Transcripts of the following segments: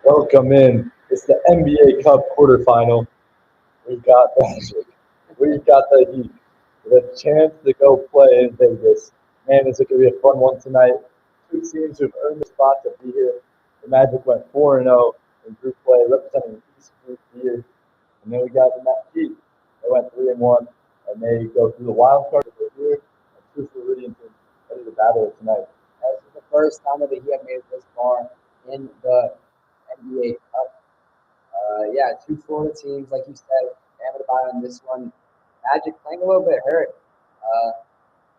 Welcome in. It's the NBA Cup quarterfinal. We got Magic. We got the Heat. With a chance to go play in Vegas. Man, is it going to be a fun one tonight. Two teams who've earned the spot to be here. The Magic went 4-0 in group play, representing the East Group here. And then we got the Heat. They went 3-1, and they go through the wild card. They're here. And two Floridian teams ready to battle it tonight. This is the first time that the Heat have made it this far in the NBA Cup. Two Florida teams, like you said, Amit on this one. Magic playing a little bit hurt.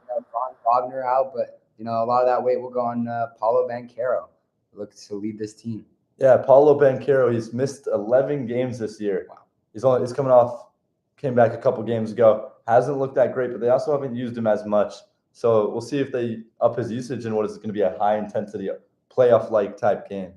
Von Wagner out, but a lot of that weight will go on Paolo Banchero. Look to lead this team. Yeah, Paolo Banchero, he's missed 11 games this year. Wow. He's came back a couple games ago. Hasn't looked that great, but they also haven't used him as much. So we'll see if they up his usage in what is going to be a high-intensity, playoff-like type game.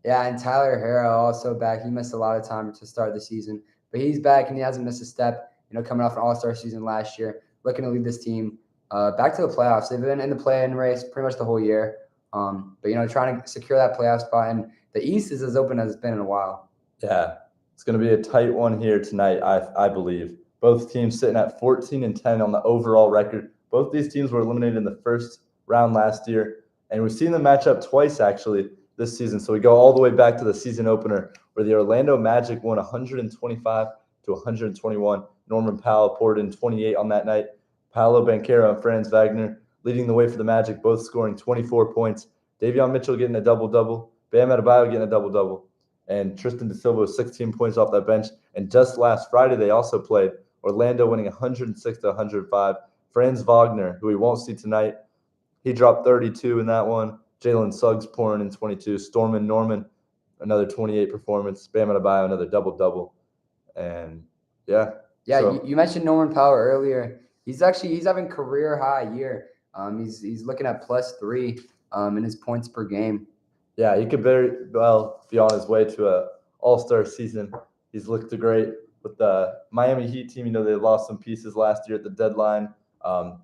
Yeah, and Tyler Herro also back. He missed a lot of time to start the season, but he's back and he hasn't missed a step. Coming off an All-Star season last year, looking to lead this team back to the playoffs. They've been in the play-in race pretty much the whole year, but trying to secure that playoff spot. And the East is as open as it's been in a while. Yeah, it's going to be a tight one here tonight, I believe. Both teams sitting at 14-10 on the overall record. Both these teams were eliminated in the first round last year, and we've seen them match up twice actually this season. So we go all the way back to the season opener where the Orlando Magic won 125-121. Norman Powell poured in 28 on that night. Paolo Banchero and Franz Wagner leading the way for the Magic, both scoring 24 points. Davion Mitchell getting a double-double. Bam Adebayo getting a double-double. And Tristan da Silva with 16 points off that bench. And just last Friday, they also played. Orlando winning 106-105. Franz Wagner, who we won't see tonight, he dropped 32 in that one. Jalen Suggs pouring in 22. Stormin Norman, another 28 performance. Bam Adebayo, another double-double. And, yeah. Yeah, so, you mentioned Norman Powell earlier. He's having career high year. He's looking at +3 in his points per game. Yeah, he could very well be on his way to a All-Star season. He's looked great with the Miami Heat team. They lost some pieces last year at the deadline, and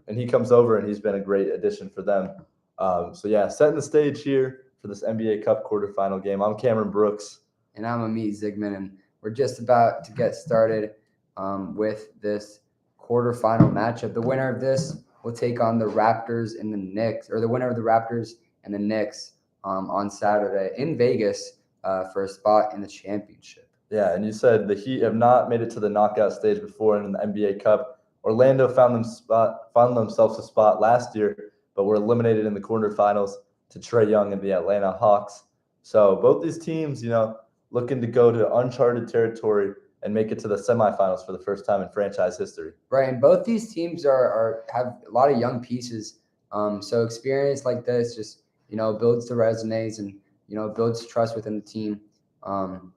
he comes over and he's been a great addition for them. Setting the stage here for this NBA Cup quarterfinal game. I'm Cameron Brooks, and I'm Amit Zigmond, and we're just about to get started with this quarterfinal matchup. The winner of this will take on the Raptors and the Knicks, or the winner of the Raptors and the Knicks on Saturday in Vegas for a spot in the championship. Yeah, and you said the Heat have not made it to the knockout stage before in the NBA Cup. Orlando found themselves a spot last year, but were eliminated in the quarterfinals to Trae Young and the Atlanta Hawks. So both these teams, looking to go to uncharted territory and make it to the semifinals for the first time in franchise history. Right, and both these teams have a lot of young pieces. So experience like this just builds the resumes and builds trust within the team. To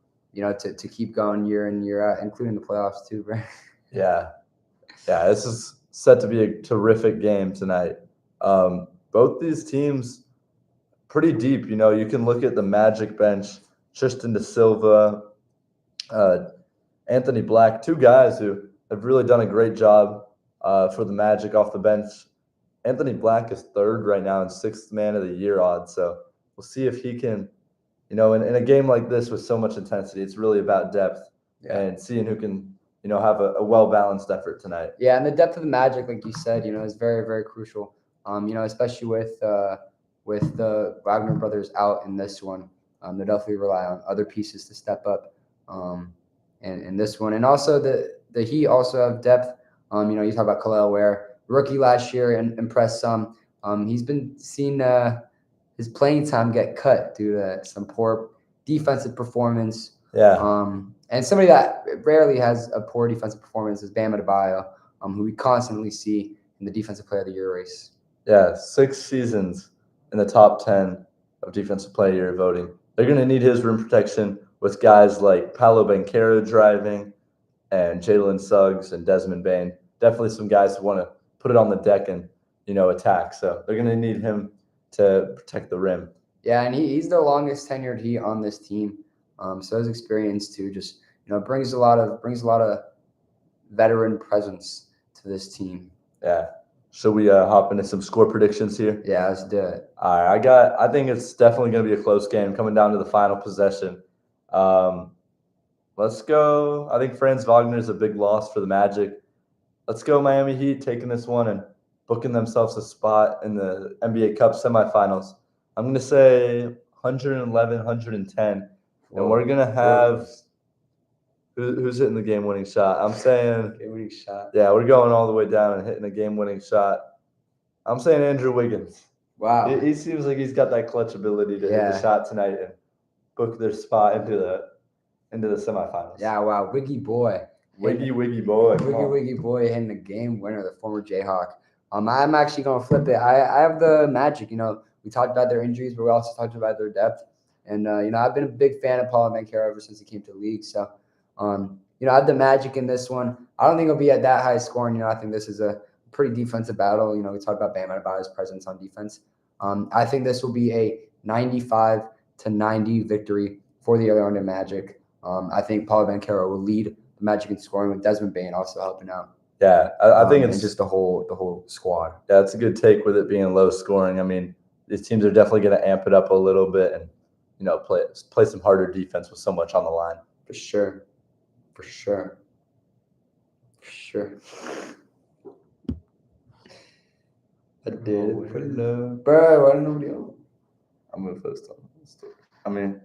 keep going year in year out, including the playoffs too, right? Yeah, this is set to be a terrific game tonight. Both these teams pretty deep. You can look at the Magic bench, Tristan da Silva, Anthony Black, two guys who have really done a great job for the Magic off the bench. Anthony Black is third right now in sixth man of the year odds. So we'll see if he can, in a game like this with so much intensity, it's really about depth and seeing who can, have a well-balanced effort tonight. Yeah, and the depth of the Magic, like you said, is very, very crucial, especially with the Wagner brothers out in this one. They definitely rely on other pieces to step up in this one. And also the Heat also have depth. You talk about Khalil Ware. Rookie last year and impressed some. He's been seeing his playing time get cut due to some poor defensive performance. Yeah. And somebody that rarely has a poor defensive performance is Bam Adebayo, who we constantly see in the Defensive Player of the Year race. Yeah, 6 seasons in the top 10 of Defensive Player of the Year voting. They're going to need his rim protection with guys like Paolo Banchero driving and Jalen Suggs and Desmond Bane. Definitely some guys who want to put it on the deck and, attack. So they're going to need him to protect the rim. Yeah, and he's the longest tenured Heat on this team. So his experience too just, brings a lot of veteran presence to this team. Yeah. Should we hop into some score predictions here? Yeah, let's do it. All right, I think it's definitely going to be a close game coming down to the final possession. Let's go. I think Franz Wagner is a big loss for the Magic. Let's go Miami Heat taking this one and booking themselves a spot in the NBA Cup semifinals. I'm going to say 111, 110. And we're going to have who's hitting the game-winning shot? I'm saying game-winning shot. Yeah, we're going all the way down and hitting a game-winning shot. I'm saying Andrew Wiggins. Wow. He seems like he's got that clutch ability to hit the shot tonight and book their spot into the semifinals. Yeah, wow, Wiggy boy. Wiggy boy. Wiggy boy hitting the game winner, the former Jayhawk. I'm actually gonna flip it. I have the Magic. We talked about their injuries, but we also talked about their depth. And I've been a big fan of Paolo Banchero ever since he came to the league. So I have the Magic in this one. I don't think it'll be at that high scoring. I think this is a pretty defensive battle. We talked about Bam Adebayo's presence on defense. I think this will be a 95-90 victory for the Orlando Magic. I think Paolo Banchero will lead the Magic in scoring with Desmond Bane also helping out. Yeah, I think it's and just the whole squad. Yeah, it's a good take with it being low scoring. I mean, these teams are definitely going to amp it up a little bit and play some harder defense with so much on the line. For sure. I did put it up, bro. I don't know what you. I'm gonna post on. I mean,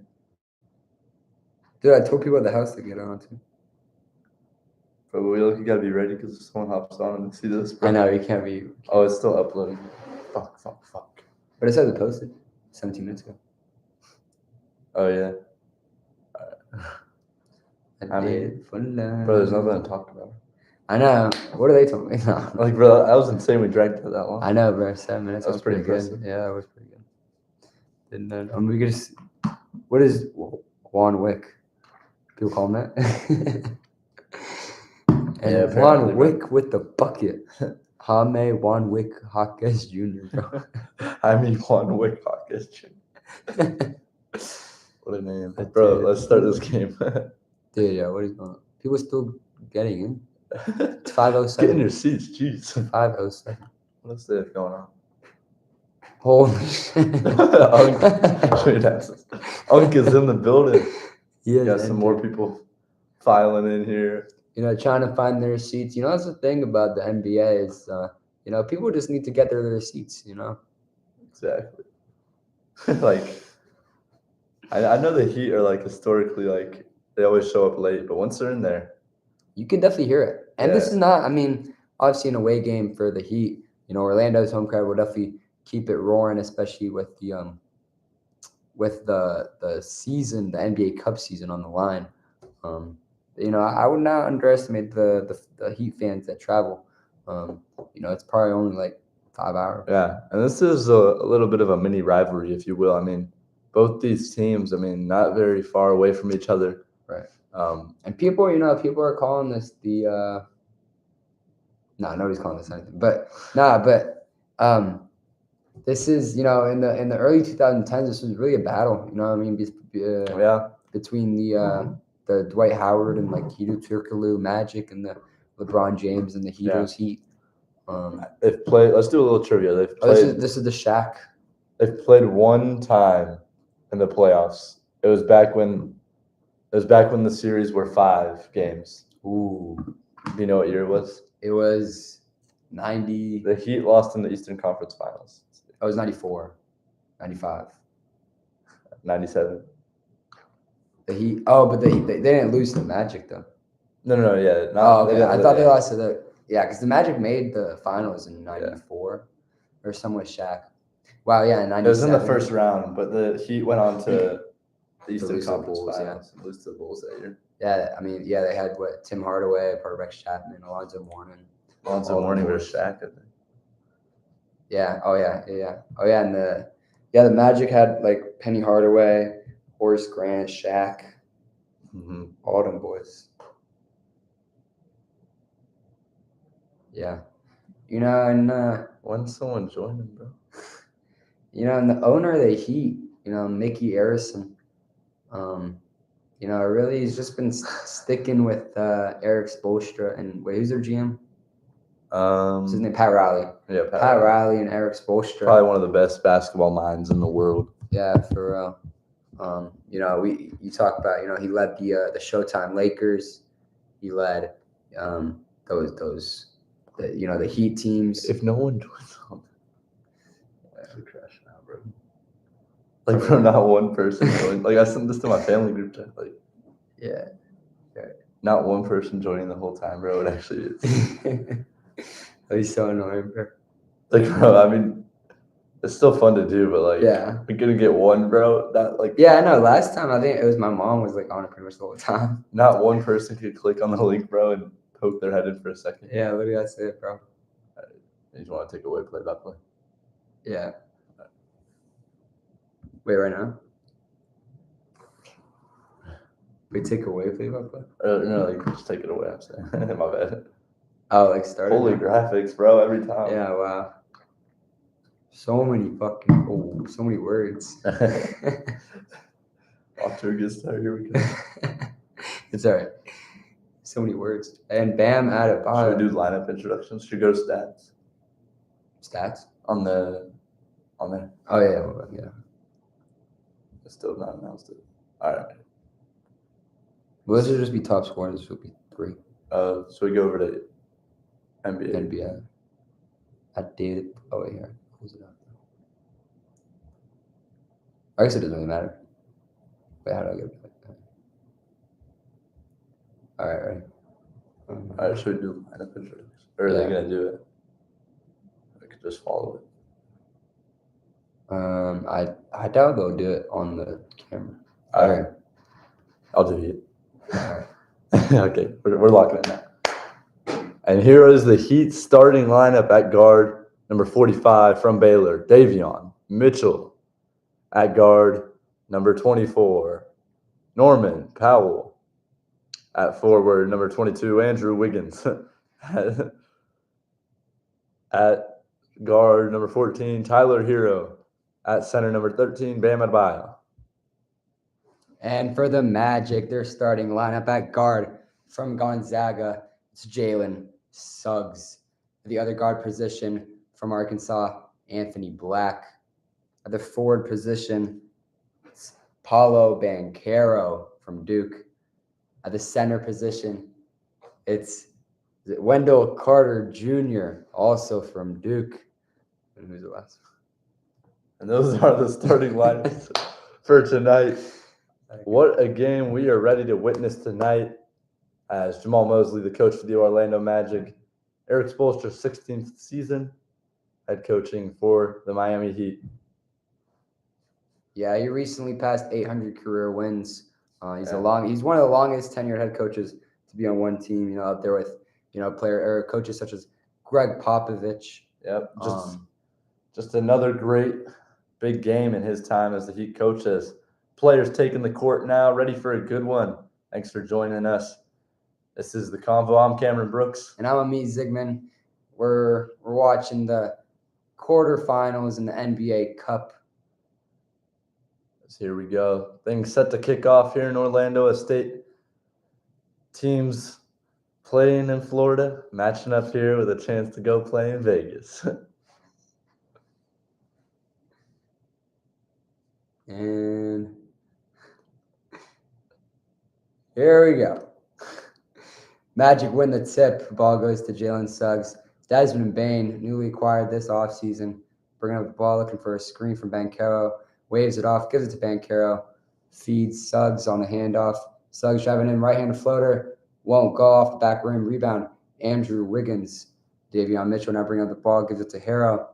dude, I told people at the house to get on too. But you gotta be ready because if someone hops on and see this. Bro. I know you can't be. Oh, it's still uploading. Fuck. But it says it posted 17 minutes ago. Oh yeah. I mean, bro, there's nothing to talk about. I know. What are they talking about? Like, bro, that was insane. We dragged it that long. I know, bro. 7 minutes. That was pretty impressive. Good. Yeah, that was pretty good. And then we just. What is Juan Wick? People call him that. And Juan Wick with the bucket. Jaime Juan Wick Hawkes Jr., bro. Jaime Juan Wick Hawkes Jr. What a name. Bro, let's start this game. Dude, yeah, what is going on? People still getting in. It's 5:07. Get in your seats, jeez. 5:07. What else is going on? Holy shit. Unk is in the building. Yeah, got some more people filing in here. Trying to find their seats. That's the thing about the NBA is, people just need to get their seats, Exactly. Like, I know the Heat are, like, historically, like, they always show up late, but once they're in there. You can definitely hear it. And this is not, obviously an away game for the Heat. Orlando's home crowd will definitely keep it roaring, especially with the season, the NBA Cup season on the line. I would not underestimate the Heat fans that travel. It's probably only like 5 hours. Yeah, and this is a little bit of a mini rivalry, if you will. I mean, both these teams, not very far away from each other. Right. And people are calling this the. No, nobody's calling this anything. But this is in the early 2010s. This was really a battle. Between the Dwight Howard and like Hedo Turkoglu Magic and the LeBron James and the Heatles Heat. They've played. Let's do a little trivia. They've played. This is the Shaq. They've played one time in the playoffs. It was back when the series were 5 games. Ooh. Do you know what year it was? It was 90. The Heat lost in the Eastern Conference Finals. It was 94, 95, 97. The Heat. Oh, but they didn't lose to the Magic though. No, yeah. Okay. I thought they lost to the because the Magic made the finals in 94 or some with Shaq. Wow, yeah, in 97. It was in the first round, but the Heat went on to the Eastern Conference Finals and lose to the Bulls that year. Yeah, they had Tim Hardaway, Rex Chapman, Alonzo Mourning. Alonzo Mourning versus Shaq, I think. Yeah. Oh yeah. And the Magic had like Penny Hardaway, Horace Grant, Shaq, all them boys. Yeah, and when's someone joining, bro? And the owner of the Heat, Mickey Arison, really he's just been sticking with Eric Spoelstra and who's their GM? What's his name? Pat Riley. Yeah, Pat Riley and Eric Spoelstra. Probably one of the best basketball minds in the world. Yeah, for real. You talk about, he led the Showtime Lakers. He led those the Heat teams. If no one joins them, I'm crashing out, bro. Like, bro, not one person joined. Like, I sent this to my family group chat. Like, yeah, not one person joining the whole time, bro. It actually is. He's so annoying, bro. Like, bro, I mean, it's still fun to do, but like, Yeah. we're gonna get one, bro. That like, yeah, I know. Last time I think it was my mom was like on it pretty much the whole time. Not one person could click on the link, bro, and poke their head in for a second. Yeah, literally that's it, bro. You just want to take away play by play. Yeah. Wait, right now? We take away play by play? No, you can just take it away. I'm saying, my bad. Oh, like start. Holy graphics, bro! Every time. Yeah, wow. So many so many words. Off to a good start. Here we go. It's all right. So many words. And Bam added. Should we do lineup introductions? Should we go to stats? Stats? On there. Oh, yeah. It's still not announced it. All right. Well, this would just be top scoring. This would be 3. So we go over to NBA. NBA. I did. Oh, wait, here. Close it up. I guess it doesn't really matter. Wait, how do I get it? All right, ready? All right, should we do lineup introductions? Or are they going to do it? I could just follow it. I doubt they'll do it on the camera. All right. I'll do it. All right. Okay, we're locking it now. And here is the Heat starting lineup at guard, number 45 from Baylor, Davion Mitchell. At guard, number 24, Norman Powell. At forward, number 22, Andrew Wiggins. At guard, number 14, Tyler Hero. At center, number 13, Bam Adebayo. And for the Magic, their starting lineup at guard from Gonzaga, it's Jalen Suggs. The other guard position from Arkansas, Anthony Black. At the forward position, it's Paolo Banchero from Duke. At the center position, it's Wendell Carter Jr., also from Duke. And who's the last one? And those are the starting lineups for tonight. What a game we are ready to witness tonight as Jamal Mosley, the coach for the Orlando Magic, Eric Spoelstra's 16th season, head coaching for the Miami Heat. Yeah, he recently passed 800 career wins. He's one of the longest tenured head coaches to be on one team. Up there with coaches such as Greg Popovich. Yep, just another great big game in his time as the Heat coach. As players taking the court now, ready for a good one. Thanks for joining us. This is the Convo. I'm Cameron Brooks, and I'm Amit Zigmond. We're watching the quarterfinals in the NBA Cup. Here we go. Things set to kick off here in Orlando as state teams playing in Florida, matching up here with a chance to go play in Vegas. And here we go. Magic win the tip. Ball goes to Jalen Suggs. Desmond Bane, newly acquired this offseason, bringing up the ball, looking for a screen from Banchero. Waves it off, gives it to Banchero, feeds Suggs on the handoff. Suggs driving in, right-handed floater, won't go off the back rim. Rebound, Andrew Wiggins. Davion Mitchell now bringing up the ball, gives it to Harrow.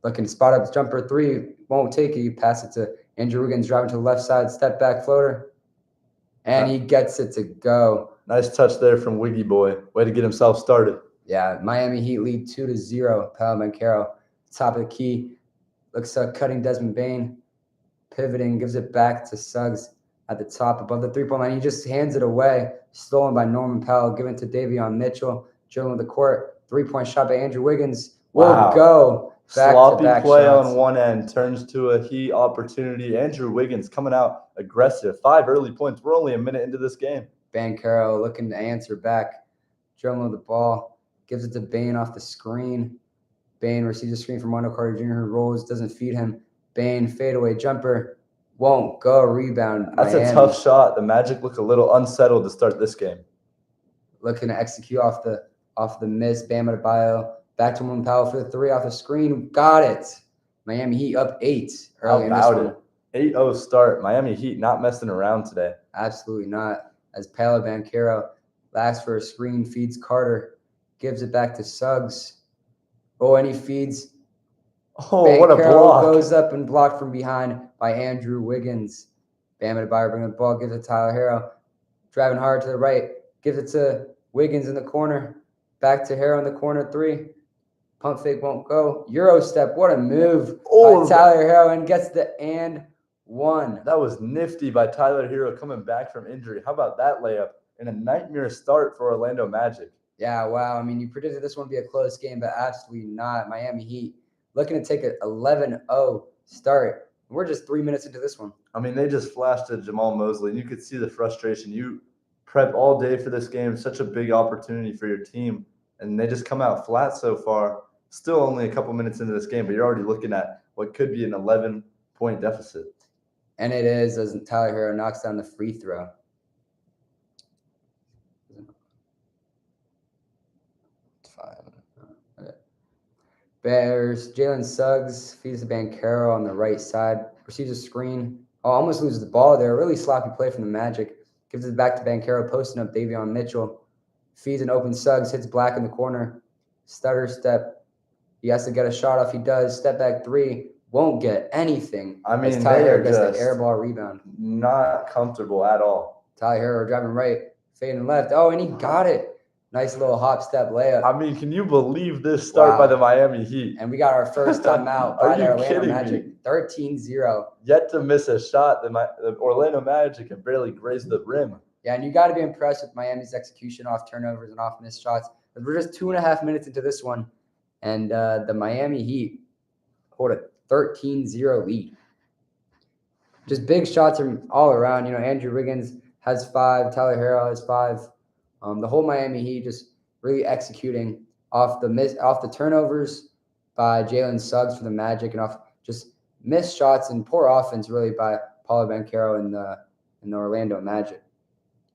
Looking to spot up jumper 3, won't take it. You pass it to Andrew Wiggins, driving to the left side, step back floater. And he gets it to go. Nice touch there from Wiggy Boy. Way to get himself started. Yeah, Miami Heat lead 2-0. Paolo Banchero, top of the key. Looks cutting Desmond Bane. Pivoting, gives it back to Suggs at the top above the three-point line. He just hands it away. Stolen by Norman Powell, given to Davion Mitchell. Dribbling the court. 3-point shot by Andrew Wiggins. Will go. Sloppy play shots on one end turns to a Heat opportunity. Andrew Wiggins coming out aggressive. 5 early points. We're only a minute into this game. Banchero looking to answer back. Dribbling the ball. gives it to Bain off the screen. Bain receives a screen from Wendell Carter Jr., who rolls, doesn't feed him. Bain, fadeaway jumper, won't go. Rebound. That's Miami a tough shot. The Magic look a little unsettled to start this game. looking to execute off the miss. Bam Adebayo back to Norman Powell for the three off the screen. Got it. Miami Heat up 8 early in this one. 8-0 start. Miami Heat not messing around today. Absolutely not. As Paolo Banchero last for a screen, feeds Carter, gives it back to Suggs. Oh, and he feeds. Oh, what a block. Goes up and blocked from behind by Andrew Wiggins. Bam Adebayo bringing the ball, gives it to Tyler Hero. Driving hard to the right, gives it to Wiggins in the corner. Back to Hero in the corner, three. Pump fake won't go. Euro step, what a move by Tyler Hero, and gets the and one. That was nifty by Tyler Hero coming back from injury. How about that layup? And a nightmare start for Orlando Magic. Yeah, wow. I mean, you predicted this one would be a close game, but absolutely not. Miami Heat looking to take an 11-0 start. We're just 3 minutes into this one. I mean, they just flashed at Jamal Mosley, and you could see the frustration. You prep all day for this game, such a big opportunity for your team, and they just come out flat so far. Still only a couple minutes into this game, but you're already looking at what could be an 11-point deficit. And it is, as Tyler Hero knocks down the free throw. It's fine. Okay. Bears, Jalen Suggs feeds the Banchero on the right side, receives a screen. Oh, almost loses the ball there. Really sloppy play from the Magic. Gives it back to Banchero, posting up Davion Mitchell. Feeds an open Suggs, hits Black in the corner. Stutter step. He has to get a shot off. He does. Step back three. Won't get anything. I mean, Tyler Hero gets the air ball rebound. Not comfortable at all. Tyler Hero driving right, fading left. Oh, and he got it. Nice little hop step layup. I mean, can you believe this start by the Miami Heat? And we got our first timeout by the Orlando Magic. Me? 13-0. Yet to miss a shot. The Orlando Magic have barely grazed the rim. Yeah, and you got to be impressed with Miami's execution off turnovers and off missed shots. But we're just 2.5 minutes into this one, and the Miami Heat hold a 13-0 lead. Just big shots from all around. You know, Andrew Wiggins has 5. Tyler Hero has 5. The whole Miami Heat just really executing off the turnovers by Jalen Suggs for the Magic, and off just missed shots and poor offense really by Paolo Banchero and the Orlando Magic.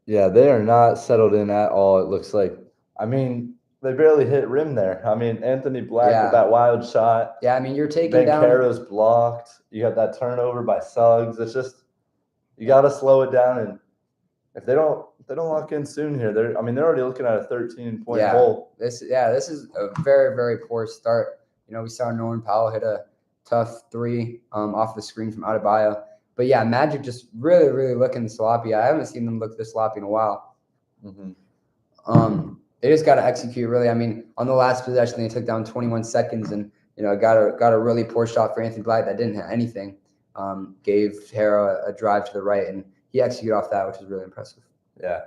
Yeah, they are not settled in at all, it looks like. I mean, they barely hit rim there. I mean, Anthony Black with that wild shot. Yeah, I mean, you're taking down. Banchero's blocked. You got that turnover by Suggs. It's just, you got to slow it down. And if they don't lock in soon here, they're already looking at a 13-point hole. This is a very, very poor start. You know, we saw Norman Powell hit a tough three off the screen from Adebayo. But yeah, Magic just really, really looking sloppy. I haven't seen them look this sloppy in a while. Mm-hmm. They just got to execute really. I mean, on the last possession, they took down 21 seconds and, you know, got a really poor shot for Anthony Black that didn't hit anything. Gave Hero a drive to the right, and he executed off that, which is really impressive. Yeah.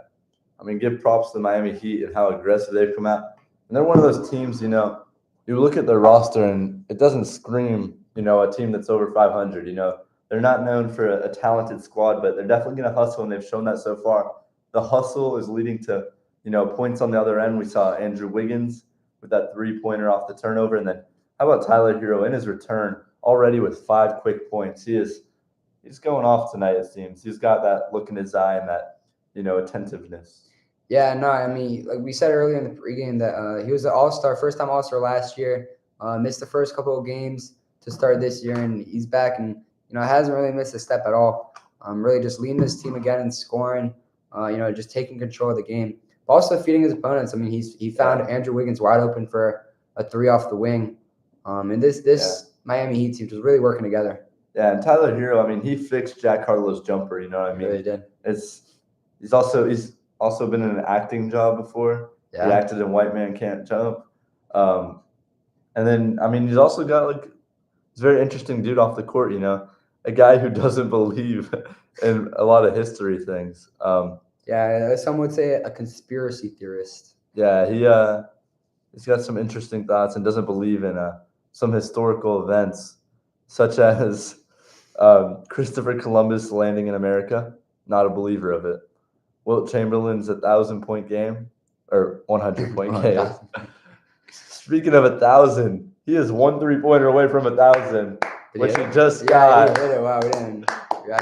I mean, give props to the Miami Heat and how aggressive they've come out. And they're one of those teams, you know, you look at their roster and it doesn't scream, you know, a team that's over 500, you know. They're not known for a talented squad, but they're definitely going to hustle, and they've shown that so far. The hustle is leading to, you know, points on the other end. We saw Andrew Wiggins with that three-pointer off the turnover. And then how about Tyler Hero in his return already with 5 quick points? He's going off tonight, it seems. He's got that look in his eye and that, you know, attentiveness. Yeah, no, I mean, like we said earlier in the pregame that he was an all-star, first-time all-star last year, missed the first couple of games to start this year, and he's back and, you know, hasn't really missed a step at all. Really just leading this team again and scoring, you know, just taking control of the game. But also feeding his opponents. I mean, he found Andrew Wiggins wide open for a three off the wing. And this Miami Heat team just really working together. Yeah, and Tyler Hero, I mean, he fixed Jack Harlow's jumper, you know what I mean? He really did. He's also been in an acting job before. Yeah. He acted in White Man Can't Jump. And then, I mean, he's also got, like, he's a very interesting dude off the court, you know, a guy who doesn't believe in a lot of history things. Yeah, some would say a conspiracy theorist. Yeah, he's got some interesting thoughts and doesn't believe in some historical events, such as Christopher Columbus landing in America. Not a believer of it. Wilt Chamberlain's 1,000-point game or 100-point game. Speaking of 1,000, he is 1 3-pointer away from 1,000, which he just Yeah, got. he hit it. Wow, we didn't.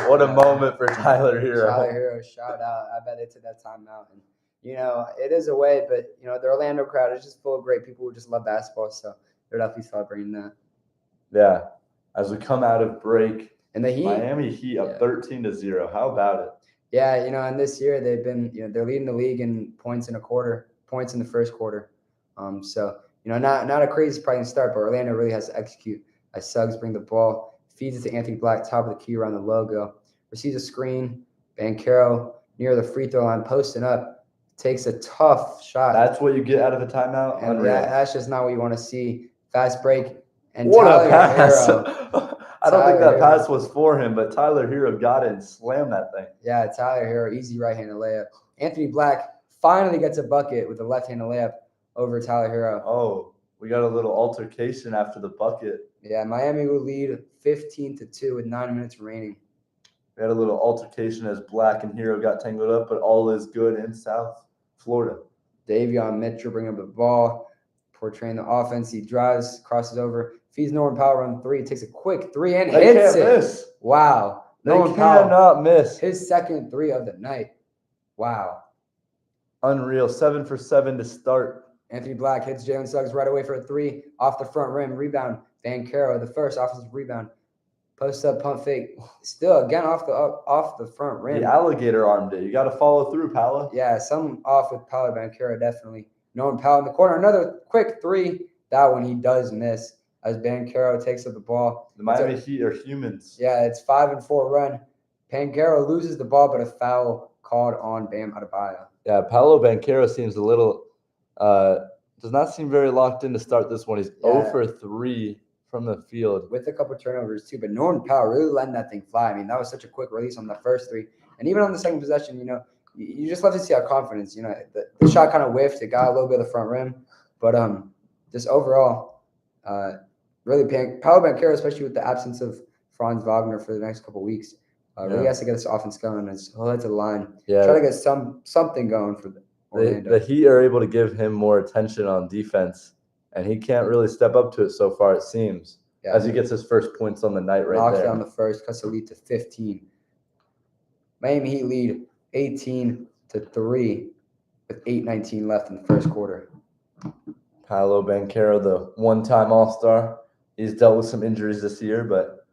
What a moment for Tyler Hero. Tyler Hero, shout out. I bet they took that timeout. And, it is a way, but, the Orlando crowd is just full of great people who just love basketball. So they're definitely celebrating that. Yeah. As we come out of break, and the Heat, Miami Heat up 13-0. How about it? Yeah, and this year they've been, they're leading the league in points in the first quarter. So, not a crazy surprising start, but Orlando really has to execute. As Suggs bring the ball, feeds it to Anthony Black, top of the key around the logo, receives a screen, Banchero near the free throw line, posting up, takes a tough shot. That's what you get out of a timeout? And that's just not what you want to see. Fast break. And what Tyler a pass. Hero. I don't think that pass was for him, but Tyler Hero got it and slammed that thing. Yeah, Tyler Hero, easy right-handed layup. Anthony Black finally gets a bucket with a left-handed layup over Tyler Hero. Oh, we got a little altercation after the bucket. Yeah, Miami will lead 15-2 with 9 minutes remaining. We had a little altercation as Black and Hero got tangled up, but all is good in South Florida. Davion Mitchell bringing up the ball, portraying the offense. He drives, crosses over, feeds Norman Powell on 3, takes a quick 3 and hits it. Miss. Wow. Norman Powell cannot miss. His second 3 of the night. Wow. Unreal. 7 for 7 to start. Anthony Black hits Jalen Suggs right away for a 3 off the front rim. Rebound. Banchero, the first offensive rebound. Post up, pump fake. Still, again, off the front rim. The alligator armed it. You got to follow through, Paolo. Yeah, some off with Paolo Banchero, definitely. Norman Powell in the corner. Another quick 3. That one he does miss as Banchero takes up the ball. The Miami Heat are humans. Yeah, it's 5-4 run. Banchero loses the ball, but a foul called on Bam Adebayo. Yeah, Paolo Banchero seems a little does not seem very locked in to start this one. He's 0 for 3 from the field. With a couple turnovers too, but Norman Powell really letting that thing fly. I mean, that was such a quick release on the first 3. And even on the second possession, you just love to see our confidence. The shot kind of whiffed. It got a little bit of the front rim. But just overall, really Paolo Banchero, especially with the absence of Franz Wagner for the next couple of weeks, really has to get this offense going. He'll head to the line. Yeah. Try to get something going for Orlando. The Heat are able to give him more attention on defense, and he can't really step up to it so far, it seems, as he gets his first points on the night right Knocks there. down the first, cuts the lead to 15. Miami Heat lead 18-3 with 8:19 left in the first quarter. Paolo Banchero, the one-time All-Star. He's dealt with some injuries this year, but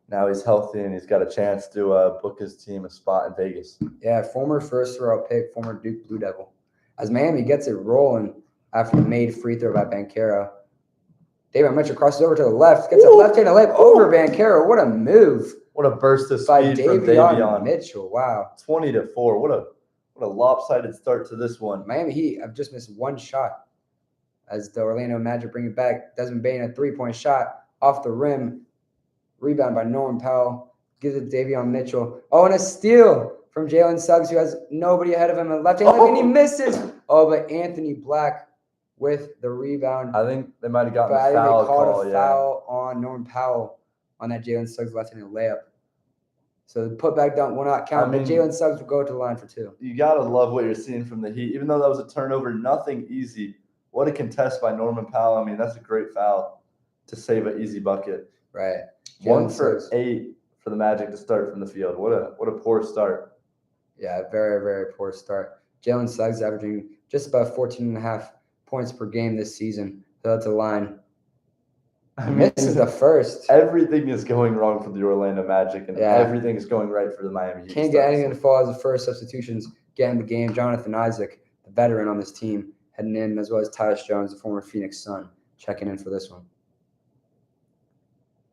now he's healthy and he's got a chance to book his team a spot in Vegas. Yeah, former first-round pick, former Duke Blue Devil. As Miami gets it rolling after the made free throw by Banchero, Davion Mitchell crosses over to the left, gets a left-handed layup over Banchero. What a move! What a burst of by speed from Davion Mitchell. Wow, 20-4. What a lopsided start to this one. Miami Heat have just missed one shot. As the Orlando Magic bring it back, Desmond Bane a 3-point shot off the rim. Rebound by Norman Powell. Gives it to Davion Mitchell. Oh, and a steal from Jalen Suggs, who has nobody ahead of him. And left-hand, and he misses. Oh, but Anthony Black with the rebound. I think they might have gotten a foul they called a foul on Norman Powell on that Jalen Suggs left-handed layup. So the putback dunk will not count, but Jalen Suggs will go to the line for 2. You got to love what you're seeing from the Heat. Even though that was a turnover, nothing easy. What a contest by Norman Powell. I mean, that's a great foul to save an easy bucket. Right. 1 for 8 for the Magic to start from the field. What a poor start. Yeah, very, very poor start. Jalen Suggs averaging just about 14.5 points per game this season. So that's a line. I mean, this is the first. Everything is going wrong for the Orlando Magic, and everything is going right for the Miami Heat. Can't get anything to fall as the first substitutions get in the game. Jonathan Isaac, the veteran on this team, heading in, as well as Tyus Jones, the former Phoenix Sun, checking in for this one.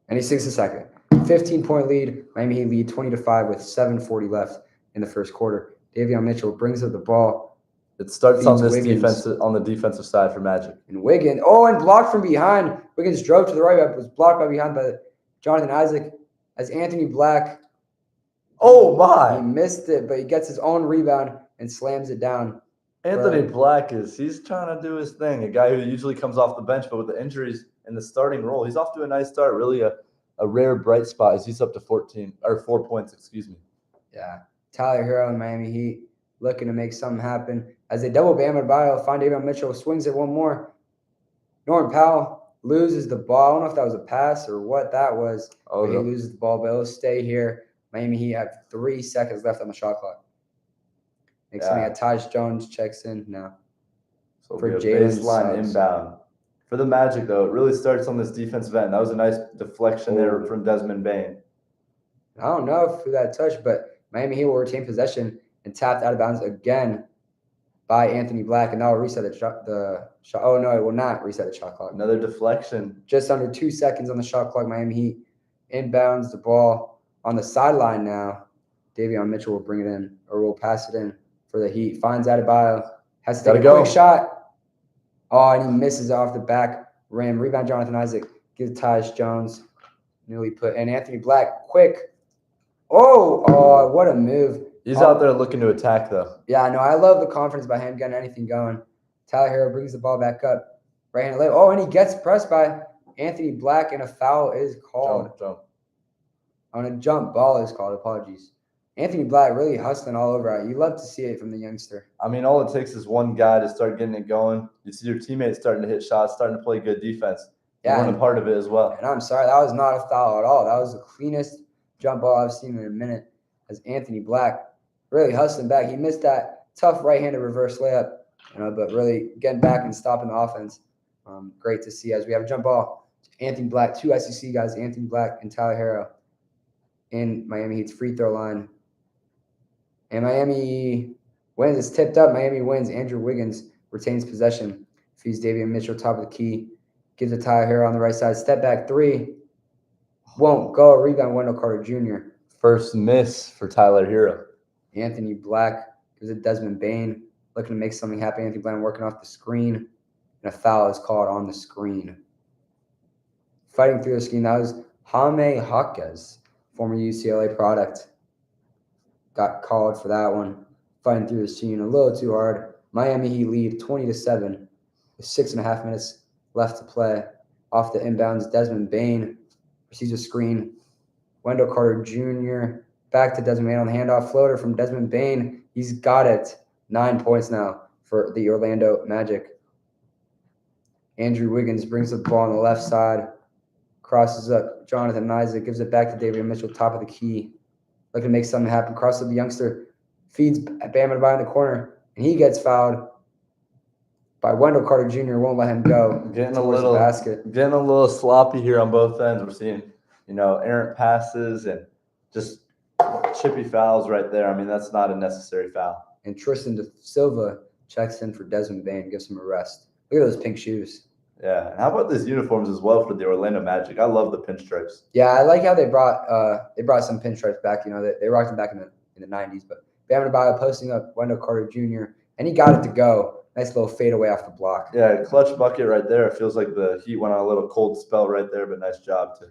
And he sinks the second. 15-point lead. Miami Heat lead 20-5 with 7:40 left in the first quarter. Davion Mitchell brings up the ball. It starts on this on the defensive side for Magic. And Wiggins. Oh, and blocked from behind. Wiggins drove to the right, but was blocked by behind by Jonathan Isaac as Anthony Black. Oh, my. He missed it, but he gets his own rebound and slams it down. Anthony Black he's trying to do his thing. A guy who usually comes off the bench, but with the injuries in the starting role, he's off to a nice start. Really a rare bright spot as he's up to 4 points, excuse me. Yeah. Tyler Hero and Miami Heat looking to make something happen. As they double Bam Adebayo, find Davion Mitchell, swings it one more. Norman Powell loses the ball. I don't know if that was a pass or what that was. Oh, But he loses the ball, but it'll stay here. Miami Heat have 3 seconds left on the shot clock. Next thing, Tyus Jones checks in now. So For we have Jalen baseline Suggs. inbound. For the Magic, though, it really starts on this defensive end. That was a nice deflection there from Desmond Bane. I don't know if that touched, but Miami Heat will retain possession and tapped out of bounds again by Anthony Black, and that will reset the shot. Oh, no, it will not reset the shot clock. Another deflection. Just under 2 seconds on the shot clock. Miami Heat inbounds the ball on the sideline now. Davion Mitchell will bring it in, or will pass it in for the Heat. Finds Adebayo. Has to take a quick shot. Oh, and he misses off the back rim. Rebound, Jonathan Isaac. Gives Tyus Jones. Newly put in. Anthony Black, quick. Oh, what a move. He's out there looking to attack, though. Yeah, no, I love the confidence by him getting anything going. Tyler Hero brings the ball back up. Right-handed layup. Oh, and he gets pressed by Anthony Black, and a foul is called. Jump. On a jump ball is called. Apologies. Anthony Black really hustling all over it. You love to see it from the youngster. I mean, all it takes is one guy to start getting it going. You see your teammates starting to hit shots, starting to play good defense. You weren't a part of it as well. And I'm sorry, that was not a foul at all. That was the cleanest jump ball I've seen in a minute. As Anthony Black really hustling back. He missed that tough right-handed reverse layup, but really getting back and stopping the offense. Great to see as we have a jump ball. Anthony Black, 2 SEC guys, Anthony Black and Tyler Hero in Miami Heat's free throw line. And Miami wins. It's tipped up. Miami wins. Andrew Wiggins retains possession. Feeds Davion Mitchell top of the key. Gives it to Tyler Hero on the right side. Step back 3. Won't go. Rebound, Wendell Carter Jr. First miss for Tyler Hero. Anthony Black gives it Desmond Bane. Looking to make something happen. Anthony Black working off the screen. And a foul is called on the screen. Fighting through the screen. That was Jaime Jaquez, former UCLA product. Got called for that one. Fighting through the screen a little too hard. Miami Heat lead 20-7 with 6.5 minutes left to play. Off the inbounds, Desmond Bane receives a screen. Wendell Carter Jr. back to Desmond Bane on the handoff floater from Desmond Bane. He's got it. 9 points now for the Orlando Magic. Andrew Wiggins brings the ball on the left side. Crosses up Jonathan Isaac. Gives it back to Davion Mitchell, top of the key. Looking to make something happen. Crosses up the youngster. Feeds Bam Adebayo in the corner. And he gets fouled by Wendell Carter Jr. Won't let him go. Getting a little sloppy here on both ends. We're seeing, errant passes and just chippy fouls right there. I mean, that's not a necessary foul. And Tristan Da Silva checks in for Desmond Bane, gives him a rest. Look at those pink shoes. Yeah. And how about these uniforms as well for the Orlando Magic? I love the pinstripes. Yeah, I like how they brought some pinstripes back. They rocked them back in the 90s. But Bam Adebayo posting up Wendell Carter Jr. and he got it to go. Nice little fadeaway off the block. Yeah, clutch bucket right there. It feels like the Heat went on a little cold spell right there, but nice job to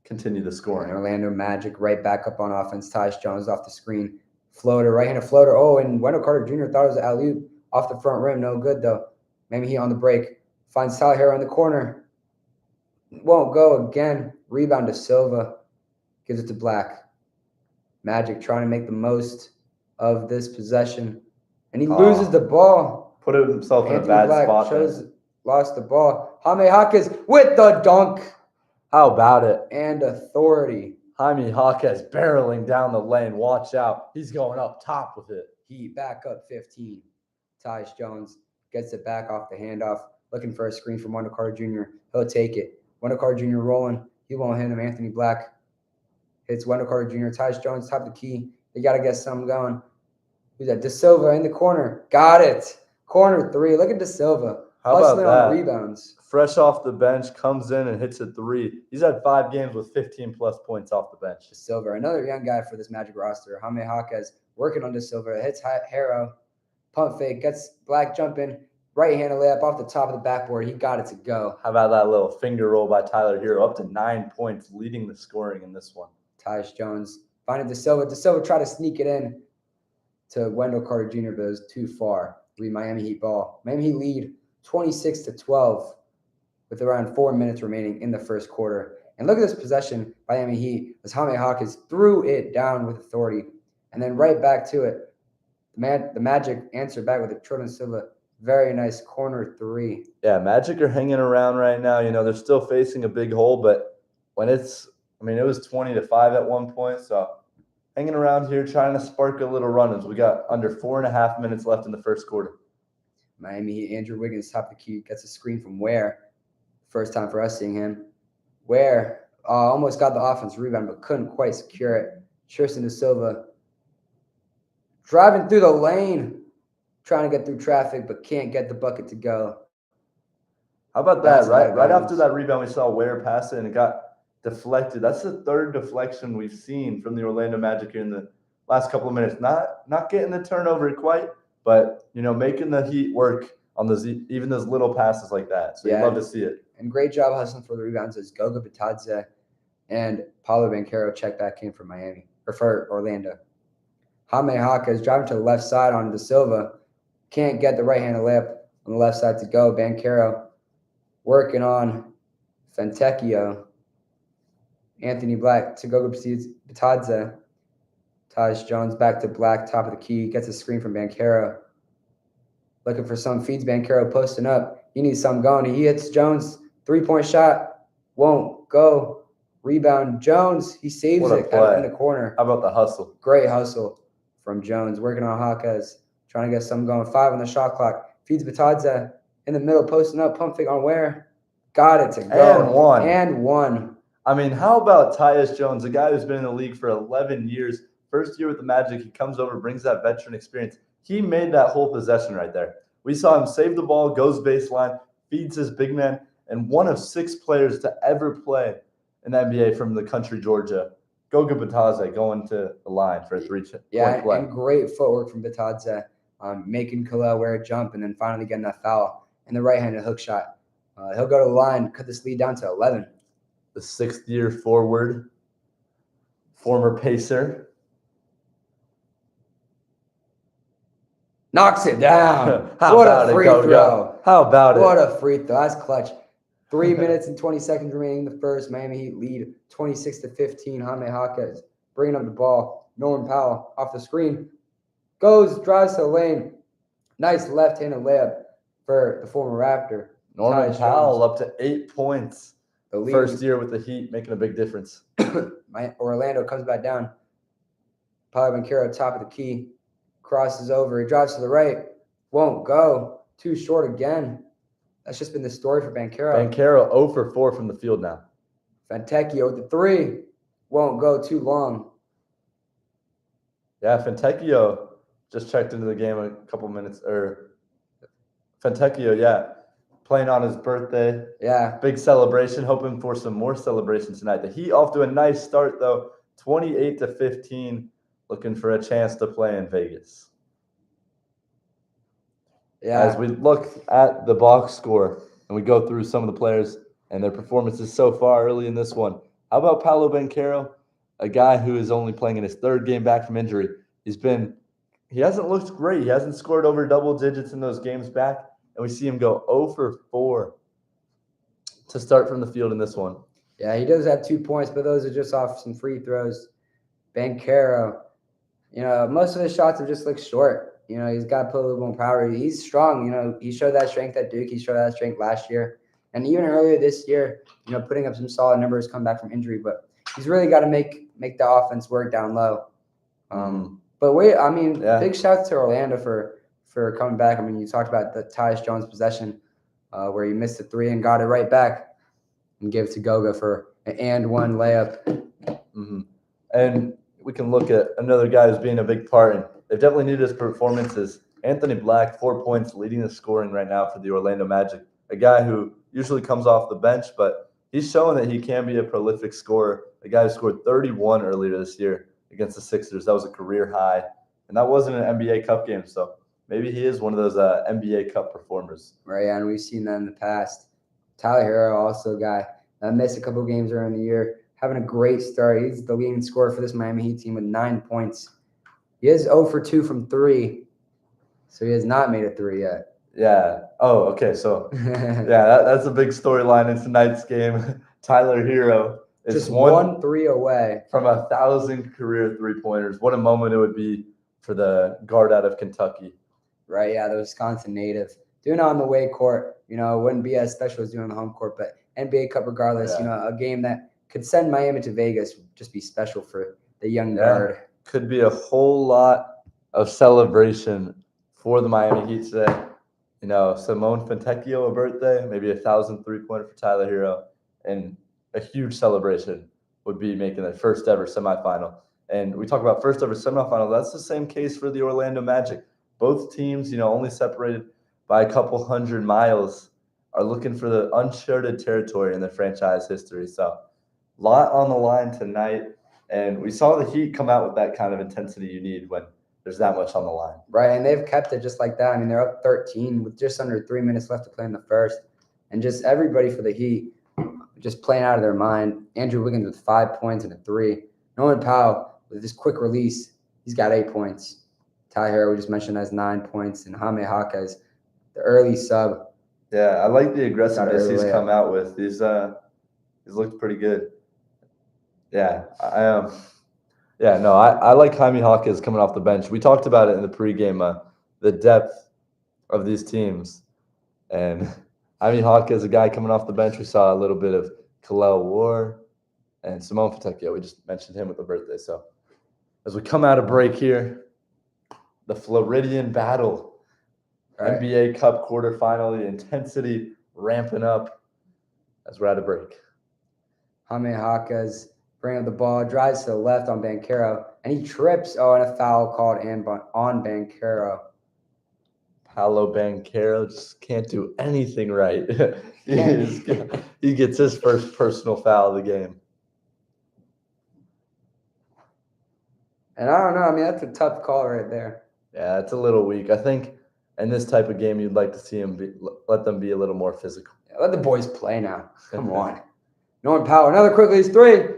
continue the scoring. And Orlando Magic right back up on offense. Tyus Jones off the screen. Floater, right-handed floater. Oh, and Wendell Carter Jr. thought it was an alley-oop off the front rim. No good, though. Maybe he on the break. Finds Tyler Hero in the corner. Won't go again. Rebound to Silva. Gives it to Black. Magic trying to make the most of this possession. And he loses the ball. Put himself in a bad spot. Lost the ball. Jaime Jaquez with the dunk. How about it? And authority. Jaime Jaquez barreling down the lane. Watch out. He's going up top with it. Heat back up 15. Tyus Jones gets it back off the handoff. Looking for a screen from Wendell Carter Jr. He'll take it. Wendell Carter Jr. rolling. He won't hit him. Anthony Black hits Wendell Carter Jr. Tyus Jones, top of the key. They got to get something going. Who's that? Da Silva in the corner. Got it. Corner 3. Look at Da Silva. How about that? On rebounds. Fresh off the bench, comes in and hits a 3. He's had 5 games with 15-plus points off the bench. Da Silva, another young guy for this Magic roster. Jaime Jaquez working on Da Silva. Hits Hero. Pump fake. Gets Black jumping. Right-handed layup off the top of the backboard. He got it to go. How about that little finger roll by Tyler Hero? Up to 9 points, leading the scoring in this one. Tyus Jones finding Da Silva. Da Silva tried to sneak it in to Wendell Carter Jr., but it was too far. Miami Heat ball. Miami Heat lead 26-12 with around 4 minutes remaining in the first quarter. And look at this possession by Miami Heat as Jaime Jaquez threw it down with authority. And then right back to it. The Magic answered back with a Tristan Silva Very nice corner three. Yeah, Magic are hanging around right now. They're still facing a big hole, but when it was 20-5 at one point, so hanging around here trying to spark a little run as we got under 4.5 minutes left in the first quarter. Miami Heat, Andrew Wiggins, top of the key, gets a screen from Ware. First time for us seeing him. Ware almost got the offense rebound, but couldn't quite secure it. Tristan da Silva driving through the lane, trying to get through traffic, but can't get the bucket to go. How about That's that? a lot of Right after bounds. that rebound, we saw Ware pass it and it got deflected. That's the third deflection we've seen from the Orlando Magic here in the last couple of minutes. Not getting the turnover quite, but making the Heat work on even those little passes like that. So you love to see it. And great job hustling for the rebounds as Goga Bitadze and Paulo Banchero check back in for Miami or for Orlando. Jaime Haka is driving to the left side on Da Silva. Can't get the right-handed layup on the left side to go. Banchero working on Fentecchio. Anthony Black to Goga Bitadze. Taj Jones back to Black, top of the key. Gets a screen from Banchero. Looking for some, feeds Banchero, posting up. He needs something going. He hits Jones. 3-point shot. Won't go. Rebound. Jones. He saves What a it play. in the corner. How about the hustle? Great hustle from Jones. Working on Hawkes. Trying to get something going. 5 on the shot clock. Feeds Bitadze in the middle, posting up. Pump fake on Ware. Got it to go. And one. I mean, how about Tyus Jones, a guy who's been in the league for 11 years? First year with the Magic, he comes over, brings that veteran experience. He made that whole possession right there. We saw him save the ball, goes baseline, feeds his big man, and one of 6 players to ever play in the NBA from the country Georgia. Goga Bitadze going to the line for a 3-point play. And great footwork from Bitadze, making Khalil Ware jump and then finally getting that foul and the right-handed hook shot. He'll go to the line, cut this lead down to 11. The 6th-year forward, former Pacer. Knocks it down. What a free throw. How about it? What a free throw. That's clutch. 3 minutes and 20 seconds remaining in the first. Miami Heat lead 26-15. Jaime Hawkes bringing up the ball. Norman Powell off the screen. Drives to the lane. Nice left-handed layup for the former Raptor. Norman Powell up to 8 points. The lead. First year with the Heat, making a big difference. Orlando comes back down. Paulo Banchero, top of the key. Crosses over. He drives to the right. Won't go. Too short again. That's just been the story for Banchero. Banchero 0 for 4 from the field now. Fentecchio with the 3. Won't go too long. Yeah, Fentecchio just checked into the game a couple minutes. Fentecchio, yeah, playing on his birthday. Yeah. Big celebration. Hoping for some more celebrations tonight. The Heat off to a nice start, though. 28-15. Looking for a chance to play in Vegas. Yeah. As we look at the box score and we go through some of the players and their performances so far early in this one, how about Paulo Banchero, a guy who is only playing in his 3rd game back from injury? He hasn't looked great. He hasn't scored over double digits in those games back, and we see him go 0 for 4 to start from the field in this one. Yeah, he does have 2 points, but those are just off some free throws. Banchero, most of his shots have just looked short. He's got to put a little more power. He's strong. He showed that strength at Duke. He showed that strength last year. And even earlier this year, putting up some solid numbers, come back from injury. But he's really got to make the offense work down low. Big shouts to Orlando for coming back. I mean, you talked about the Tyus Jones possession where he missed a 3 and got it right back and gave it to Goga for an and one layup. Mm-hmm. And we can look at another guy who's being a big part, and they've definitely needed his performances. Anthony Black, 4 points, leading the scoring right now for the Orlando Magic. A guy who usually comes off the bench, but he's showing that he can be a prolific scorer. A guy who scored 31 earlier this year against the Sixers. That was a career high, and that wasn't an NBA Cup game, so maybe he is one of those NBA Cup performers. Right, and we've seen that in the past. Tyler Hero, also a guy that missed a couple games during the year, having a great start. He's the leading scorer for this Miami Heat team with 9 points. He is 0 for 2 from 3, so he has not made a 3 yet. Yeah. Oh, okay. So, that's a big storyline in tonight's game. Tyler Hero is just 1 3 away from 1,000 career 3-pointers. What a moment it would be for the guard out of Kentucky. Right, yeah, the Wisconsin native. doing it on the away court, you know, it wouldn't be as special as doing it on the home court. But NBA Cup, regardless, you know, a game that could send Miami to Vegas would just be special for the young guard. Could be a whole lot of celebration for the Miami Heat today. You know, Simone Fontecchio, a birthday, maybe 1,000 3-pointer for Tyler Hero, and a huge celebration would be making their first ever semifinal. And we talk about first ever semifinal. That's the same case for the Orlando Magic. Both teams, you know, only separated by a couple hundred miles, are looking for the uncharted territory in their franchise history. So, a lot on the line tonight. And we saw the Heat come out with that kind of intensity you need when there's that much on the line. Right, and they've kept it just like that. I mean, they're up 13 with just under 3 minutes left to play in the first. And just everybody for the Heat just playing out of their mind. Andrew Wiggins with 5 points and a 3. Norman Powell with this quick release, he's got 8 points. Ty Harrow, we just mentioned, has 9 points. And Jaime Jaquez, the early sub. Yeah, I like the aggressiveness he's come out with. He's looked pretty good. Yeah, I like Jaime Jaquez coming off the bench. We talked about it in the pregame, the depth of these teams. And Jaime Jaquez, a guy coming off the bench. We saw a little bit of Kalel War and Simone Fontecchio. We just mentioned him with the birthday. So as we come out of break here, the Floridian battle, NBA Cup quarterfinal, the intensity ramping up as we're out of break. Jaime Jaquez bringing up the ball, drives to the left on Banchero, and he trips. Oh, and a foul called on Banchero. Paolo Banchero just can't do anything right. He gets his first personal foul of the game. And I don't know. I mean, that's a tough call right there. Yeah, it's a little weak. I think in this type of game, you'd like to see let them be a little more physical. Yeah, let the boys play now. Come on. Norman Powell, another quick release 3.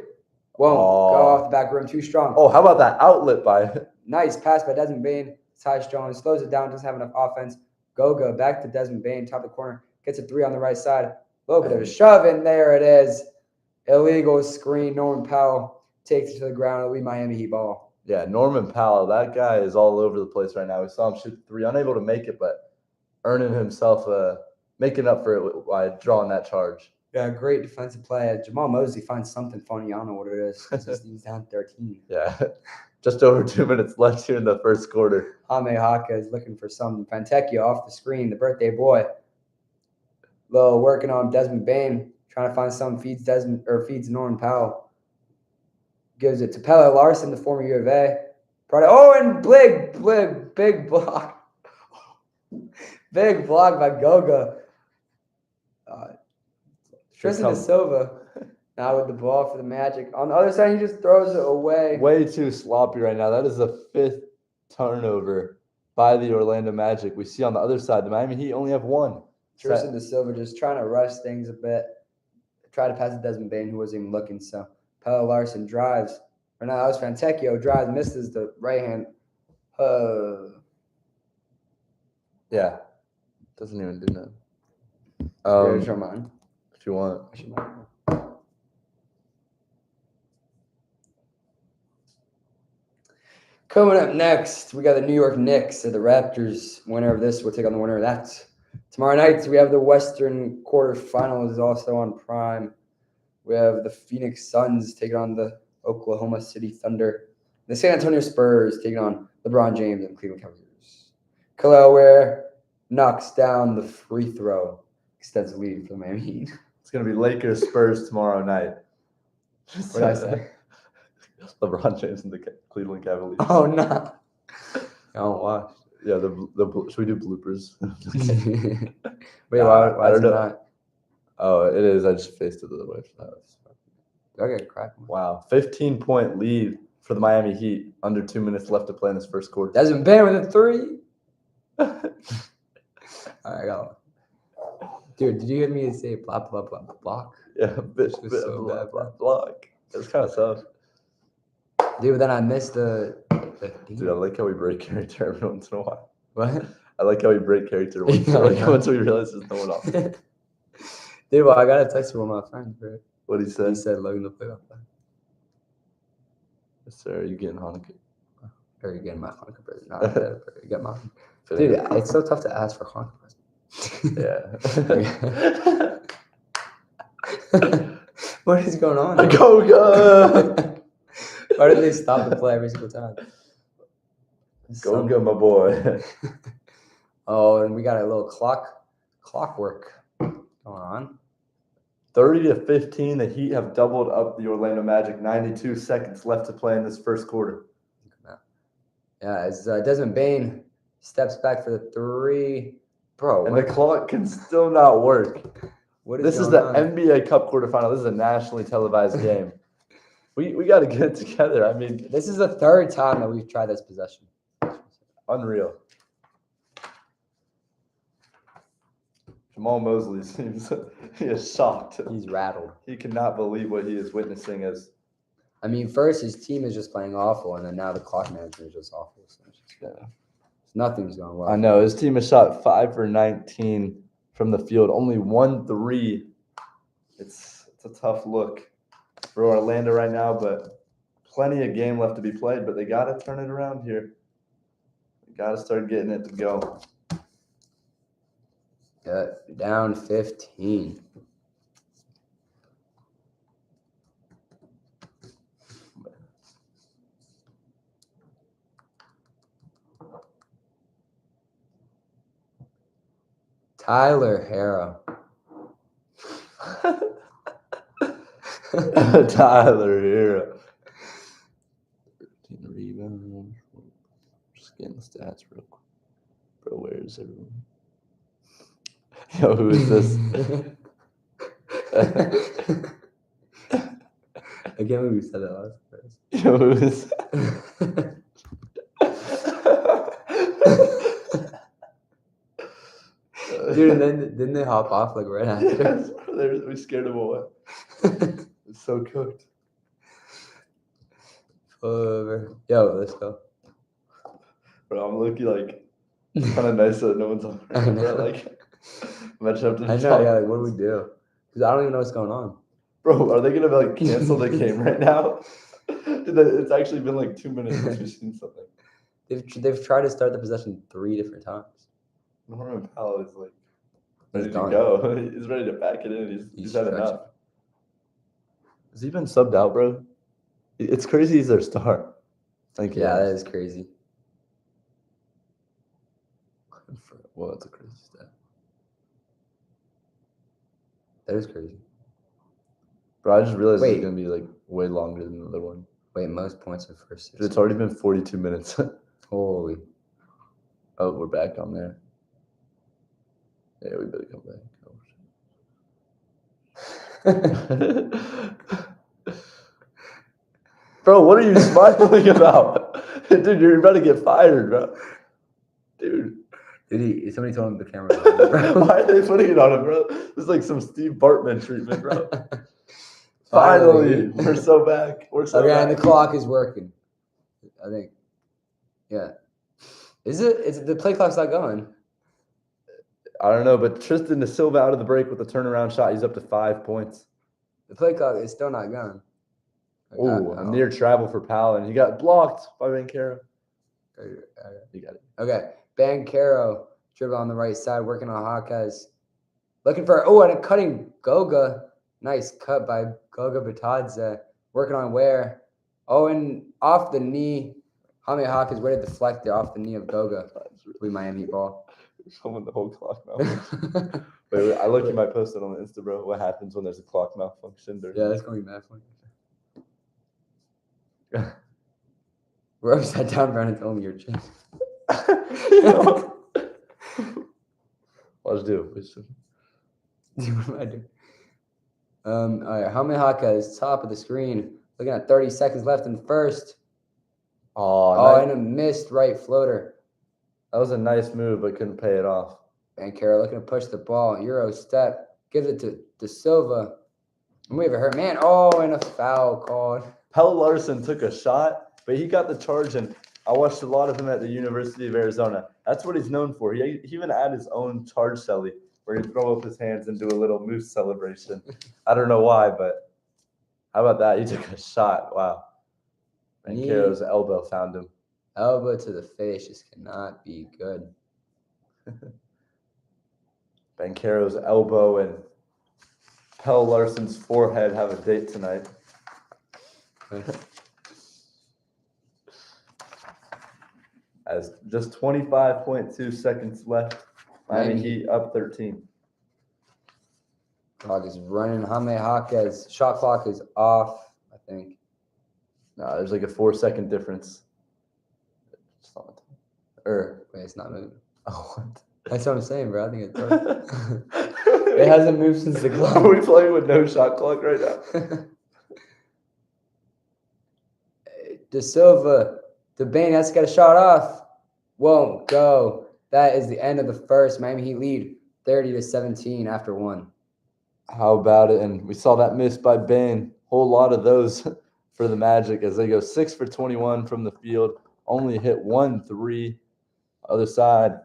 Won't go off the back rim, too strong. Oh, how about that outlet by? Nice pass by Desmond Bane. Tyus Jones slows it down, doesn't have enough offense. Goga back to Desmond Bane, top of the corner, gets a 3 on the right side. A little bit of a shove, and there it is. Illegal screen. Norman Powell takes it to the ground. It'll be Miami Heat ball. Yeah, Norman Powell, that guy is all over the place right now. We saw him shoot the 3, unable to make it, but earning himself making up for it by drawing that charge. Yeah, great defensive play. Jamal Mosley finds something funny. I don't know what it is. He's down 13. Yeah, just over 2 minutes left here in the first quarter. Jaime Jaquez is looking for some. Fontecchio off the screen, the birthday boy. Little working on Desmond Bane, trying to find some, feeds Norman Powell. Gives it to Pelle Larson, the former U of A. And big block. Big block by Goga. Tristan da Silva now with the ball for the Magic. On the other side, he just throws it away. Way too sloppy right now. That is the 5th turnover by the Orlando Magic. We see on the other side, the Miami Heat only have 1. Tristan da Silva just trying to rush things a bit. Try to pass to Desmond Bane, who wasn't even looking. So Pelle Larson drives. Or no, that was Fontecchio. Drives, misses the right hand. Yeah. Doesn't even do that. Show mine. If you want. Coming up next, we got the New York Knicks. So the Raptors, winner of this, will take on the winner of that. Tomorrow night, we have the Western quarterfinals also on Prime. We have the Phoenix Suns taking on the Oklahoma City Thunder. The San Antonio Spurs taking on LeBron James and Cleveland Cavaliers. Kalel Ware knocks down the free throw. Extends the lead for the Miami Heat. It's going to be Lakers Spurs tomorrow night. What did I say? LeBron James and the Cleveland Cavaliers. Oh, no. I don't watch. Yeah, should we do bloopers? Wait, why is it not? Oh, it is. I just faced it the other way. Okay, crack. Wow. 15-point lead for the Miami Heat. Under 2 minutes left to play in this first quarter. Desmond Bane with a 3. All right, got one. Dude, did you hear me say blah, blah, blah, block? Yeah, block. It's kind of tough. Dude, then I missed the Dude, I like how we break character every once in a while. What? I like how we break character once we realize there's no one off. Dude, well, I got to text you one of my friends, bro. What did he say? He said Logan the playoff plan. Yes, sir. Are you getting Hanukkah? Or you getting my Hanukkah present? Not that, you get mine. Dude, it's so tough to ask for Hanukkah present. Yeah. What is going on? Goga! Why did they stop the play every single time? Goga, my boy. Oh, and we got a little clockwork going on. 30-15, the Heat have doubled up the Orlando Magic. 92 seconds left to play in this first quarter. Yeah, as Desmond Bain steps back for the three. Bro, And the clock can still not work. This is the NBA Cup quarterfinal. This is a nationally televised game. We got to get it together. I mean, this is the third time that we've tried this possession. Unreal. Jamal Mosley seems he is shocked. He's rattled. He cannot believe what he is witnessing. I mean, first his team is just playing awful, and then now the clock management is just awful. So nothing's going well. I know his team has shot 5 for 19 from the field, only 1 3. It's a tough look for Orlando right now, but plenty of game left to be played. But they got to turn it around here. They got to start getting it to go. Down 15. Tyler Hero. Tyler Hero. 13 rebounds. Just getting the stats real quick. Bro, where is everyone? Yo, who is this? I can't believe we said that last first. Yo, who is that? Dude, and then didn't they hop off like right after? Yes, we scared him away. It's so cooked. Yo, let's go. Bro, I'm looking like kind of nice that no one's on. I know. Like, imagine after I know, yeah, like what do we do? Because I don't even know what's going on. Bro, are they gonna like cancel the game right now? It's actually been like 2 minutes since we've seen something. They've tried to start the possession 3 different times. Norman Powell is like ready He's to done. go. He's ready to back it in. He's had stretching. enough. Has he been subbed out, bro? It's crazy he's their star. Thank you. Yeah, that is crazy. Well, that's a crazy stat. That is crazy. Bro, I just realized Wait. it's gonna be like way longer than the other one. Wait, most points in first. Dude, it's already been 42 minutes. Holy. Oh, we're back on there. Yeah, we better come back. Bro, what are you smiling about? Dude, you're about to get fired, bro. Dude. Somebody told him the camera was on, bro. Why are they putting it on him, bro? This is like some Steve Bartman treatment, bro. Finally, we're so back. We're so back. And the clock is working. I think. Yeah. Is the play clock's not going? I don't know, but Tristan De Silva out of the break with a turnaround shot. He's up to 5 points. The play clock is still not going. Oh, a near travel for Powell, and he got blocked by Bancaro. You got it. Okay. Bancaro dribble on the right side, working on Hawkeyes. Looking for and a cutting Goga. Nice cut by Goga Batadze. Working on Ware. Oh, and off the knee. Jaime Hawkins way to deflect it off the knee of Goga. We Miami ball. Someone the whole clock malfunction. wait, I looked at my posted on the Insta, bro. What happens when there's a clock malfunction? Yeah, that's going to be mad funny. We're upside down, Brandon told me your chin. Let's do it. What am I doing? All right, Jaime Hawkins, top of the screen. Looking at 30 seconds left in the first. And a missed right floater. That was a nice move, but couldn't pay it off. Bancaro looking to push the ball. Euro step. Gives it to De Silva. And we have a hurt man. And a foul called. Pelle Larsson took a shot, but he got the charge, and I watched a lot of him at the University of Arizona. That's what he's known for. He even had his own charge celly where he'd throw up his hands and do a little moose celebration. I don't know why, but how about that? He took a shot. Wow. Bancaro's elbow found him. Elbow to the face just cannot be good. Banchero's elbow and Pell Larson's forehead have a date tonight. As just 25.2 seconds left, Miami Heat up 13. Clock is running. Jaime Jaquez shot clock is off, I think. No, there's like a 4-second difference. Wait, it's not moving. Oh, what? That's what I'm saying, bro. I think it's it hasn't moved since the clock. Are we playing with no shot clock right now? De Silva, DeBane has to get a shot off. Won't go. That is the end of the first. Miami Heat lead 30-17 after 1. How about it? And we saw that miss by Bain. Whole lot of those for the Magic as they go 6 for 21 from the field. Only hit 1 3. Other side,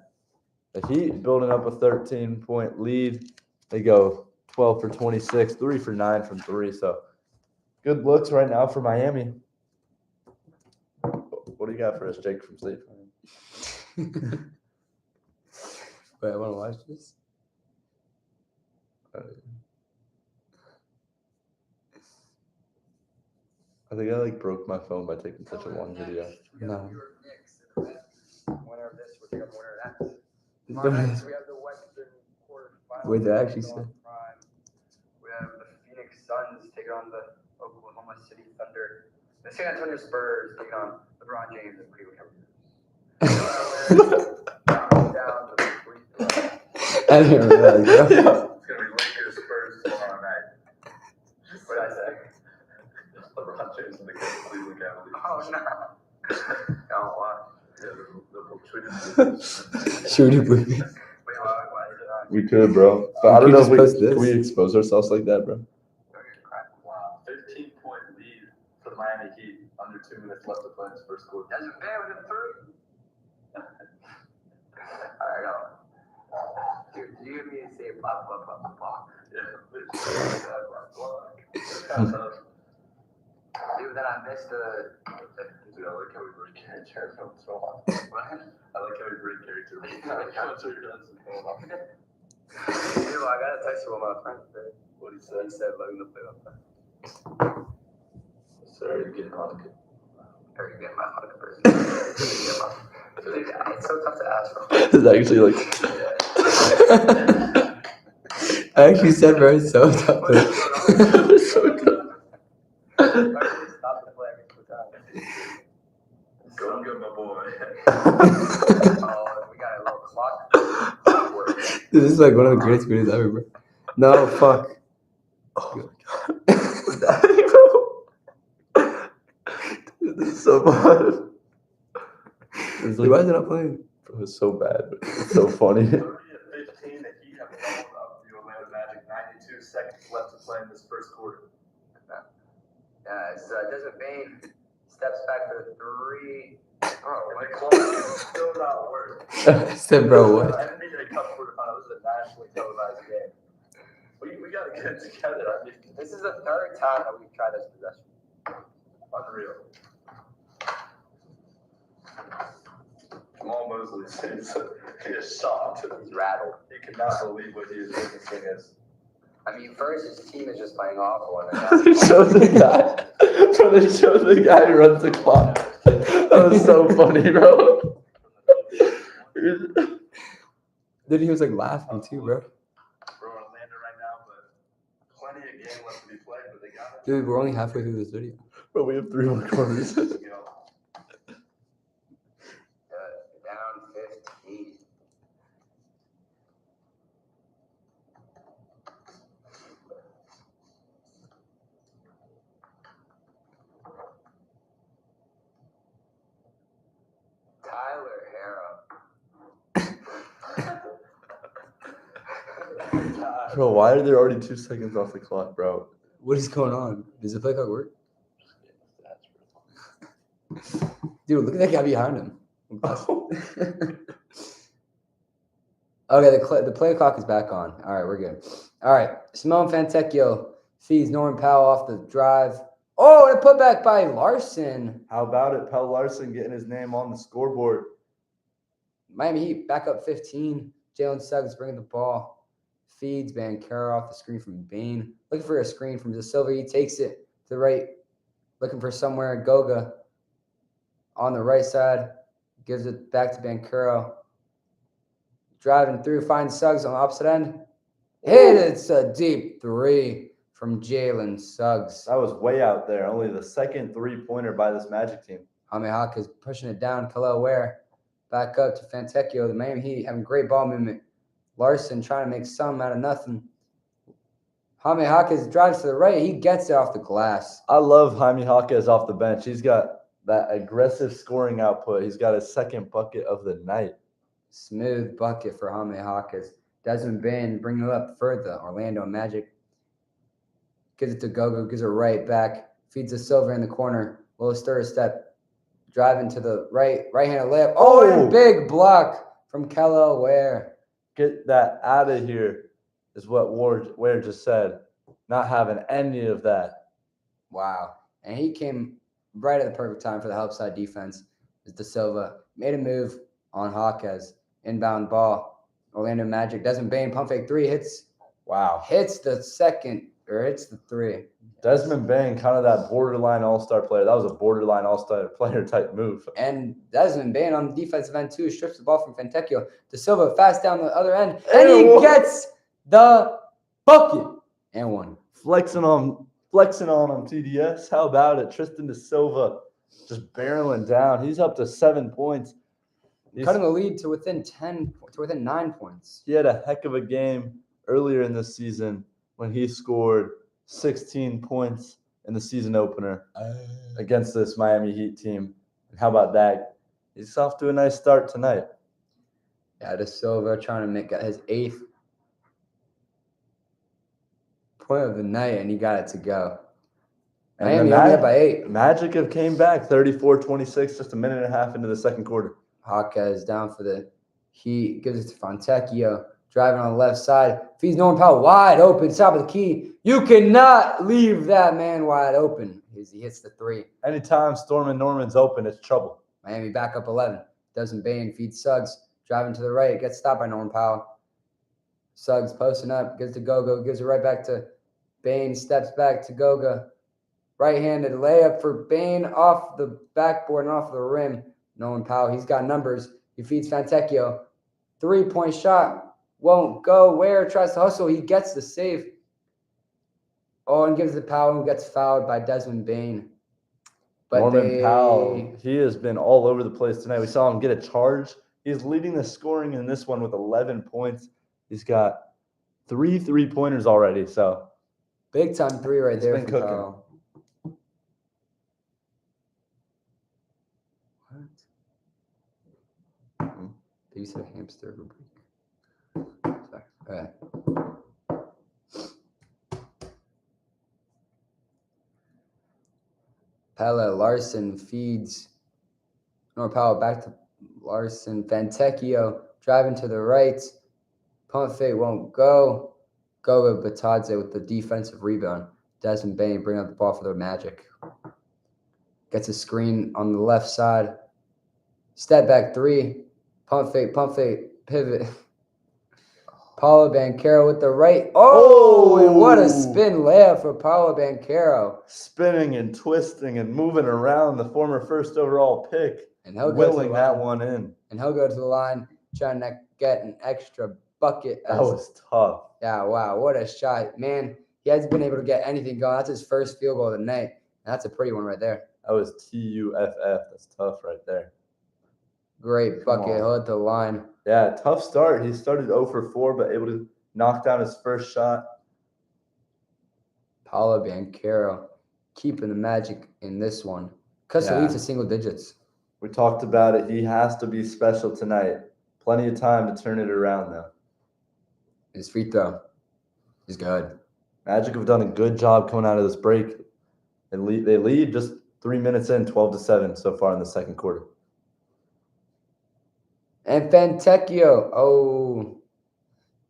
the Heat building up a 13-point lead. They go 12 for 26, 3 for 9 from 3. So good looks right now for Miami. What do you got for us, Jake from State Farm? Wait, I want to watch this. I think I broke my phone by taking such a long video. No. Winner of this, we're taking the winner of that. We have the Western quarterfinals. Wait, that actually said. We have the Phoenix Suns taking on the Oklahoma City Thunder. The San Antonio Spurs taking on LeBron James and Cleveland Cavaliers. Down to the free throw. I didn't realize, bro. It's gonna be Lakers Spurs tomorrow night. What did I say? LeBron James and the Cleveland Cavaliers. Oh no! Don't watch. Should we believe it? We could, bro. But I don't know if can we expose ourselves like that, bro. Wow. 15-point lead for the Miami Heat. Under 2 minutes left to play in this first quarter. That's bad with a 3. Alright, go. Dude, you hear me say blah, blah, blah, blah, blah. Dude, then I missed the. Dude, I like how we bring Gary to so long. What? I like how we bring Gary to Dude, I got a text from one of my friends, bro. What he said? He said, let me play with that. Sorry, you're getting Hanukkah. Or you're getting my Hanukkah person. Dude, it's so tough to ask for. It's actually I actually said, bro, it's so tough. It's so tough. Stop the play every time. Go and get my boy. Oh, we got a little clock. Dude, this is like one of the greatest videos ever, bro. No, fuck. Oh my god. What's that, bro? Dude, this is so bad. Dude, why is it not playing? It was so bad, but it's so funny. 30-15, the Heat have doubled up the Orlando Magic. 92 seconds left to play in this first quarter. As Desmond Bain steps back for the 3. Oh, my clock is still not working. Said, bro, what? NBA Cup quarterfinal. This is a nationally televised game. We got to get it together. I mean, this is the 3rd time that we've tried this possession. Unreal. Jamal Mosley says he is shocked. He's rattled. He cannot believe what he is witnessing is. I mean, first his team is just playing awful, and then They showed the guy. Bro, they showed the guy who runs the clock. That was so funny, bro. Dude, he was like laughing too, bro. We're Orlando right now, but plenty of game left to be played, but they got it. Dude, we're only halfway through this video. Bro, we have 3 more quarters. Down 15. Tyler Hero. Bro, why are there already 2 seconds off the clock, bro? What is going on? Does the play clock work? Dude, look at that guy behind him. Okay, the play clock is back on. All right, we're good. All right, Simone Fantecchio feeds Norman Powell off the drive. Oh, and a putback by Larson. How about it? Pell Larson getting his name on the scoreboard. Miami Heat back up 15. Jalen Suggs bringing the ball. Feeds Bankero off the screen from Bain. Looking for a screen from De Silva. He takes it to the right. Looking for somewhere. Goga on the right side. Gives it back to Bankero. Driving through. Finds Suggs on the opposite end. It's a deep 3 from Jalen Suggs. That was way out there. Only the second 3-pointer by this Magic team. Jaime Jaquez pushing it down. Khalil Ware back up to Fantecchio. The Miami Heat having great ball movement. Larson trying to make some out of nothing. Jaime Jaquez drives to the right. He gets it off the glass. I love Jaime Jaquez off the bench. He's got that aggressive scoring output. He's got his second bucket of the night. Smooth bucket for Jaime Jaquez. Desmond Bain bringing it up further. Orlando Magic gives it to Gogo. Gives it right back. Feeds to Silver in the corner. Little stir step. Driving to the right-handed layup. Oh, and big block from Khalil Ware. Get that out of here is what Ware just said. Not having any of that. Wow. And he came right at the perfect time for the help side defense. As De Silva made a move on Jaquez. Inbound ball. Orlando Magic. Desmond Bain, pump fake 3. Hits the second, or hits the 3. Desmond Bain, kind of that borderline all-star player. That was a borderline all-star player type move. And Desmond Bain on the defensive end, too, strips the ball from Fantecchio. De Silva fast down the other end, and he gets the bucket. And one. Flexing on him, TDS. How about it? Tristan De Silva just barreling down. He's up to 7 points. Cutting the lead to within 9 points. He had a heck of a game earlier in this season when he scored 16 points in the season opener against this Miami Heat team. And how about that? He's off to a nice start tonight. Yeah, De Silva trying to get his 8th point of the night, and he got it to go. And Miami only up by 8. Magic have came back 34-26, just a minute and a half into the second quarter. Jaquez down for the Heat. Gives it to Fontecchio. Driving on the left side. Feeds Norman Powell wide open. Top of the key. You cannot leave that man wide open. He hits the 3. Anytime Stormin' Norman's open, it's trouble. Miami back up 11. Desmond Bain feeds Suggs. Driving to the right. Gets stopped by Norman Powell. Suggs posting up. Gives to Goga. Gives it right back to Bain. Steps back to Goga. Right-handed layup for Bain off the backboard and off the rim. Norman Powell, he's got numbers. He feeds Fantecchio. 3-point shot. Won't go. Ware tries to hustle. He gets the save. Oh, and gives the Powell, who gets fouled by Desmond Bain. But Norman Powell, he has been all over the place tonight. We saw him get a charge. He's leading the scoring in this one with 11 points. He's got 3 3-pointers already. So big time 3 right there been for cooking. Powell. Did you say hamster or break? Sorry. All right. Pella Larson feeds Norman Powell back to Larson. Fantecchio driving to the right. Pump fake won't go. Goga Batadze with the defensive rebound. Desmond Bain bringing up the ball for the Magic. Gets a screen on the left side. Step back 3. Pump fake, pivot. Paulo Banchero with the right. Oh, and what a spin layup for Paulo Banchero. Spinning and twisting and moving around the former first overall pick. And he'll willing that one in. And he'll go to the line trying to get an extra bucket. That was tough. Yeah, wow, what a shot. Man, he hasn't been able to get anything going. That's his first field goal of the night. And that's a pretty one right there. That was TUFF. That's tough right there. Great bucket. He'll hit the line. Yeah, tough start. He started 0 for 4, but able to knock down his first shot. Paulo Banchero keeping the Magic in this one. Cuts the lead to single digits. We talked about it. He has to be special tonight. Plenty of time to turn it around, though. His free throw is good. Magic have done a good job coming out of this break. And they lead just 3 minutes in, 12-7 so far in the second quarter. And Fantecchio. Oh.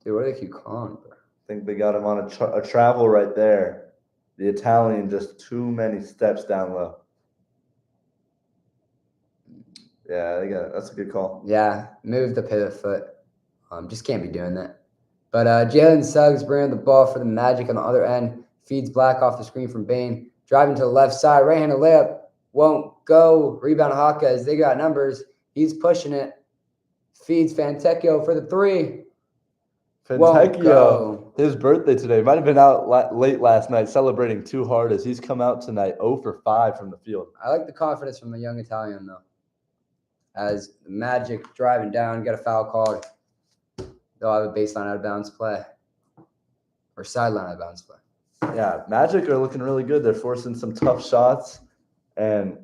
Dude, what do they keep calling, bro? I think they got him on a travel right there. The Italian just too many steps down low. Yeah, that's a good call. Yeah, move the pivot foot. Just can't be doing that. But Jalen Suggs bringing the ball for the Magic on the other end. Feeds Black off the screen from Bain. Driving to the left side. Right-handed layup. Won't go. Rebound Hawkes. They got numbers. He's pushing it. Feeds Fantecchio for the three. Won't Fantecchio, go. his birthday today. Might have been out late last night celebrating too hard as he's come out tonight 0 for 5 from the field. I like the confidence from the young Italian, though. As the Magic driving down, get a foul called. They'll have a baseline out of bounds play. Or sideline out of bounds play. Yeah, Magic are looking really good. They're forcing some tough shots, and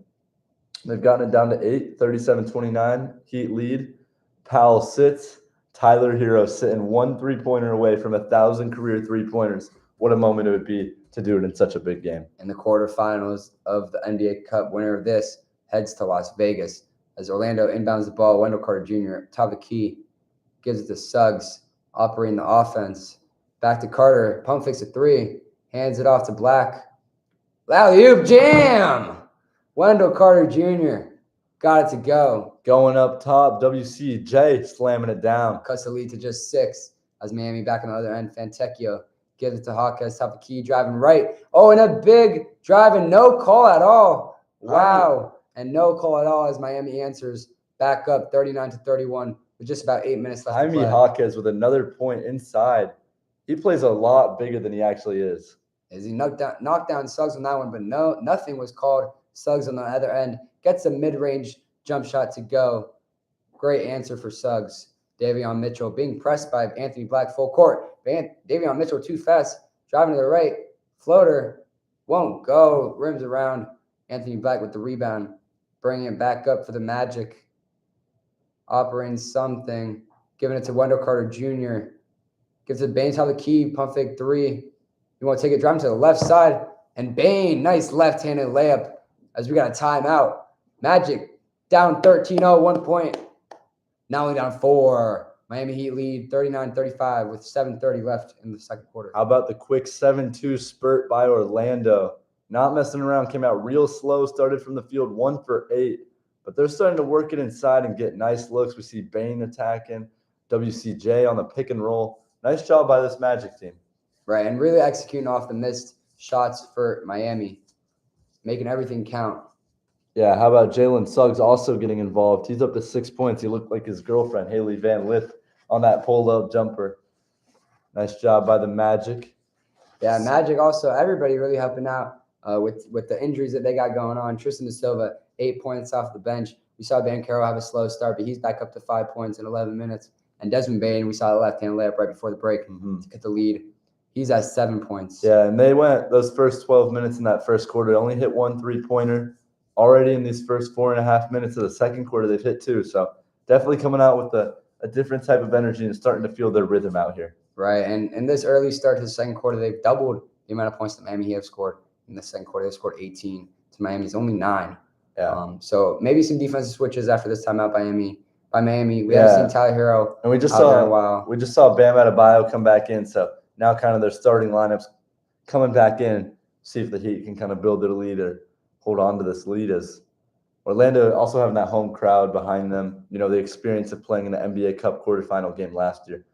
they've gotten it down to 8, 37-29. Heat lead. Powell sits. Tyler Hero sitting 1 3-pointer away from 1,000 career 3-pointers. What a moment it would be to do it in such a big game. In the quarterfinals of the NBA Cup, winner of this heads to Las Vegas. As Orlando inbounds the ball, Wendell Carter Jr., top of the key, gives it to Suggs, operating the offense. Back to Carter, pump fakes a 3, hands it off to Black. Alley-oop jam! Wendell Carter Jr. got it to go. Going up top, WCJ slamming it down. Cuts the lead to just 6 as Miami back on the other end. Fantecchio gives it to Hawkes, top of the key, driving right. Oh, and a big drive and no call at all. Wow. And no call at all as Miami answers back up 39-31 with just about 8 minutes left to Jaime play. Hawkes with another point inside. He plays a lot bigger than he actually is. As he knocked down Suggs on that one, but nothing was called. Suggs on the other end gets a mid-range jump shot to go. Great answer for Suggs. Davion Mitchell being pressed by Anthony Black full court. Davion Mitchell too fast, driving to the right. Floater won't go. Rims around. Anthony Black with the rebound, bringing it back up for the Magic. Operating something, giving it to Wendell Carter Jr. Gives it to Bain, top of the key, pump fake 3. You want to take it, driving to the left side, and Bain, nice left-handed layup as we got a timeout. Magic down 13-0, 1 point. Now only down 4. Miami Heat lead 39-35 with 7:30 left in the second quarter. How about the quick 7-2 spurt by Orlando? Not messing around, came out real slow, started from the field 1 for 8. But they're starting to work it inside and get nice looks. We see Bain attacking, WCJ on the pick and roll. Nice job by this Magic team. Right, and really executing off the missed shots for Miami, making everything count. Yeah, how about Jalen Suggs also getting involved? He's up to 6 points. He looked like his girlfriend, Haley Van Lith, on that pull-up jumper. Nice job by the Magic. Yeah, Magic also, everybody really helping out with the injuries that they got going on. Tristan Da Silva, 8 points off the bench. We saw Banchero have a slow start, but he's back up to 5 points in 11 minutes. And Desmond Bain, we saw a left-hand layup right before the break to get the lead. He's at 7 points. Yeah, and they went those first 12 minutes in that first quarter. They only hit 1 3-pointer. Already in these first 4.5 minutes of the second quarter, they've hit 2. So definitely coming out with a different type of energy and starting to feel their rhythm out here. Right, and in this early start to the second quarter, they've doubled the amount of points that Miami have scored in the second quarter. They scored 18 to Miami's only 9. Yeah. So maybe some defensive switches after this timeout by Miami. We haven't seen Tyler Hero and we just out saw there in a while. We just saw Bam Adebayo come back in. So now kind of their starting lineups coming back in. See if the Heat can kind of build their lead or hold on to this lead as Orlando also having that home crowd behind them. You know, the experience of playing in the NBA Cup quarterfinal game last year.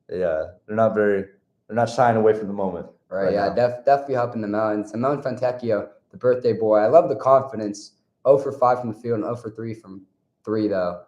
They're not shying away from the moment. Right, yeah, definitely helping them out. And Simone Fantecchio, the birthday boy, I love the confidence. 0 for 5 from the field and 0 for 3 from 3, though,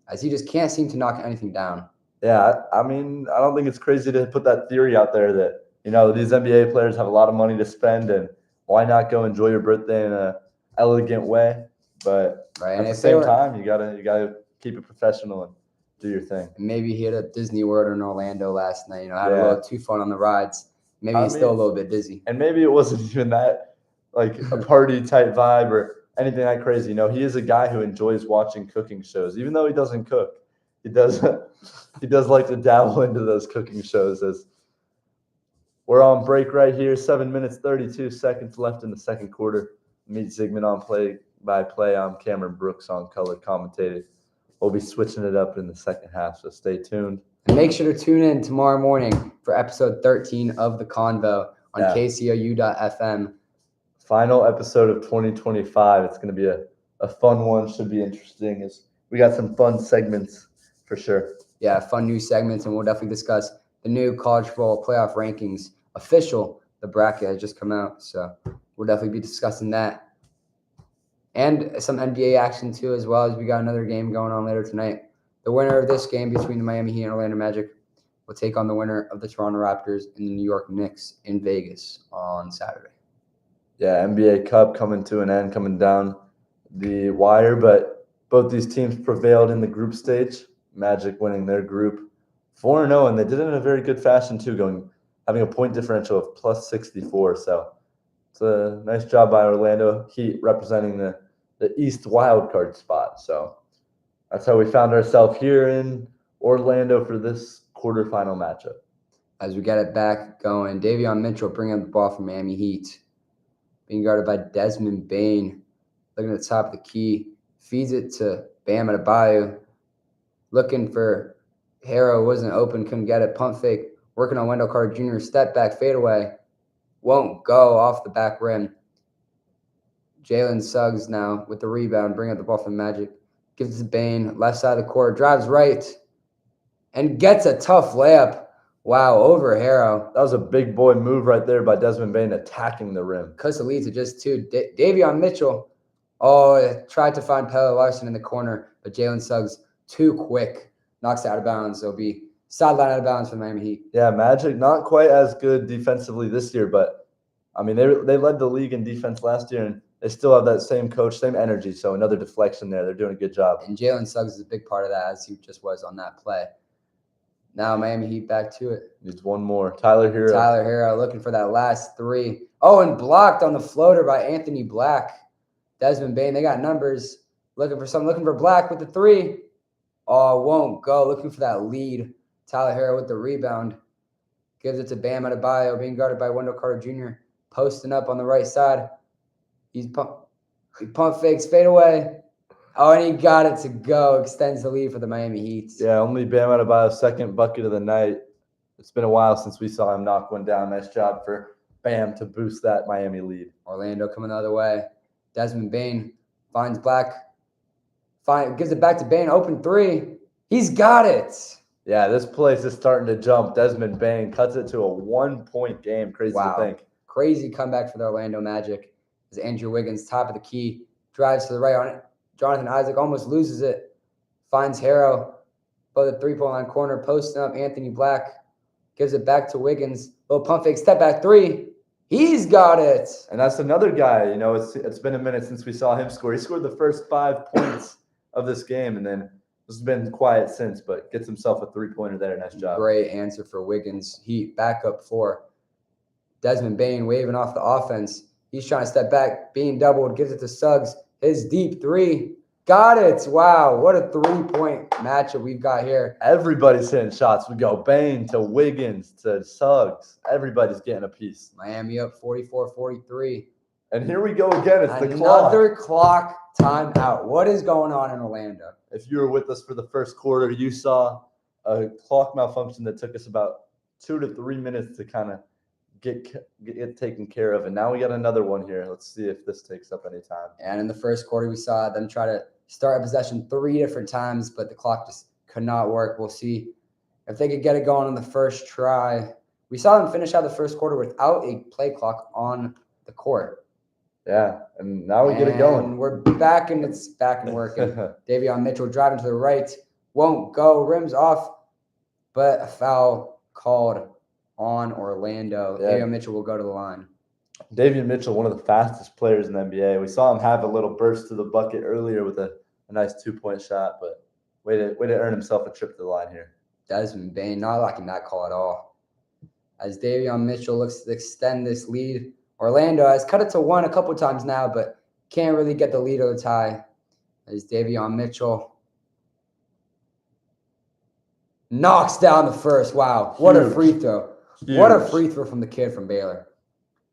as he just can't seem to knock anything down. Yeah, I mean, I don't think it's crazy to put that theory out there that, you know, these NBA players have a lot of money to spend, and why not go enjoy your birthday in a elegant way? But right, at the same time, you gotta keep it professional and do your thing. Maybe he had a Disney World in Orlando last night. You know, had a little too fun on the rides. Maybe he's still a little bit dizzy. And maybe it wasn't even that like a party type vibe or anything that crazy. You know, he is a guy who enjoys watching cooking shows, even though he doesn't cook. He does like to dabble into those cooking shows. As we're on break right here, 7 minutes 32 seconds left in the second quarter. Meet Zigmond on play-by-play. I'm Cameron Brooks on color commentated. We'll be switching it up in the second half, so stay tuned. And make sure to tune in tomorrow morning for episode 13 of The Convo on KCOU.FM. Final episode of 2025. It's going to be a fun one. Should be interesting. We got some fun segments for sure. Yeah, fun new segments, and we'll definitely discuss the new college football playoff rankings official. The bracket has just come out, so we'll definitely be discussing that. And some NBA action too, as well as we got another game going on later tonight. The winner of this game between the Miami Heat and Orlando Magic will take on the winner of the Toronto Raptors and the New York Knicks in Vegas on Saturday. Yeah, NBA Cup coming to an end, coming down the wire, but both these teams prevailed in the group stage. Magic winning their group 4-0, and they did it in a very good fashion too, having a point differential of plus 64. So it's a nice job by Orlando Heat representing the East wildcard spot. So that's how we found ourselves here in Orlando for this quarterfinal matchup. As we get it back going, Davion Mitchell bringing up the ball from Miami Heat, being guarded by Desmond Bane, looking at the top of the key, feeds it to Bam Adebayo, looking for Harrow, wasn't open, couldn't get it, pump fake, working on Wendell Carter Jr., step back, fadeaway, won't go off the back rim. Jalen Suggs now with the rebound, bringing up the ball from Magic, gives it to Bane, left side of the court, drives right, and gets a tough layup. Wow, over Harrow. That was a big boy move right there by Desmond Bane attacking the rim. Cuts the lead to just 2. Davion Mitchell, tried to find Pelle Larson in the corner, but Jalen Suggs, too quick, knocks it out of bounds. It'll be sideline out of bounds for the Miami Heat. Yeah, Magic not quite as good defensively this year, but I mean they led the league in defense last year, and they still have that same coach, same energy. So another deflection there. They're doing a good job. And Jalen Suggs is a big part of that, as he just was on that play. Now Miami Heat back to it. Needs one more. Tyler Hero looking for that last 3. Oh, and blocked on the floater by Anthony Black. Desmond Bane, they got numbers. Looking for Black with the 3. Oh, won't go. Looking for that lead. Tyler Hero with the rebound. Gives it to Bam Adebayo, being guarded by Wendell Carter Jr. Posting up on the right side. He pump fakes, fade away. Oh, and he got it to go. Extends the lead for the Miami Heat. Yeah, only Bam Adebayo's second bucket of the night. It's been a while since we saw him knock one down. Nice job for Bam to boost that Miami lead. Orlando coming the other way. Desmond Bane finds Black. Gives it back to Bane. Open 3. He's got it. Yeah, this place is starting to jump. Desmond Bane cuts it to a 1-point game. Crazy to think. Crazy comeback for the Orlando Magic. As Andrew Wiggins, top of the key, drives to the right on it. Jonathan Isaac almost loses it. Finds Harrow. Above the 3-point line corner. Posting up Anthony Black. Gives it back to Wiggins. Little pump fake. Step back 3. He's got it. And that's another guy. It's been a minute since we saw him score. He scored the first 5 points of this game, and then this has been quiet since, but gets himself a 3-pointer there. Nice job. Great answer for Wiggins. Heat back up 4. Desmond Bane waving off the offense. He's trying to step back, being doubled, gives it to Suggs. His deep 3. Got it. Wow, what a 3-point matchup we've got here. Everybody's hitting shots. We go Bane to Wiggins to Suggs. Everybody's getting a piece. Miami up 44-43. And here we go again. It's the clock. Another clock timeout. What is going on in Orlando? If you were with us for the first quarter, you saw a clock malfunction that took us about 2 to 3 minutes to kind of get it taken care of. And now we got another one here. Let's see if this takes up any time. And in the first quarter, we saw them try to start a possession 3 different times, but the clock just could not work. We'll see if they could get it going on the first try. We saw them finish out the first quarter without a play clock on the court. Yeah, and now we get it going. We're back, and it's back and working. Davion Mitchell driving to the right. Won't go. Rims off, but a foul called on Orlando. Yeah. Davion Mitchell will go to the line. Davion Mitchell, one of the fastest players in the NBA. We saw him have a little burst to the bucket earlier with a nice 2-point shot, but way to earn himself a trip to the line here. Desmond Bane, not liking that call at all. As Davion Mitchell looks to extend this lead, Orlando has cut it to 1 a couple times now, but can't really get the lead or the tie. As Davion Mitchell knocks down the first. Wow, what a free throw. Huge. What a free throw from the kid from Baylor.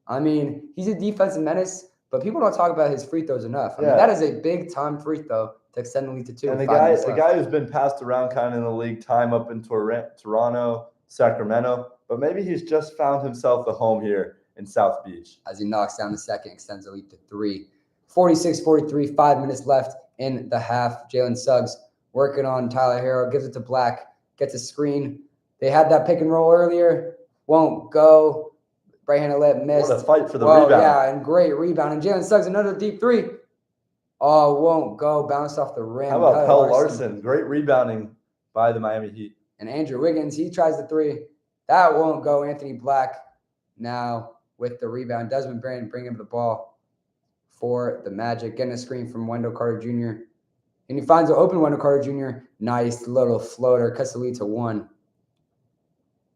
I mean, he's a defensive menace, but people don't talk about his free throws enough. I mean, that is a big-time free throw to extend the lead to 2. And the guy who's been passed around kind of in the league, time up in Toronto, Sacramento, but maybe he's just found himself a home here in South Beach. As he knocks down the second, extends the lead to 3. 46-43, 5 minutes left in the half. Jalen Suggs working on Tyler Harrow, gives it to Black, gets a screen, They had that pick and roll earlier. Won't go. Right-handed layup missed. What a fight for the Well, rebound. yeah, and great rebound. And Jalen Suggs, another deep three. Oh, won't go. Bounced off the rim. How about Pelle Larson? Great rebounding by the Miami Heat. And Andrew Wiggins, he tries the three. That won't go. Anthony Black now with the rebound. Desmond Brandon bringing the ball for the Magic. Getting a screen from Wendell Carter Jr. And he finds an open Wendell Carter Jr. Nice little floater. Cuts the lead to 1.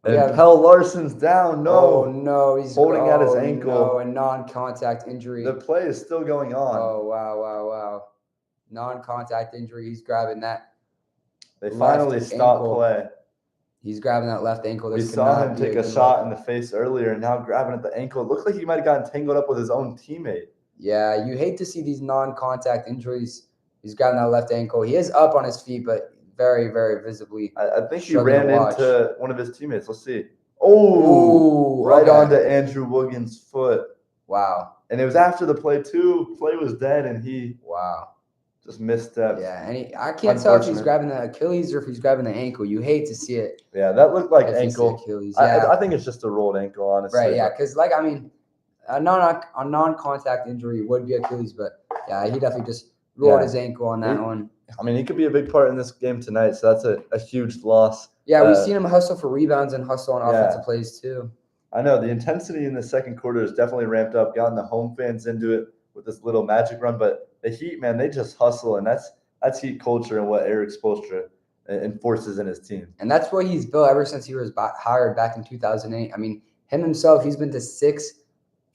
And Pelle Larson's down. No. Oh, no. He's holding at his ankle. No, a non-contact injury. The play is still going on. Oh, wow. Non-contact injury. He's grabbing that. They finally stopped play. He's grabbing that left ankle. We saw him take a shot in the face earlier, and now grabbing at the ankle. It looks like he might have gotten tangled up with his own teammate. Yeah, you hate to see these non-contact injuries. He's grabbing that left ankle. He is up on his feet, but very, very visibly. I think he ran into one of his teammates. Let's see. Oh, right onto Andrew Wiggins' foot. Wow. And it was after the play, too. Play was dead, and he just misstepped. Yeah, and I can't tell if he's grabbing the Achilles or if he's grabbing the ankle. You hate to see it. Yeah, that looked like ankle. Achilles. Yeah. I think it's just a rolled ankle, honestly. Right, yeah, because, a non-contact injury would be Achilles, but, yeah, he definitely just rolled his ankle on that one. I mean, he could be a big part in this game tonight, so that's a huge loss. Yeah, we've seen him hustle for rebounds and hustle on offensive plays, too. I know. The intensity in the second quarter has definitely ramped up, gotten the home fans into it with this little Magic run, but the Heat, man, they just hustle, and that's Heat culture and what Eric Spoelstra enforces in his team. And that's what he's built ever since he was hired back in 2008. I mean, him himself, he's been to 6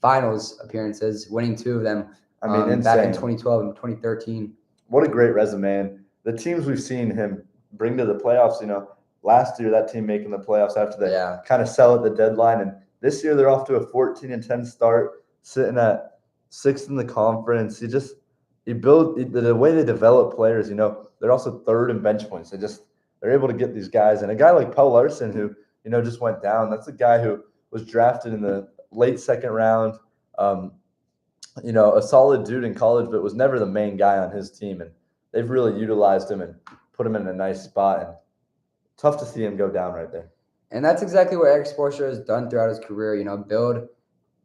finals appearances, winning 2 of them. I mean, insane. Back in 2012 and 2013. What a great resume. And the teams we've seen him bring to the playoffs, last year that team making the playoffs after they kind of sell at the deadline. And this year they're off to a 14-10 start, sitting at 6th in the conference. The way they develop players, they're also 3rd in bench points. They're able to get these guys. And a guy like Pelle Larson, who, just went down, that's a guy who was drafted in the late 2nd round. A solid dude in college, but was never the main guy on his team. And they've really utilized him and put him in a nice spot. And tough to see him go down right there. And that's exactly what Eric Spoelstra has done throughout his career, build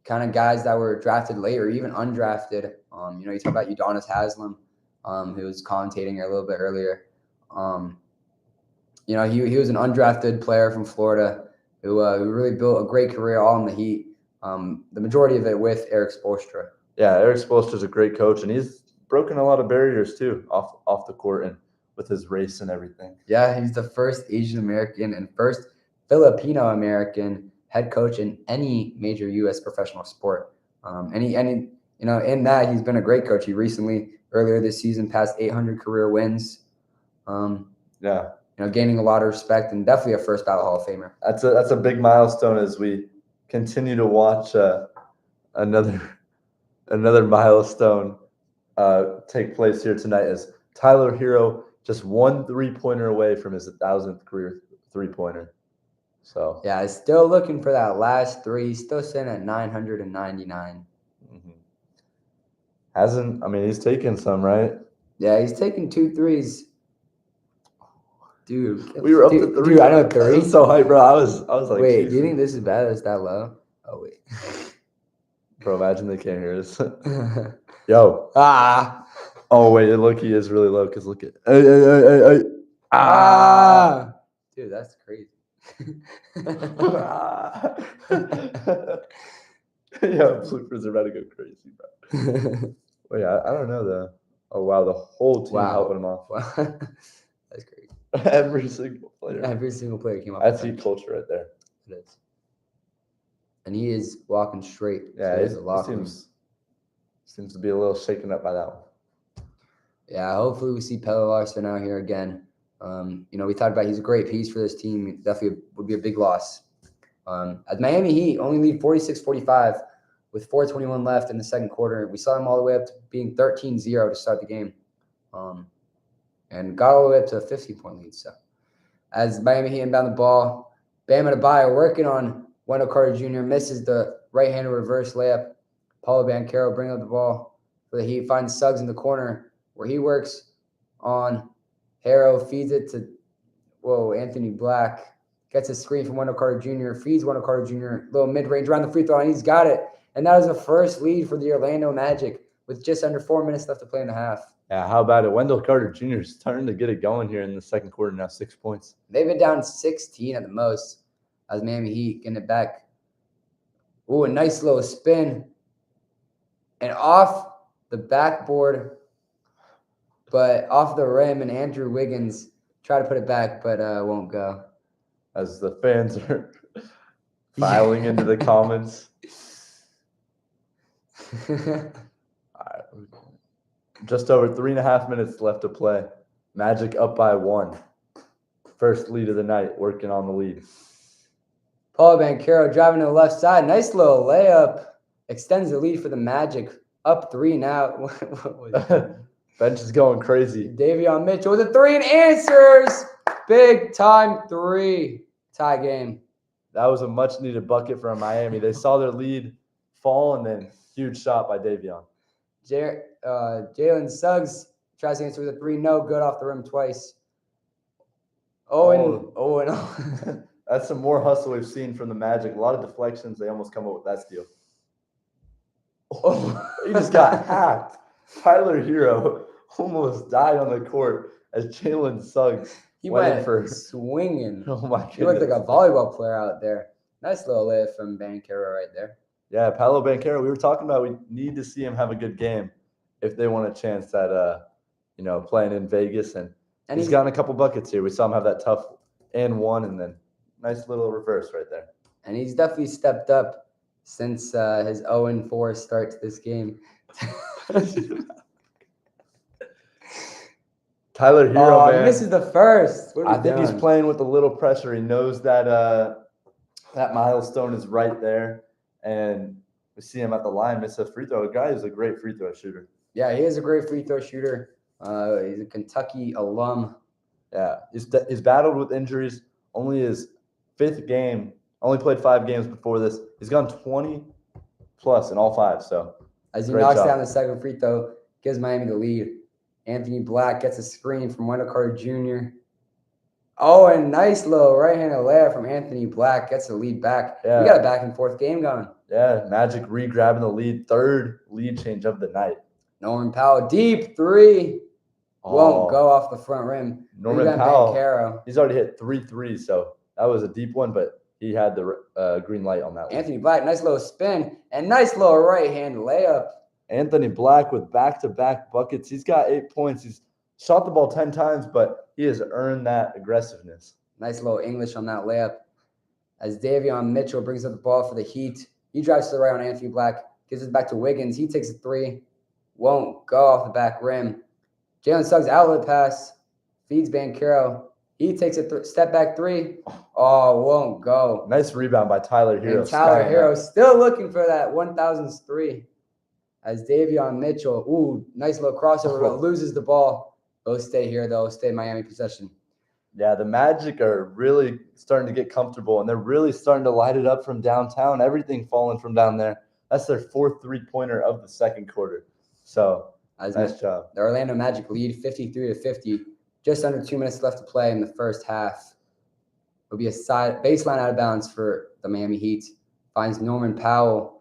kind of guys that were drafted late or even undrafted. You talk about Udonis Haslem, who was commentating here a little bit earlier. He was an undrafted player from Florida who really built a great career all in the Heat. The majority of it with Eric Spoelstra. Yeah, Eric Spoelstra is a great coach, and he's broken a lot of barriers too off the court and with his race and everything. Yeah, he's the first Asian American and first Filipino American head coach in any major U.S. professional sport. In that he's been a great coach. He recently, earlier this season, passed 800 career wins. Gaining a lot of respect and definitely a first ballot Hall of Famer. That's a big milestone as we continue to watch another milestone take place here tonight as Tyler Hero just 1 3-pointer away from his 1,000th career 3-pointer. So yeah, he's still looking for that last 3. Still sitting at 999. Mm-hmm. He's taken some, right? Yeah, he's taken 2 threes. Dude, we were up to 3. Dude, I know 3. I'm so hyped, bro. I was like, wait, geez. Do you think this is bad? It's that low? Oh wait. Bro, imagine they can't hear us. Yo. Ah. Oh wait, look, he is really low because look at. Ah. Dude, that's crazy. Yeah, Bloopers are about to go crazy, bro. Wait, I don't know though. Oh wow, the whole team helping him off. Wow. That's crazy. Every single player came off. That's Heat culture right there. It is. And he is walking straight. Yeah, he seems to be a little shaken up by that one. Yeah, hopefully we see Pelle Larsson out here again. We talked about he's a great piece for this team. It definitely would be a big loss. As Miami Heat only lead 46-45 with 4:21 left in the second quarter. We saw them all the way up to being 13-0 to start the game. And got all the way up to a 15-point lead. So as Miami Heat inbound the ball, Bam Adebayo working on Wendell Carter Jr. misses the right-handed reverse layup. Paulo Banchero bringing up the ball for the Heat. Finds Suggs in the corner where he works on Harrow, feeds it to Anthony Black. Gets a screen from Wendell Carter Jr., feeds Wendell Carter Jr., little mid-range around the free throw line. He's got it. And that is the first lead for the Orlando Magic with just under 4 minutes left to play in the half. Yeah, how about it? Wendell Carter Jr. is starting to get it going here in the second quarter now, 6 points. They've been down 16 at the most as Miami Heat getting it back. Ooh, a nice little spin. And off the backboard, but off the rim, and Andrew Wiggins tried to put it back, but won't go. As the fans are filing into the comments. Just over 3.5 minutes left to play. Magic up by 1. First lead of the night, working on the lead. Paul Banchero driving to the left side. Nice little layup. Extends the lead for the Magic. Up 3 now. Bench is going crazy. Davion Mitchell with a 3 and answers. Big time 3. Tie game. That was a much needed bucket from Miami. They saw their lead fall, and then huge shot by Davion. Jalen Suggs tries to answer with a 3. No good, off the rim twice. Oh. That's some more hustle we've seen from the Magic. A lot of deflections. They almost come up with that steal. Oh, he just got hacked. Tyler Hero almost died on the court as Jalen Suggs went for swinging. Oh my goodness. He looked like a volleyball player out there. Nice little lift from Banchero right there. Yeah, Paolo Banchero. We were talking about we need to see him have a good game if they want a chance at playing in Vegas, and he's gotten a couple buckets here. We saw him have that tough and one, and then nice little reverse right there. And he's definitely stepped up since his 0-4 start to this game. Tyler Hero, man. He misses the first. I think he's playing with a little pressure. He knows that that milestone is right there, and we see him at the line miss a free throw. A guy who's a great free throw shooter. Yeah, he is a great free throw shooter. He's a Kentucky alum. Yeah, he's battled with injuries. Only his 5th game. Only played 5 games before this. He's gone 20 plus in all 5. So as he knocks down the second free throw, gives Miami the lead. Anthony Black gets a screen from Wendell Carter Jr. Oh, and nice little right-handed layup from Anthony Black. Gets the lead back. Yeah. We got a back-and-forth game going. Yeah, Magic re-grabbing the lead. 3rd lead change of the night. Norman Powell, deep 3. Won't go off the front rim. Norman Powell, Banchero. He's already hit 3 threes, so that was a deep one, but he had the green light on that one. Anthony Black, nice little spin, and nice little right-hand layup. Anthony Black with back-to-back buckets. He's got 8 points. He's shot the ball 10 times, but he has earned that aggressiveness. Nice little English on that layup. As Davion Mitchell brings up the ball for the Heat. He drives to the right on Anthony Black. Gives it back to Wiggins. He takes a 3. Won't go off the back rim. Jalen Suggs outlet pass. Feeds Banchero. He takes a step back 3. Oh, won't go. Nice rebound by Tyler Hero. And Tyler Hero still looking for that 1,000th 3. As Davion Mitchell, nice little crossover, but loses the ball. They'll stay here, though. Stay Miami possession. Yeah, the Magic are really starting to get comfortable, and they're really starting to light it up from downtown. Everything falling from down there. That's their 4th three-pointer of the second quarter. So, nice job. The Orlando Magic lead 53-50. Just under 2 minutes left to play in the first half. It'll be a baseline out of bounds for the Miami Heat. Finds Norman Powell.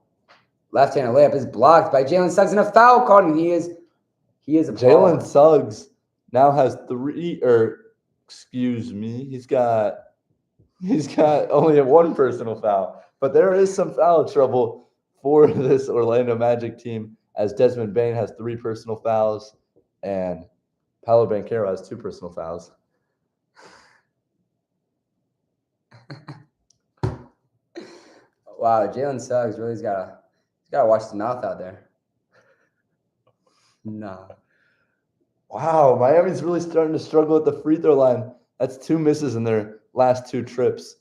Left-handed layup is blocked by Jalen Suggs, and a foul called, and he is a Jalen Suggs now has 3, he's got only 1 personal foul. But there is some foul trouble for this Orlando Magic team, as Desmond Bane has 3 personal fouls, and Paolo Banchero has 2 personal fouls. Wow, Jalen Suggs really's got to watch his mouth out there. Nah. Wow, Miami's really starting to struggle at the free throw line. That's 2 misses in their last 2 trips.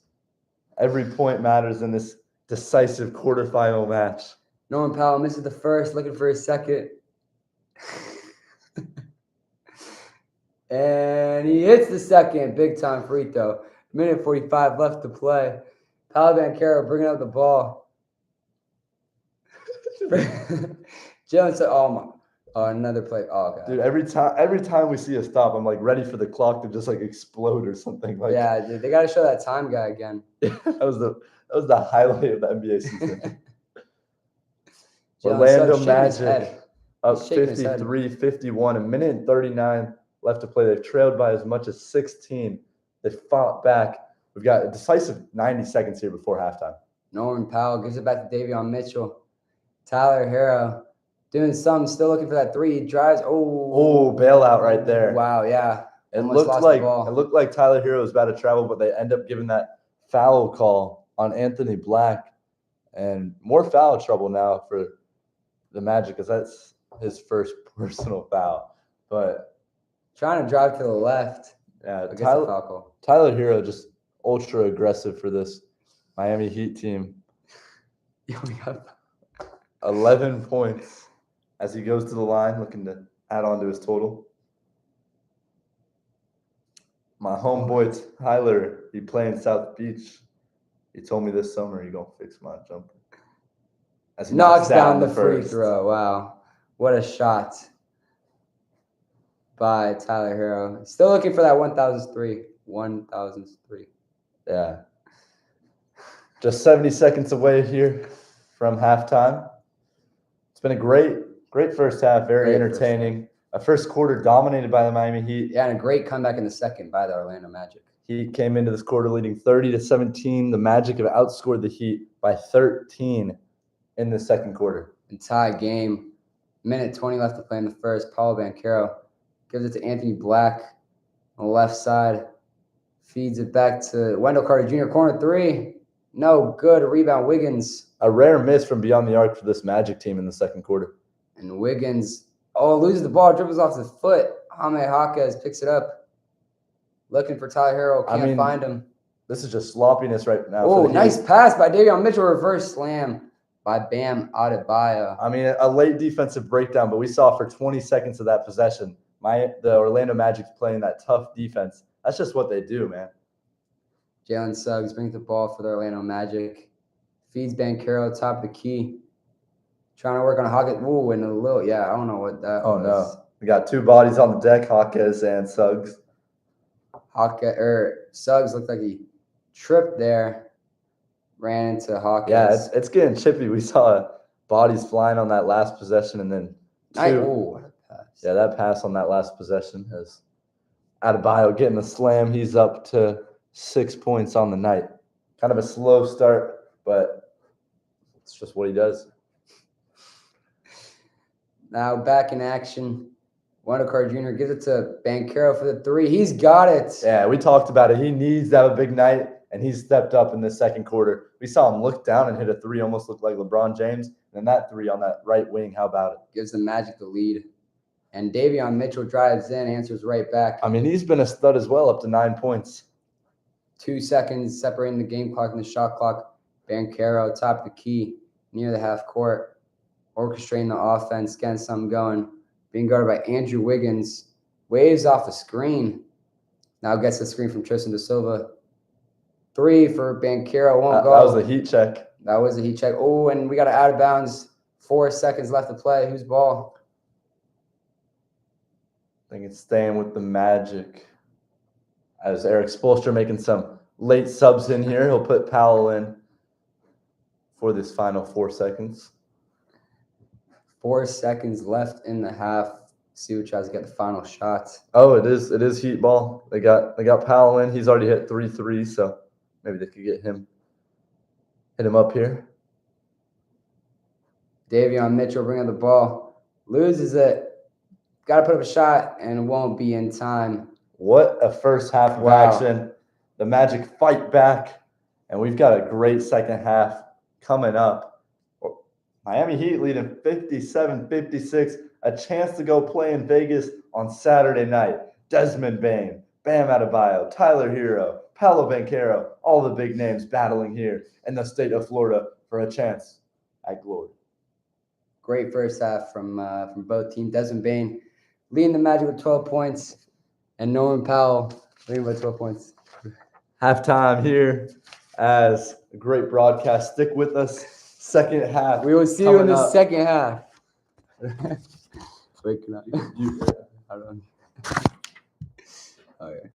Every point matters in this decisive quarterfinal match. Norman Powell misses the first, looking for his second. And he hits the second, big-time free throw. 1:45 left to play. Paolo Banchero bringing up the ball. Jalen said, Oh, another play. Oh, okay. Dude, every time we see a stop, I'm like ready for the clock to just like explode or something. Like, Yeah, dude, they got to show that time guy again. that was the highlight of the NBA season. Jalen Orlando Suggs shaking his Magic head. up He's shaking his head. 53-51, a minute and 39 left to play. They've trailed by as much as 16. They fought back. We've got a decisive 90 seconds here before halftime. Norman Powell gives it back to Davion Mitchell. Tyler Hero doing something, still looking for that three. He drives. Oh, bailout right there. Wow, yeah. It Almost lost the ball. looked like Tyler Hero was about to travel, but they end up giving that foul call on Anthony Black, and more foul trouble now for the Magic because that's his first personal foul. But Trying to drive to the left. yeah, Against the foul call. Tyler Hero just ultra aggressive for this Miami Heat team. 11 points as he goes to the line, looking to add on to his total. My homeboy Tyler, he playing South Beach. He told me this summer he gonna fix my jumper. As he Knocks down the free first. throw. Wow, what a shot by Tyler Hero. Still looking for that 1,003. 1,003. Yeah. Just 70 seconds away here from halftime. It's been a great first half, very entertaining. A first quarter dominated by the Miami Heat. Yeah, and a great comeback in the second by the Orlando Magic. Heat came into this quarter leading 30-17. The Magic have outscored the Heat by 13 in the second quarter. And tie game. Minute 20 left to play in the first. Paulo Banchero gives it to Anthony Black on the left side. Feeds it back to Wendell Carter Jr. Corner three. No good. Rebound Wiggins. A rare miss from beyond the arc for this Magic team in the second quarter. And Wiggins, loses the ball, dribbles off his foot. Jaime Jaquez picks it up. Looking for Tyler Hero. Can't find him. This is just sloppiness right now. Oh, nice pass by Davion Mitchell. Reverse slam by Bam Adebayo. I mean, a late defensive breakdown, but we saw for 20 seconds of that possession, the Orlando Magic's playing that tough defense. That's just what they do, man. Jalen Suggs brings the ball for the Orlando Magic. Feeds Banchero, top of the key. Trying to work on Hawkins. Ooh, and a little, I don't know what that was. No. We got two bodies on the deck, Jaquez and Suggs. Suggs looked like he tripped there. Ran into Hawkins. Yeah, it's getting chippy. We saw bodies flying on that last possession, and then what a pass. Yeah, that pass on that last possession has Adebayo getting the slam. He's up to 6 points on the night. Kind of a slow start, but it's just what he does. Now back in action. Wendell Carter Jr. gives it to Banchero for the three. He's got it. Yeah, we talked about it. He needs to have a big night, and he stepped up in the second quarter. We saw him look down and hit a three, almost looked like LeBron James. And then that three on that right wing, how about it? Gives the Magic the lead. And Davion Mitchell drives in, answers right back. I mean, he's been a stud as well, up to 9 points. 2 seconds separating the game clock and the shot clock. Banchero, top of the key, near the half court, orchestrating the offense, getting something going. Being guarded by Andrew Wiggins. Waves off the screen. Now gets the screen from Tristan Da Silva. Three for Banchero, won't go. That was a heat check. That was a heat check. Oh, and we got it out of bounds. 4 seconds left to play. Whose ball? I think it's staying with the Magic. As Eric Spoelstra making some late subs in here, he'll put Powell in for this final 4 seconds. 4 seconds left in the half. See who tries to get the final shot. Oh, it is Heat ball. They got Powell in. He's already hit 3 threes, so maybe they could hit him up here. Davion Mitchell bringing the ball. Loses it. Got to put up a shot and won't be in time. What a first half of action. The Magic fight back, and we've got a great second half coming up. Miami Heat leading 57-56. A chance to go play in Vegas on Saturday night. Desmond Bane, Bam Adebayo, Tyler Hero, Paolo Banchero, all the big names battling here in the state of Florida for a chance at glory. Great first half from both teams. Desmond Bane leading the Magic with 12 points, and Norman Powell leading with 12 points. Halftime here as a great broadcast. Stick with us. Second half. We will see you in the second half. Wait, can I? You, I don't. Okay.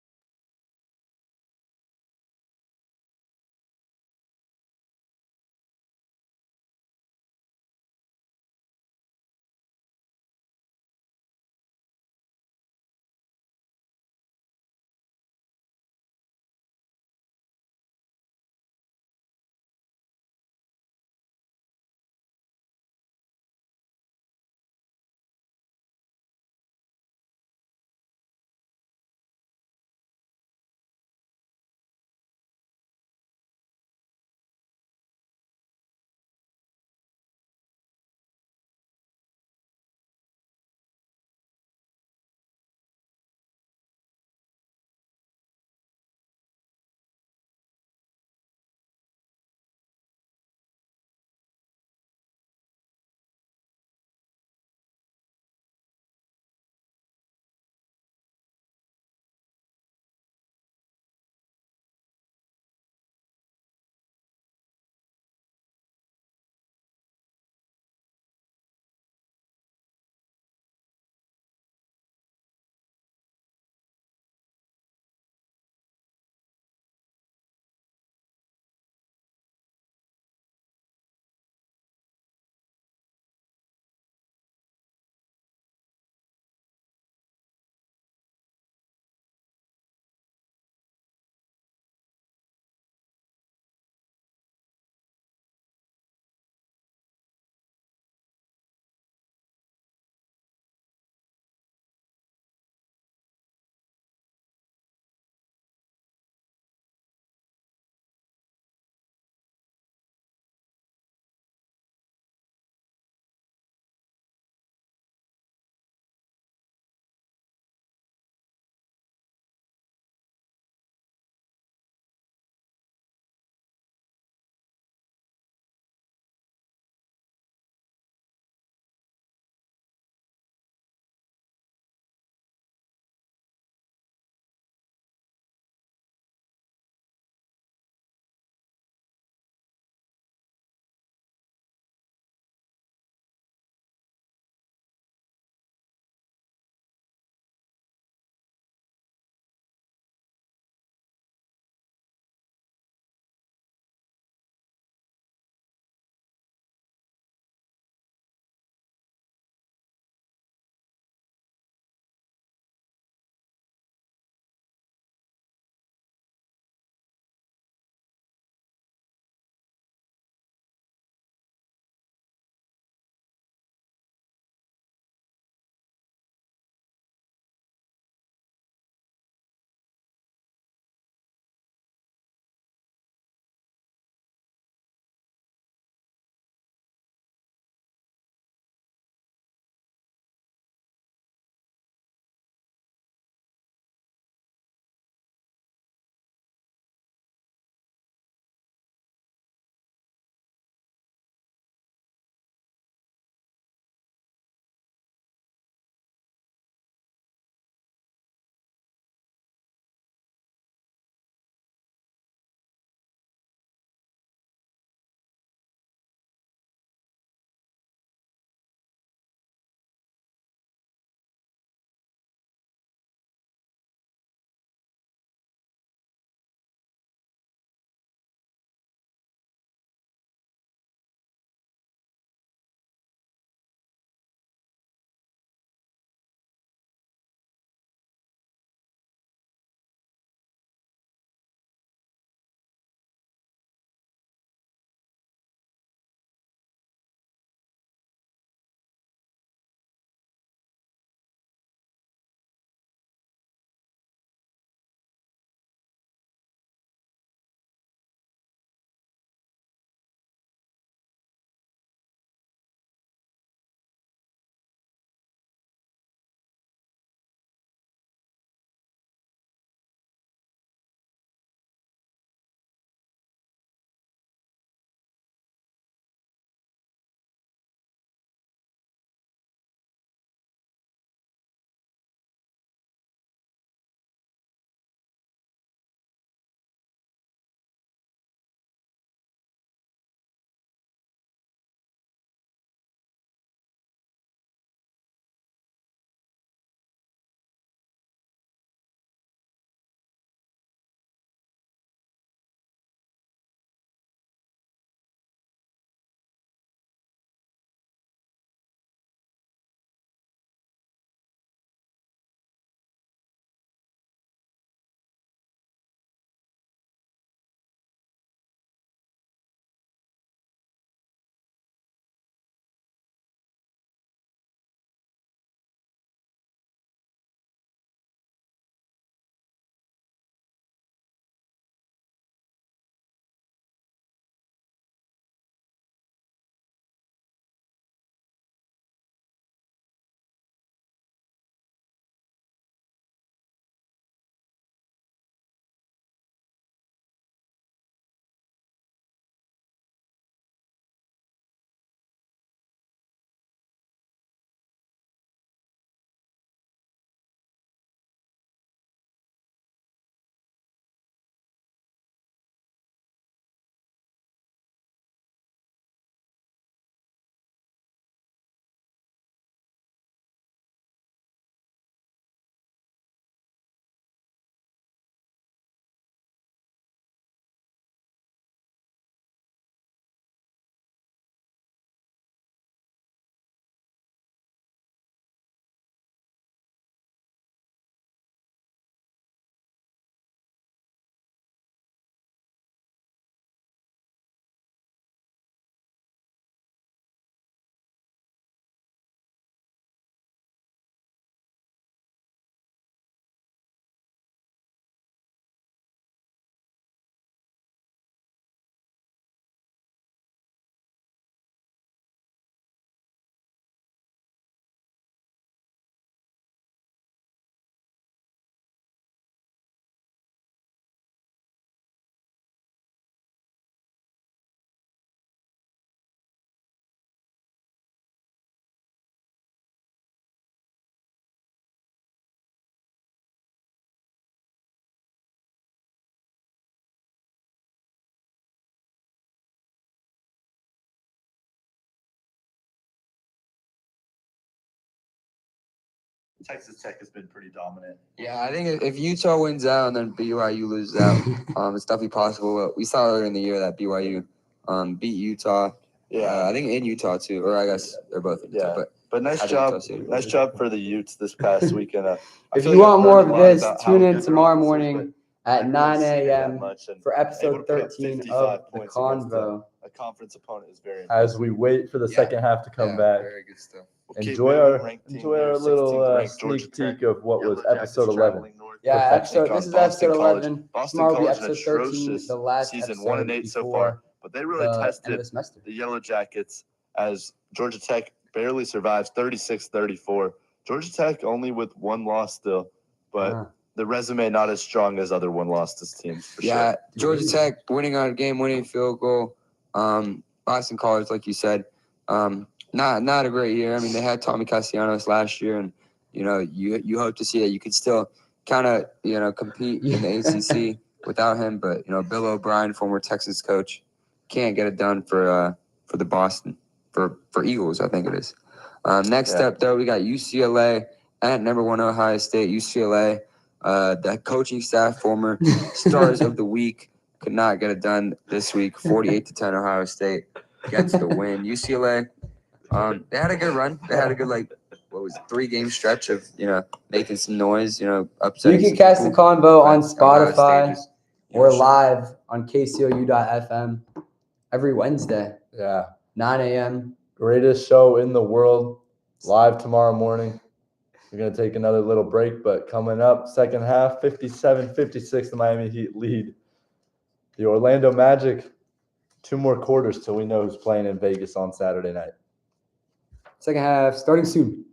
Texas Tech has been pretty dominant. Yeah, I think if Utah wins out and then BYU loses out, it's definitely possible. We saw earlier in the year that BYU beat Utah. Yeah, I think in Utah too, or I guess they're both in Utah. Yeah. But nice I think job, Utah City. nice job for the Utes this past weekend. If you want more of this, tune in tomorrow morning at 9 a.m. for episode 13 of The Convo. A conference opponent is very As we wait for the second half to come back, Very good stuff. enjoy our little sneak peek of what was episode 11. Yeah, this is episode College. 11. Boston Tomorrow will be College, an episode 13, atrocious the last season, episode 1-8 so before far. But they really the end of tested the semester. the Yellow Jackets as Georgia Tech barely survives 36-34. Georgia Tech only with one loss still, but the resume not as strong as other one-loss teams. For Yeah, sure. Georgia Tech winning on a game-winning field goal. Boston College, like you said, not a great year. I mean, they had Tommy Castellanos last year, and you hope to see that you could still kind of compete in the ACC without him. But Bill O'Brien, former Texas coach, can't get it done for the Boston for Eagles, I think it is. Next up, though, we got UCLA at number 1 Ohio State. UCLA, the coaching staff, former stars of the week, could not get it done this week. 48-10 Ohio State gets the win. UCLA, they had a good run. They had a good 3-game stretch of making some noise. Upsetting. You can catch the convo on Spotify stages, or sure. live on KCOU.FM every Wednesday, Yeah, 9 a.m. greatest show in the world, live tomorrow morning. We're going to take another little break, but coming up, second half, 57-56, the Miami Heat lead. The Orlando Magic, 2 more quarters till we know who's playing in Vegas on Saturday night. Second half starting soon.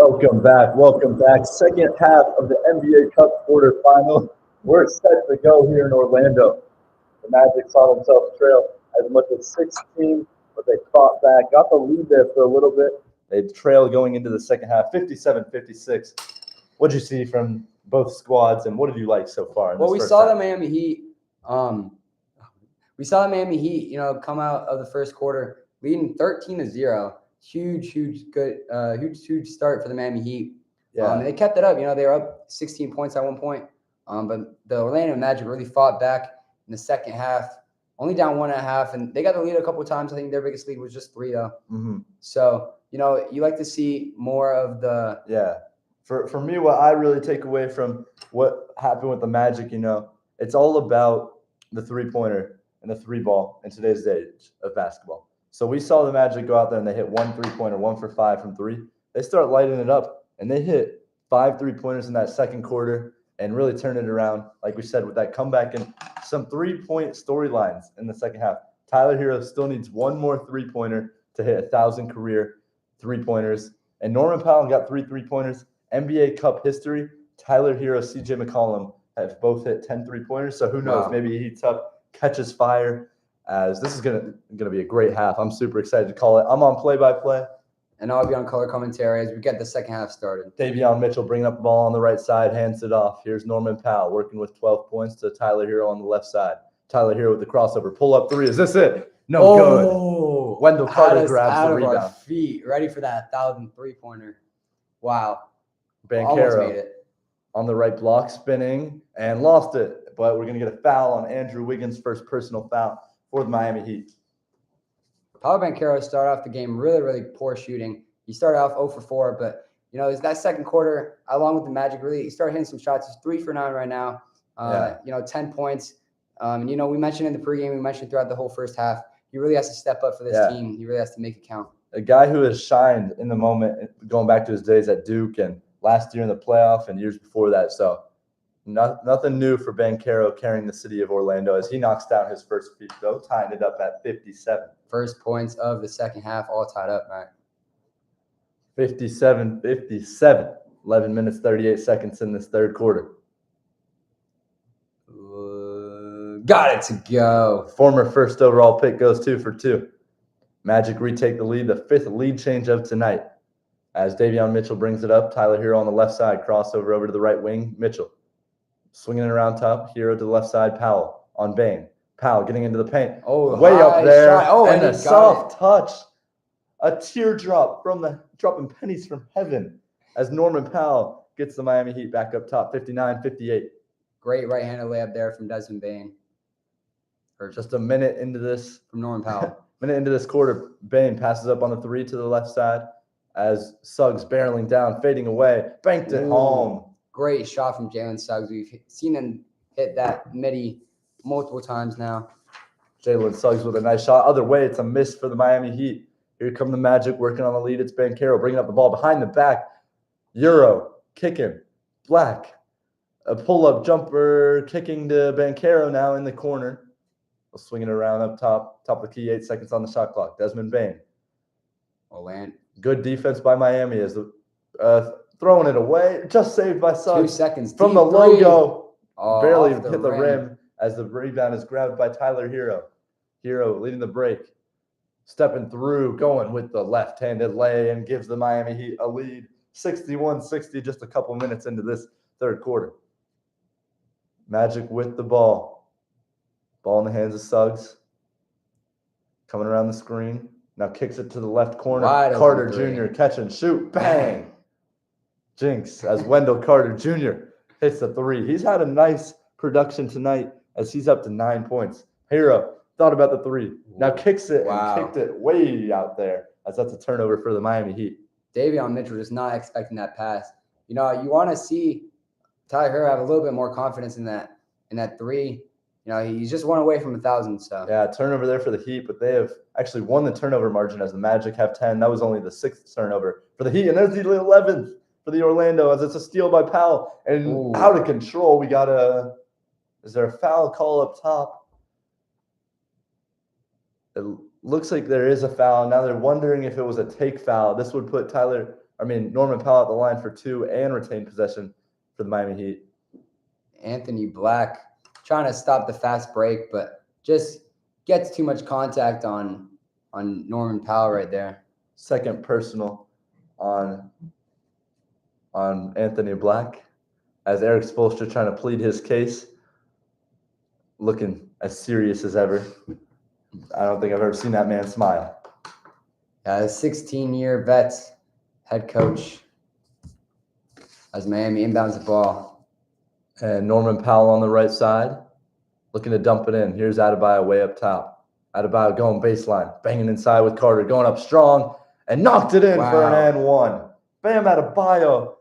Welcome back. Welcome back. Second half of the NBA Cup quarterfinal. We're set to go here in Orlando. The Magic saw themselves trail as much as 16, but they fought back, got the lead there for a little bit. They trailed going into the second half, 57-56. What did you see from both squads, and what did you like so far? Well, we saw the Miami Heat. We saw the Miami Heat, come out of the first quarter leading 13-0. Huge start for the Miami Heat. Yeah. And they kept it up. They were up 16 points at one point. But the Orlando Magic really fought back in the second half, only down 1.5, and they got the lead a couple of times. I think their biggest lead was just 3, though. Mm-hmm. So, you like to see more of the – Yeah. For me, what I really take away from what happened with the Magic, it's all about the three-pointer and the three ball in today's age of basketball. So we saw the Magic go out there and they hit 1 3-pointer, 1 for 5 from 3. They start lighting it up, and they hit 5 3-pointers in that second quarter and really turn it around, like we said, with that comeback and some 3-point storylines in the second half. Tyler Hero still needs one more 3-pointer to hit 1,000 career 3-pointers. And Norman Powell got 3 3-pointers. NBA Cup history, Tyler Hero, CJ McCollum have both hit 10 3-pointers. So who knows? Wow. Maybe he heats up, catches fire. As this is gonna be a great half. I'm super excited to call it. I'm on play-by-play. And I'll be on color commentary as we get the second half started. Davion Mitchell bringing up the ball on the right side, hands it off. Here's Norman Powell working with 12 points to Tyler Hero on the left side. Tyler Hero with the crossover. Pull up 3. Is this it? No good. Wendell Carter grabs the rebound. Our feet, ready for that 1,000 3-pointer. Wow. Banchero Almost made it. On the right block, spinning, and lost it. But we're going to get a foul on Andrew Wiggins' first personal foul for the Miami Heat. Paolo Banchero started off the game really poor shooting. He started off 0 for 4, but that second quarter, along with the Magic, really he started hitting some shots. He's 3 for 9 right now. 10 points. And we mentioned in the pregame, we mentioned throughout the whole first half, he really has to step up for this team. He really has to make it count. A guy who has shined in the moment, going back to his days at Duke and last year in the playoff and years before that. So nothing new for Banchero carrying the city of Orlando as he knocks down his first free throw, tying it up at 57. First points of the second half, all tied up, right? 57-57. 11 minutes, 38 seconds in this third quarter. Got it to go. Former first overall pick goes 2 for 2. Magic retake the lead, the 5th lead change of tonight. As Davion Mitchell brings it up, Tyler Hero on the left side, crossover over to the right wing, Mitchell. Swinging it around top, Hero to the left side, Powell on Bane. Powell getting into the paint. Oh, way up there. Shot. Oh, and a he soft touch. A teardrop from the dropping pennies from heaven as Norman Powell gets the Miami Heat back up top, 59-58. Great right-handed layup there from Desmond Bane. Or just a minute into this. From Norman Powell. Minute into this quarter, Bane passes up on the 3 to the left side as Suggs barreling down, fading away, banked it home. Great shot from Jalen Suggs. We've seen him hit that midi multiple times now. Jalen Suggs with a nice shot. Other way, it's a miss for the Miami Heat. Here come the Magic working on the lead. It's Banchero bringing up the ball behind the back. Euro kicking. Black. A pull-up jumper kicking to Banchero now in the corner. Swinging it around up top of the key, 8 seconds on the shot clock. Desmond Bane. Good defense by Miami as the throwing it away. Just saved by Suggs. 2 seconds. From the logo. Barely hit hit the rim as the rebound is grabbed by Tyler Hero. Hero leading the break. Stepping through, going with the left-handed lay and gives the Miami Heat a lead. 61-60 just a couple minutes into this third quarter. Magic with the ball. Ball in the hands of Suggs. Coming around the screen. Now kicks it to the left corner. Carter Jr. catch and shoot. Bang! Jinx as Wendell Carter Jr. hits the 3. He's had a nice production tonight as he's up to 9 points. Hero thought about the 3. Now kicks it and kicked it way out there as that's a turnover for the Miami Heat. Davion Mitchell just not expecting that pass. You want to see Tyler Hero have a little bit more confidence in that 3. He's just 1 away from 1,000. So yeah, turnover there for the Heat, but they have actually won the turnover margin as the Magic have 10. That was only the 6th turnover for the Heat, and there's the 11th for the Orlando as it's a steal by Powell and out of control. We got is there a foul call up top? It looks like there is a foul. Now they're wondering if it was a take foul. This would put Tyler Norman Powell at the line for 2 and retain possession for the Miami Heat. Anthony Black trying to stop the fast break, but just gets too much contact on Norman Powell right there. Second personal on Anthony Black, as Eric Spoelstra trying to plead his case, looking as serious as ever. I don't think I've ever seen that man smile. A 16-year vet head coach as Miami inbounds the ball. And Norman Powell on the right side, looking to dump it in. Here's Adebayo way up top. Adebayo going baseline, banging inside with Carter, going up strong, and knocked it in for an and one. Bam Adebayo.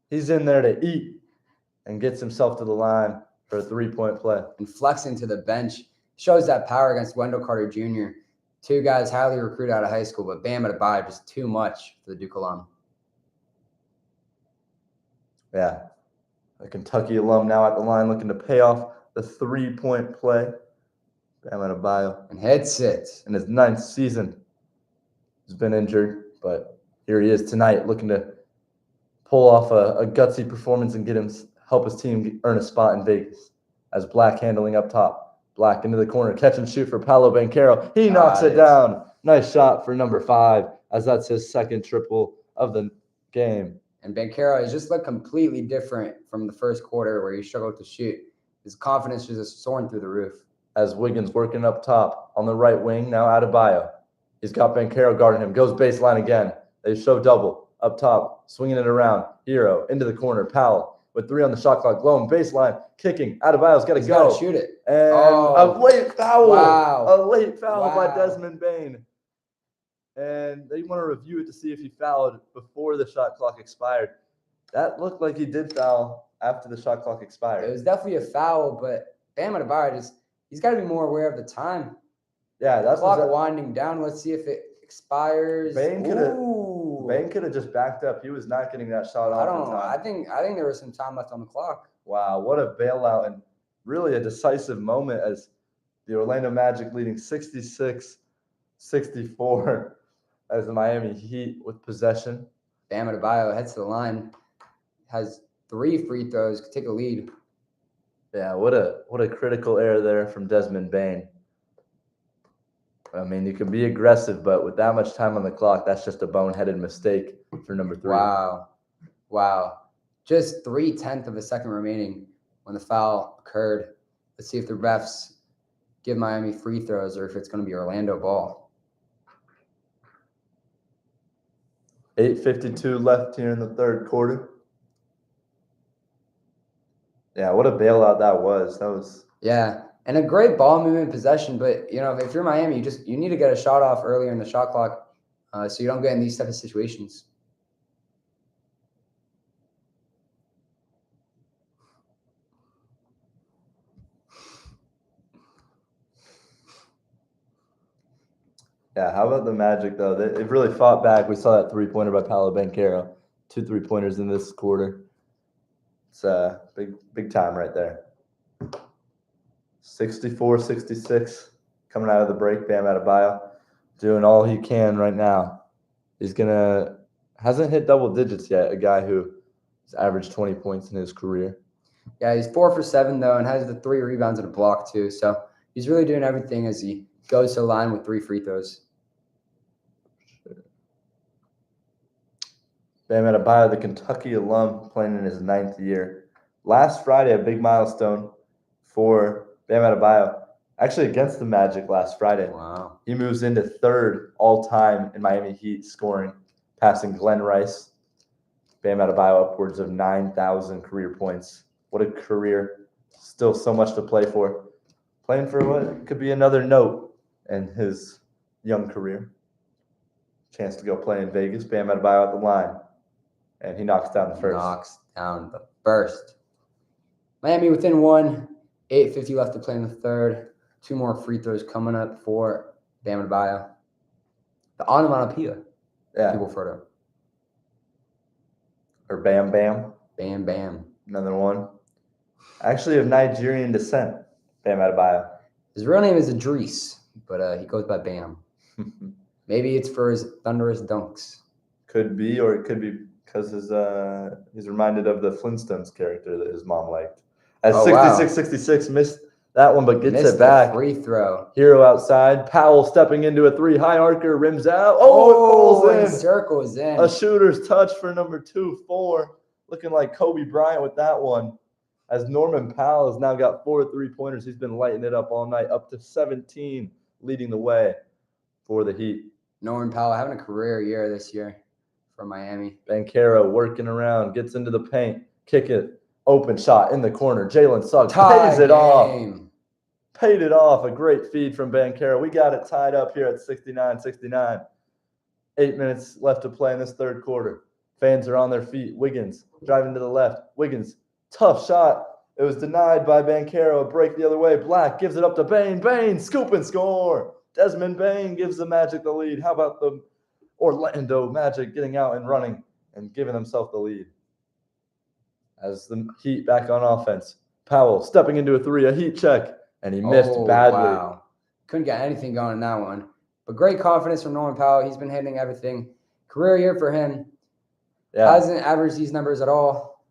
He's in there to eat and gets himself to the line for a 3-point play. And flexing to the bench. Shows that power against Wendell Carter Jr. 2 guys highly recruited out of high school, but Bam Adebayo just too much for the Duke alum. Yeah. A Kentucky alum now at the line looking to pay off the 3-point play. Bam Adebayo. And hits it. In his 9th season. He's been injured, but here he is tonight looking to pull off a gutsy performance and help his team earn a spot in Vegas. As Black handling up top. Black into the corner, catch and shoot for Paolo Banchero. He knocks it down. Nice shot for number 5, as that's his second triple of the game. And Banchero has just looked completely different from the first quarter where he struggled to shoot. His confidence is just soaring through the roof. As Wiggins working up top on the right wing, now Adebayo. He's got Banchero guarding him. Goes baseline again. They show double up top, swinging it around. Hero into the corner. Powell with 3 on the shot clock. Low baseline, kicking. Adebayo's got to go. Gotta shoot it. And a late foul. Wow. A late foul by Wow. Desmond Bane. And they want to review it to see if he fouled before the shot clock expired. That looked like he did foul after the shot clock expired. It was definitely a foul, but Bam Adebayo he's got to be more aware of the time. Yeah, that's Clock winding down. Let's see if it expires. Bane could have just backed up. He was not getting that shot off. I don't in know. time. I think there was some time left on the clock. Wow, what a bailout and really a decisive moment as the Orlando Magic leading 66-64 as the Miami Heat with possession. Bam Adebayo heads to the line, has 3 free throws, could take a lead. Yeah, what a critical error there from Desmond Bane. You can be aggressive, but with that much time on the clock, that's just a boneheaded mistake for number 3. Wow. Just 3/10 of a second remaining when the foul occurred. Let's see if the refs give Miami free throws or if it's going to be Orlando ball. 8:52 left here in the third quarter. Yeah, what a bailout that was. Yeah, and a great ball movement possession. But if you're Miami, you need to get a shot off earlier in the shot clock, so you don't get in these type of situations. Yeah, how about the Magic, though? They've really fought back. We saw that 3-pointer by Paolo Banchero. 2 3-pointers in this quarter. It's big time right there. 64-66 coming out of the break. Bam Adebayo doing all he can right now. Hasn't hit double digits yet, a guy who has averaged 20 points in his career. Yeah, he's 4 for 7, though, and has the 3 rebounds and a block, too. So he's really doing everything as he goes to the line with 3 free throws. Bam Adebayo, the Kentucky alum, playing in his 9th year. Last Friday, a big milestone for Bam Adebayo. Actually, against the Magic last Friday. Wow. He moves into 3rd all-time in Miami Heat scoring, passing Glenn Rice. Bam Adebayo upwards of 9,000 career points. What a career. Still so much to play for. Playing for what could be another note in his young career. Chance to go play in Vegas. Bam Adebayo at the line. And he knocks down the first. Miami within 1. 8:50 left to play in the third. 2 more free throws coming up for Bam Adebayo. The onomatopoeia. Yeah. People refer to. Or Bam Bam. Bam Bam. Another one. Actually of Nigerian descent. Bam Adebayo. His real name is Idris, but he goes by Bam. Maybe it's for his thunderous dunks. Could be, or it could be because he's reminded of the Flintstones character that his mom liked. As Oh, wow. 66-66 missed that one, but gets Missed it back. the free throw. Hero outside. Powell stepping into a three. High archer rims out. Oh, it and falls in. circles in. A shooter's touch for number 2-4. Looking like Kobe Bryant with that one. As Norman Powell has now got 4 3-pointers. He's been lighting it up all night, up to 17, leading the way for the Heat. Norman Powell having a career year this year for Miami. Banchero working around, gets into the paint, kick it, open shot in the corner. Jalen Suggs Tie pays it off. game. Paid it off. A great feed from Banchero. We got it tied up here at 69-69. 8 minutes left to play in this third quarter. Fans are on their feet. Wiggins driving to the left. Wiggins, tough shot. It was denied by Banchero. A break the other way. Black gives it up to Bane. Bane, scoop and score. Desmond Bane gives the Magic the lead. How about the Orlando Magic getting out and running and giving themselves the lead? As the Heat back on offense. Powell stepping into a three, a Heat check, and he missed badly. Wow. Couldn't get anything going in that one. But great confidence from Norman Powell. He's been hitting everything. Career year for him. Yeah. Hasn't averaged these numbers at all.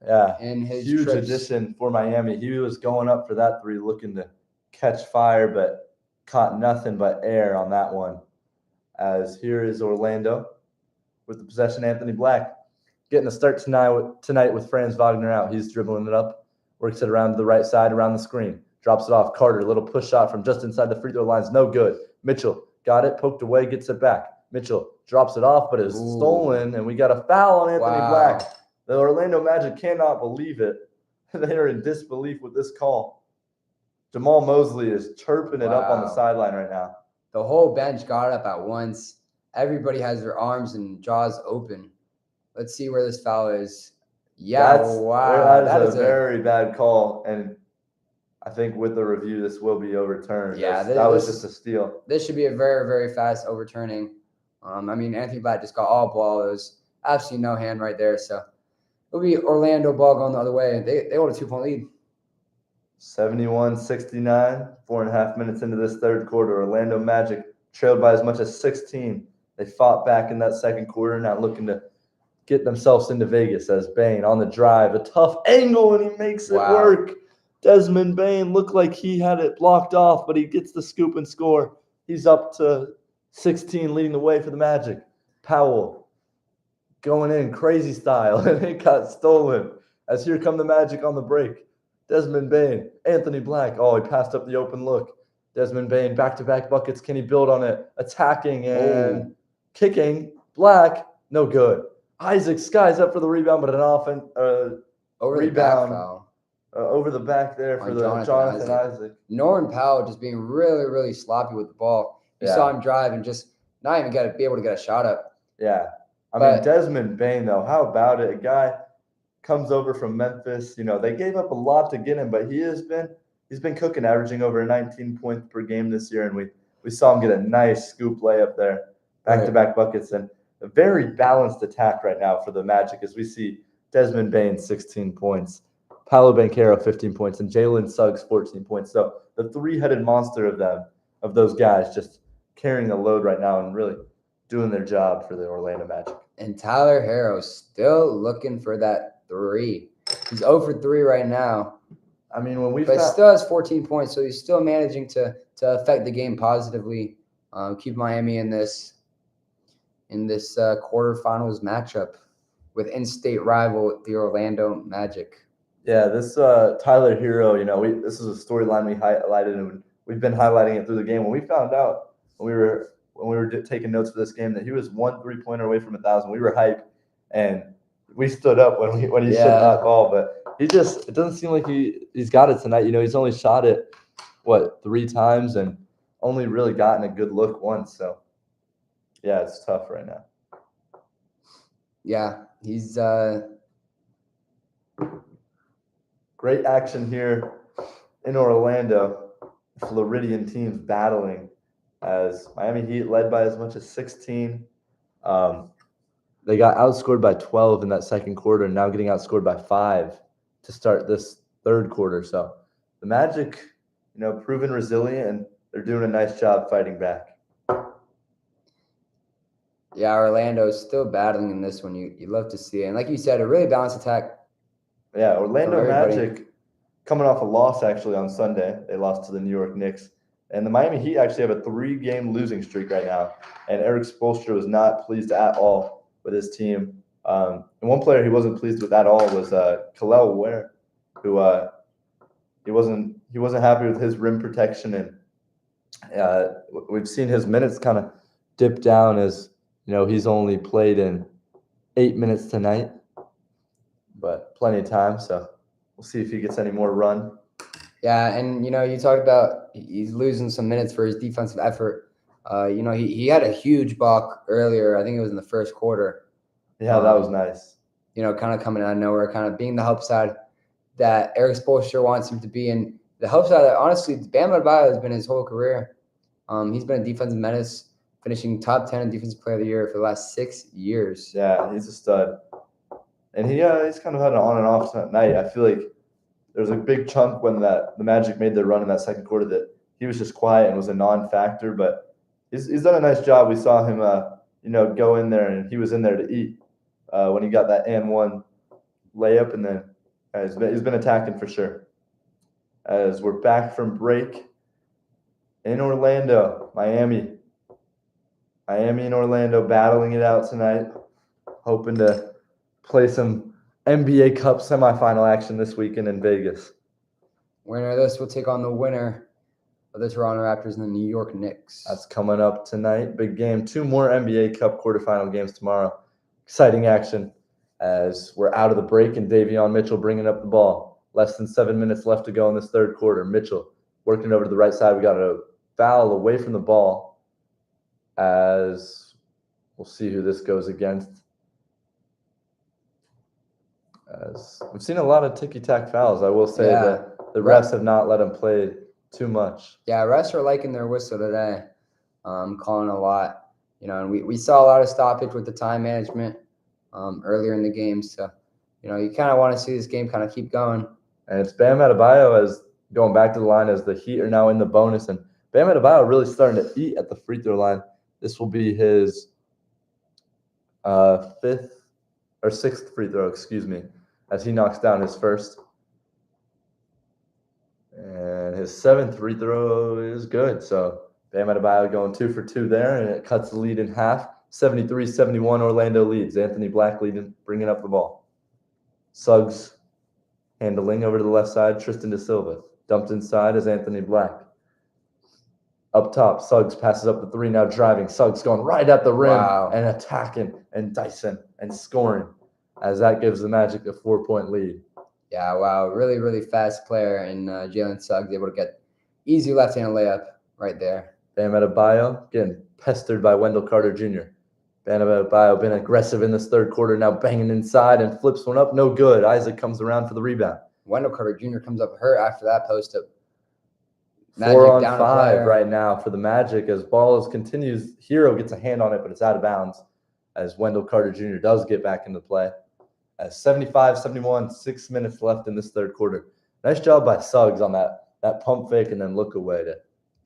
Yeah. In his huge trips. addition for Miami. He was going up for that three, looking to catch fire, but caught nothing but air on that one. As here is Orlando with the possession. Anthony Black getting a start tonight with Franz Wagner out. He's dribbling it up, works it around to the right side, around the screen, drops it off. Carter, little push shot from just inside the free throw lines, no good. Mitchell got it, poked away, gets it back. Mitchell drops it off, but it's stolen, and we got a foul on Anthony Black. The Orlando Magic cannot believe it. They are in disbelief with this call. Jamal Mosley is chirping it up on the sideline right now. The whole bench got up at once. Everybody has their arms and jaws open. Let's see where this foul is. Yeah, That is a very bad call, and I think with the review, this will be overturned. Yeah, that was just a steal. This should be a very, very fast overturning. I mean, Anthony Black just got all ball. It was absolutely no hand right there. So it'll be Orlando ball going the other way. They hold a 2-point lead. 71-69, 4.5 minutes into this third quarter. Orlando Magic trailed by as much as 16. They fought back in that second quarter, now looking to get themselves into Vegas. As Bane on the drive, a tough angle, and he makes it work. Desmond Bane looked like he had it blocked off, but he gets the scoop and score. He's up to 16, leading the way for the Magic. Powell going in crazy style, and it got stolen. As here come the Magic on the break. Desmond Bane, Anthony Black. Oh, he passed up the open look. Desmond Bane, back-to-back buckets. Can he build on it? Attacking and kicking. Black, no good. Isaac skies up for the rebound, but an offense rebound over the back there for Jonathan Isaac. Norman Powell just being really, really sloppy with the ball. You saw him drive and just not even be able to get a shot up. Yeah. I mean, Desmond Bane, though, how about it? A guy comes over from Memphis. You know, they gave up a lot to get him, but he's been cooking, averaging over 19 points per game this year, and we saw him get a nice scoop layup there, back-to-back buckets, and a very balanced attack right now for the Magic as we see Desmond Bane 16 points, Paolo Banchero 15 points, and Jalen Suggs 14 points. So the three-headed monster of those guys just carrying the load right now and really doing their job for the Orlando Magic. And Tyler Herro still looking for that three. He's 0 for 3 right now. I mean, he still has 14 points, so he's still managing to affect the game positively. Keep Miami in this quarterfinals matchup with in-state rival the Orlando Magic. Yeah, this Tyler Herro, you know, this is a storyline we highlighted, and we've been highlighting it through the game. When we found out when we were taking notes for this game that he was 1 3-pointer away from 1,000, we were hyped, and we stood up when he should not ball. But it doesn't seem like he's got it tonight. You know, he's only shot it 3 times and only really gotten a good look once. So yeah, it's tough right now. Yeah, he's great action here in Orlando. Floridian teams battling as Miami Heat led by as much as 16. They got outscored by 12 in that second quarter, and now getting outscored by 5 to start this third quarter. So the Magic, you know, proven resilient, and they're doing a nice job fighting back. Yeah, Orlando's still battling in this one. You love to see it. And like you said, a really balanced attack. Yeah, Orlando From everybody. Magic coming off a loss actually on Sunday. They lost to the New York Knicks. And the Miami Heat actually have a 3-game losing streak right now. And Eric Spoelstra was not pleased at all with his team. And one player he wasn't pleased with at all was Khalil Ware, who he wasn't happy with his rim protection. And we've seen his minutes kind of dip down as, he's only played in 8 minutes tonight. But plenty of time, so we'll see if he gets any more run. Yeah, and you talked about he's losing some minutes for his defensive effort. He had a huge block earlier. I think it was in the first quarter. Yeah, that was nice. Kind of coming out of nowhere, kind of being the help side that Eric Spoelstra wants him to be. And the help side that, honestly, Bam Adebayo has been his whole career. He's been a defensive menace, finishing top 10 in Defensive Player of the Year for the last 6 years. Yeah, he's a stud. And he's kind of had an on and off night. I feel like there was a big chunk when the Magic made their run in that second quarter that he was just quiet and was a non-factor. But he's done a nice job. We saw him, go in there, and he was in there to eat when he got that and one layup. And then he's been attacking for sure. As we're back from break in Orlando, Miami and Orlando battling it out tonight, hoping to play some NBA Cup semifinal action this weekend in Vegas. Winner of this will take on the winner of the Toronto Raptors and the New York Knicks. That's coming up tonight. Big game. 2 more NBA Cup quarterfinal games tomorrow. Exciting action as we're out of the break and Davion Mitchell bringing up the ball. Less than 7 minutes left to go in this third quarter. Mitchell working over to the right side. We got a foul away from the ball as we'll see who this goes against. As we've seen a lot of ticky-tack fouls. I will say that the refs have not let him play too much. Yeah, refs are liking their whistle today, calling a lot. And we saw a lot of stoppage with the time management earlier in the game. So, you kind of want to see this game kind of keep going. And it's Bam Adebayo as going back to the line as the Heat are now in the bonus. And Bam Adebayo really starting to eat at the free throw line. This will be his 5th or 6th free throw, as he knocks down his first. And his 7th free throw is good. So Bam Adebayo going 2 for 2 there, and it cuts the lead in half. 73-71 Orlando leads. Anthony Black leading, bringing up the ball. Suggs handling over to the left side. Tristan da Silva dumped inside as Anthony Black. Up top, Suggs passes up the 3, now driving. Suggs going right at the rim and attacking and dicing and scoring as that gives the Magic a 4-point lead. Yeah, wow. Really, really fast player. And Jalen Suggs able to get easy left-hand layup right there. Bam Adebayo getting pestered by Wendell Carter Jr. Bam Adebayo been aggressive in this third quarter, now banging inside and flips one up. No good. Isaac comes around for the rebound. Wendell Carter Jr. comes up hurt after that post-up. 4 on 5 right now for the Magic as ball continues. Hero gets a hand on it, but it's out of bounds as Wendell Carter Jr. does get back into play. At 75-71, 6 minutes left in this third quarter. Nice job by Suggs on that pump fake and then look away to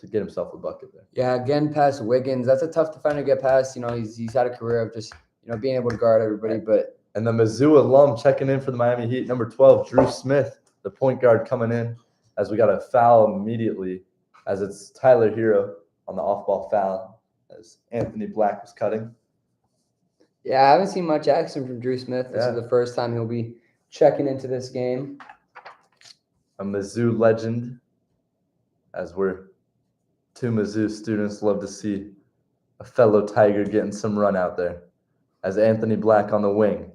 get himself a bucket there. Yeah, again, past Wiggins. That's a tough defender to get past. He's had a career of just, being able to guard everybody. And the Mizzou alum checking in for the Miami Heat, number 12, Drew Smith, the point guard coming in as we got a foul immediately as it's Tyler Hero on the off-ball foul as Anthony Black was cutting. Yeah, I haven't seen much action from Drew Smith. This is the first time he'll be checking into this game. A Mizzou legend, as we're 2 Mizzou students, love to see a fellow Tiger getting some run out there. As Anthony Black on the wing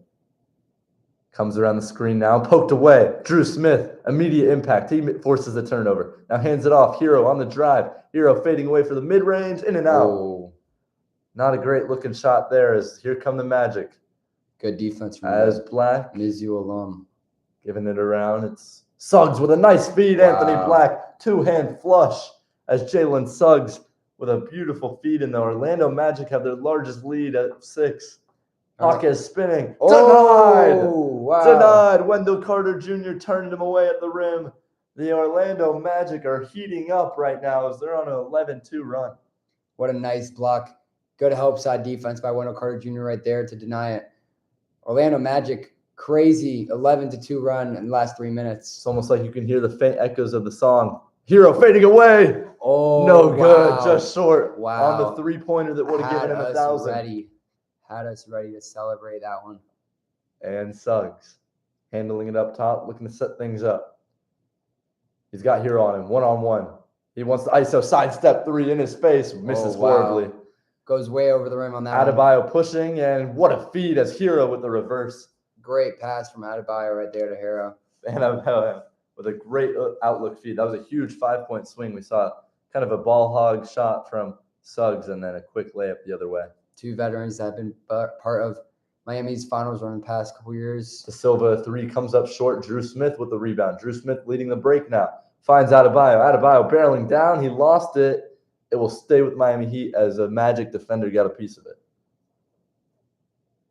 comes around the screen now, poked away. Drew Smith, immediate impact. He forces the turnover. Now hands it off. Hero on the drive. Hero fading away for the mid-range, in and out. Oh. Not a great looking shot there as here come the Magic. Good defense from As Black Mizzou alum. giving it around. It's Suggs with a nice feed. Wow. Anthony Black, 2-hand flush as Jalen Suggs with a beautiful feed. And the Orlando Magic have their largest lead at 6. Clock is spinning. Denied. Wow. Denied. Wendell Carter Jr. turned him away at the rim. The Orlando Magic are heating up right now as they're on an 11-2 run. What a nice block. Good help side defense by Wendell Carter Jr. right there to deny it. Orlando Magic, crazy 11-2 run in the last 3 minutes. It's almost like you can hear the faint echoes of the song. Hero fading away. Oh, No good, wow. just short on Wow. the three-pointer that would have given him 1,000. Had us ready to celebrate that one. And Suggs handling it up top, looking to set things up. He's got Hero on him, one-on-one. He wants the ISO sidestep three in his face, misses horribly. Goes way over the rim on that one. Adebayo pushing, and what a feed as Hero with the reverse. Great pass from Adebayo right there to Hero. And with a great outlook feed. That was a huge 5-point swing. We saw kind of a ball hog shot from Suggs and then a quick layup the other way. Two veterans that have been part of Miami's finals run in the past couple years. De Silva three comes up short. Drew Smith with the rebound. Drew Smith leading the break now. Finds Adebayo. Adebayo barreling down. He lost it. It will stay with Miami Heat as a Magic defender got a piece of it.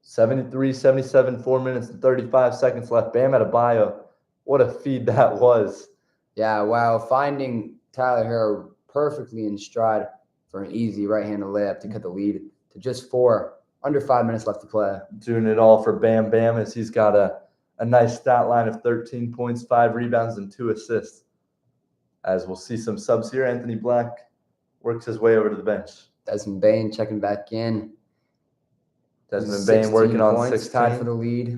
73-77, 4 minutes and 35 seconds left. Bam Adebayo. What a feed that was. Yeah, wow. Finding Tyler Hero perfectly in stride for an easy right-handed layup to cut the lead to just 4. Under 5 minutes left to play. Doing it all for Bam Bam as he's got a nice stat line of 13 points, 5 rebounds, and 2 assists. As we'll see some subs here. Anthony Black works his way over to the bench. Desmond Bain checking back in. Desmond Bain working on points, 16. tied for the lead.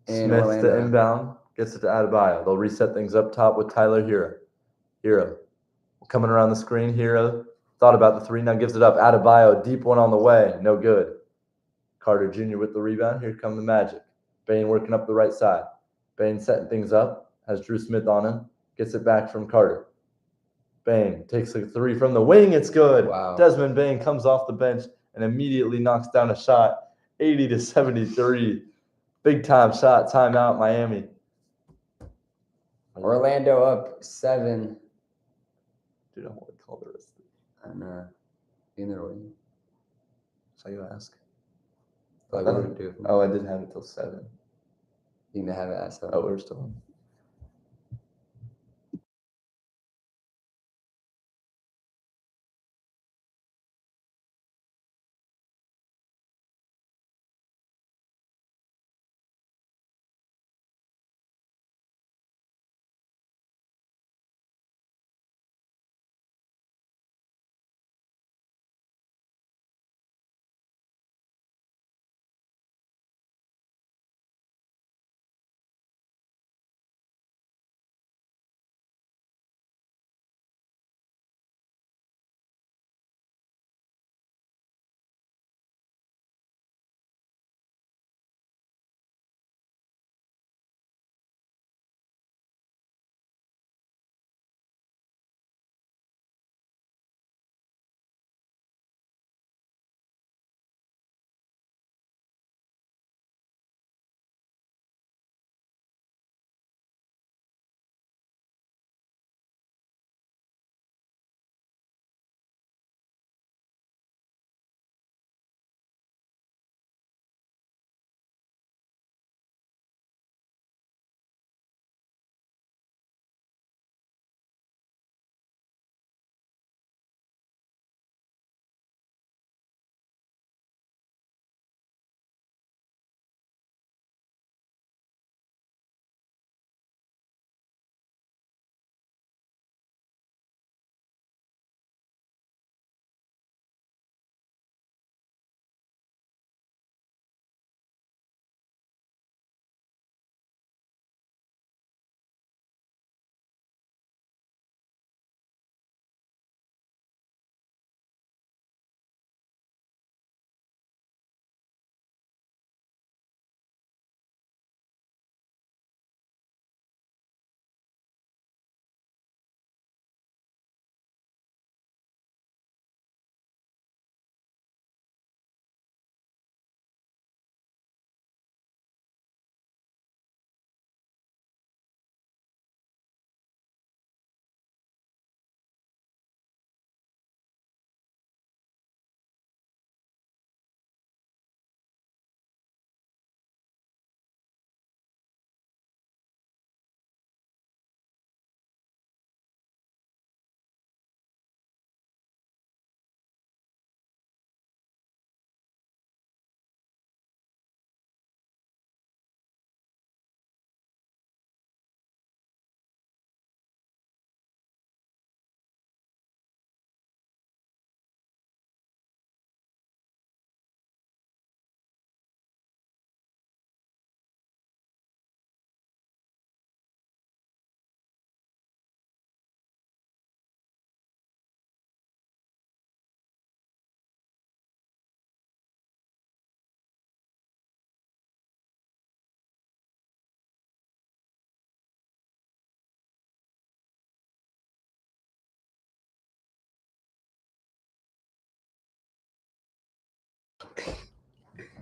In Smith Orlando. to inbound. Gets it to Adebayo. They'll reset things up top with Tyler Hero. Hero coming around the screen. Hero thought about the three. Now gives it up. Adebayo, deep one on the way. No good. Carter Jr. with the rebound. Here come the Magic. Bain working up the right side. Bain setting things up. Has Drew Smith on him. Gets it back from Carter. Bain takes a three from the wing. It's good. Wow. Desmond Bain comes off the bench and immediately knocks down a shot. 80-73. Big time shot. Timeout, Miami. Orlando up 7. Dude, I want to call the rest of it. And in their way. So you ask. Like, what would do? Oh, I didn't have it till 7. You need to have it asked. Oh, we're still on.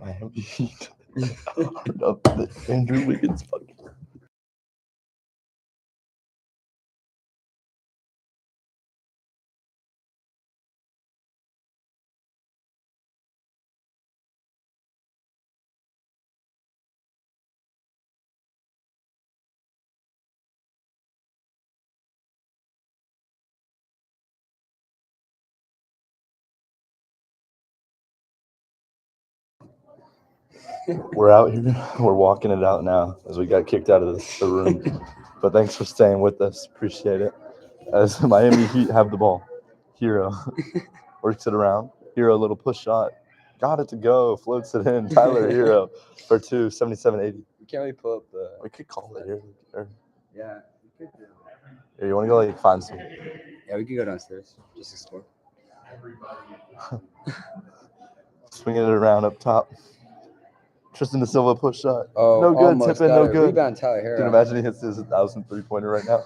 Miami Heat. Up the Andrew Wiggins fucking. We're out here. We're walking it out now as we got kicked out of the room. But thanks for staying with us. Appreciate it. As Miami Heat have the ball. Hero works it around. Hero, little push shot. Got it to go. Floats it in. Tyler Hero for 2, 77-80. Can't really pull up the. We could call it here. Or, Yeah. We could do. here, you want to go like find some? Yeah, we could go downstairs. Just explore. Swinging it around up top. Tristan Da Silva push shot. Oh, No good. almost Tip in, got no it. good. Rebound, Tyler Hero. Dude, imagine he hits his 1,000 3-pointer right now.